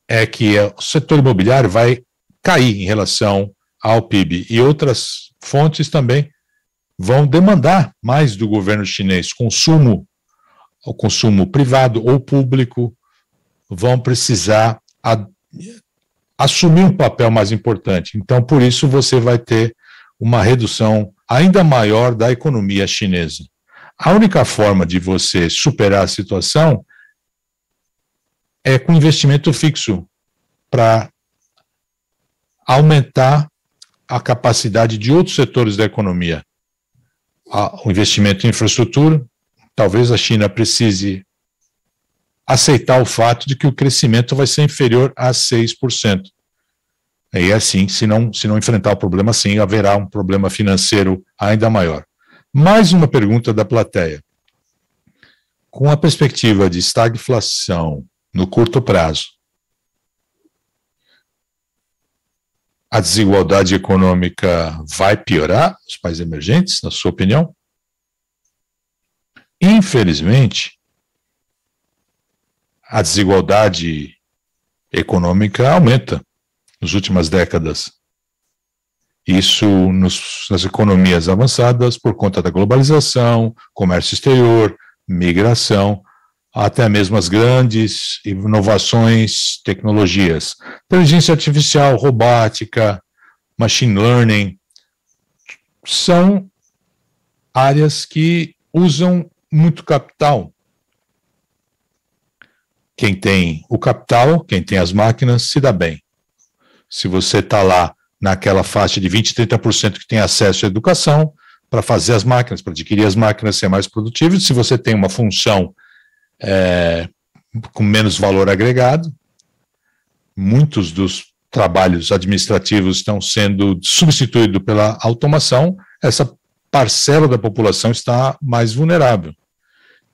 é que o setor imobiliário vai cair em relação ao PIB, e outras fontes também vão demandar mais do governo chinês. O consumo privado ou público vão precisar assumir um papel mais importante. Então, por isso, você vai ter uma redução ainda maior da economia chinesa. A única forma de você superar a situação é com investimento fixo, para aumentar a capacidade de outros setores da economia. O investimento em infraestrutura, talvez a China precise aceitar o fato de que o crescimento vai ser inferior a 6%. E assim, se não enfrentar o problema, sim, haverá um problema financeiro ainda maior. Mais uma pergunta da plateia. Com a perspectiva de estagflação no curto prazo, a desigualdade econômica vai piorar nos países emergentes, na sua opinião? Infelizmente, a desigualdade econômica aumenta nas últimas décadas. Isso nas economias avançadas por conta da globalização, comércio exterior, migração, até mesmo as grandes inovações, tecnologias. Inteligência artificial, robótica, machine learning, são áreas que usam muito capital. Quem tem o capital, quem tem as máquinas, se dá bem. Se você está lá naquela faixa de 20%, 30% que tem acesso à educação, para fazer as máquinas, para adquirir as máquinas, ser mais produtivo, se você tem uma função com menos valor agregado, muitos dos trabalhos administrativos estão sendo substituídos pela automação, essa parcela da população está mais vulnerável.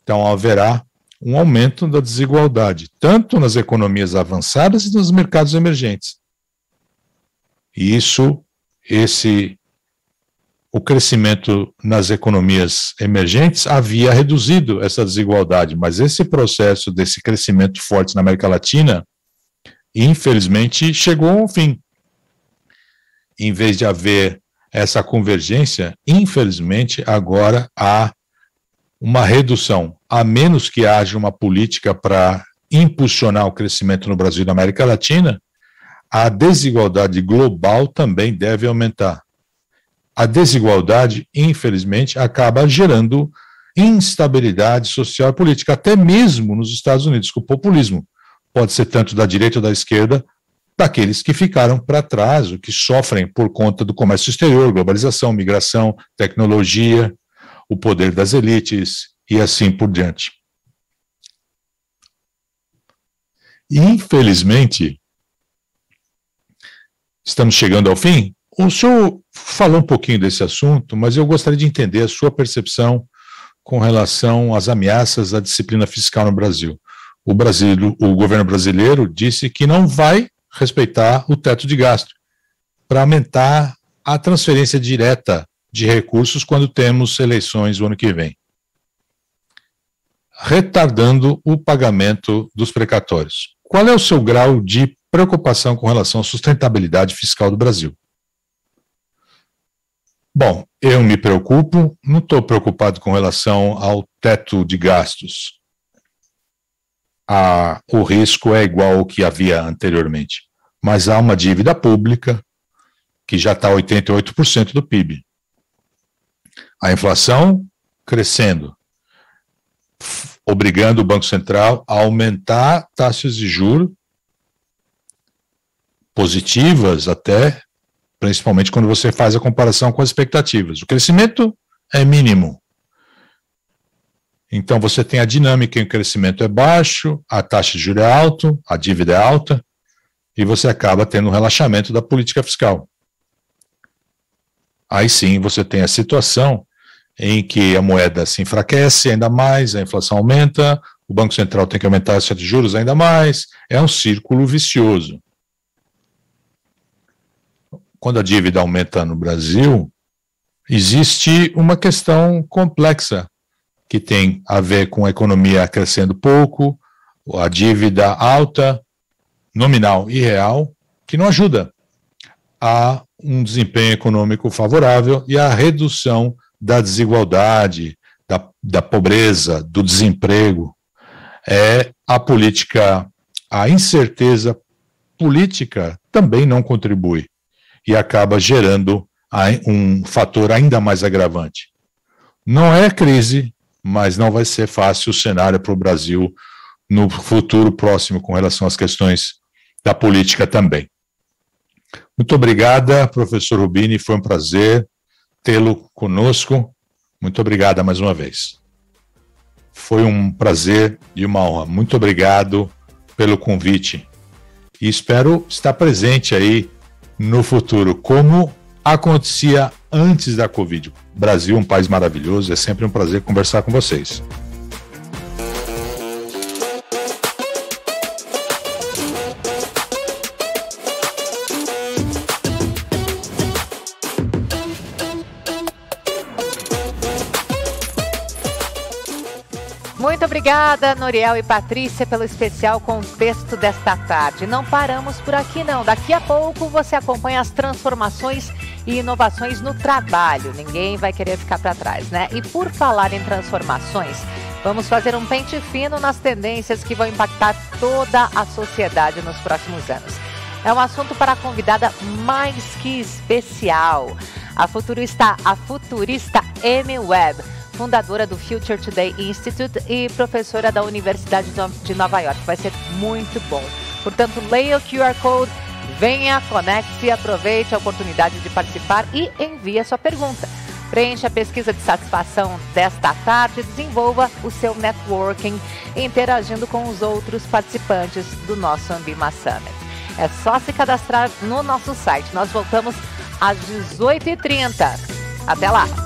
Então haverá um aumento da desigualdade, tanto nas economias avançadas e nos mercados emergentes. E o crescimento nas economias emergentes havia reduzido essa desigualdade, mas esse processo desse crescimento forte na América Latina, infelizmente, chegou ao fim. Em vez de haver essa convergência, infelizmente, agora há uma redução, a menos que haja uma política para impulsionar o crescimento no Brasil e na América Latina, a desigualdade global também deve aumentar. A desigualdade, infelizmente, acaba gerando instabilidade social e política, até mesmo nos Estados Unidos, com o populismo. Pode ser tanto da direita ou da esquerda, daqueles que ficaram para trás, o que sofrem por conta do comércio exterior, globalização, migração, tecnologia, o poder das elites e assim por diante. Infelizmente, estamos chegando ao fim. O senhor falou um pouquinho desse assunto, mas eu gostaria de entender a sua percepção com relação às ameaças à disciplina fiscal no Brasil. O governo brasileiro disse que não vai respeitar o teto de gasto para aumentar a transferência direta de recursos quando temos eleições o ano que vem, retardando o pagamento dos precatórios. Qual é o seu grau de preocupação com relação à sustentabilidade fiscal do Brasil? Bom, eu me preocupo, não estou preocupado com relação ao teto de gastos. O risco é igual ao que havia anteriormente, mas há uma dívida pública que já está 88% do PIB. A inflação crescendo, obrigando o Banco Central a aumentar taxas de juros positivas até, principalmente quando você faz a comparação com as expectativas. O crescimento é mínimo. Então você tem a dinâmica em que o crescimento é baixo, a taxa de juros é alta, a dívida é alta, e você acaba tendo um relaxamento da política fiscal. Aí sim você tem a situação em que a moeda se enfraquece ainda mais, a inflação aumenta, o Banco Central tem que aumentar a taxa de juros ainda mais, é um círculo vicioso. Quando a dívida aumenta no Brasil, existe uma questão complexa que tem a ver com a economia crescendo pouco, a dívida alta, nominal e real, que não ajuda a um desempenho econômico favorável e a redução da desigualdade, da pobreza, do desemprego. A política, a incerteza política também não contribui e acaba gerando um fator ainda mais agravante. Não é crise, mas não vai ser fácil o cenário para o Brasil no futuro próximo com relação às questões da política também. Muito obrigada, professor Rubini, foi um prazer tê-lo conosco. Muito obrigada mais uma vez. Foi um prazer e uma honra. Muito obrigado pelo convite. E espero estar presente aí no futuro, como acontecia antes da Covid. Brasil é um país maravilhoso, é sempre um prazer conversar com vocês. Muito obrigada, Noriel e Patrícia, pelo especial contexto desta tarde. Não paramos por aqui, não. Daqui a pouco você acompanha as transformações e inovações no trabalho. Ninguém vai querer ficar para trás, né? E por falar em transformações, vamos fazer um pente fino nas tendências que vão impactar toda a sociedade nos próximos anos. É um assunto para a convidada mais que especial, a futurista Amy Webb, fundadora do Future Today Institute e professora da Universidade de Nova York. Vai ser muito bom. Portanto, leia o QR Code, venha, conecte-se, aproveite a oportunidade de participar e envie a sua pergunta. Preencha a pesquisa de satisfação desta tarde e desenvolva o seu networking interagindo com os outros participantes do nosso Ambima Summit. É só se cadastrar no nosso site. Nós voltamos às 18h30. Até lá!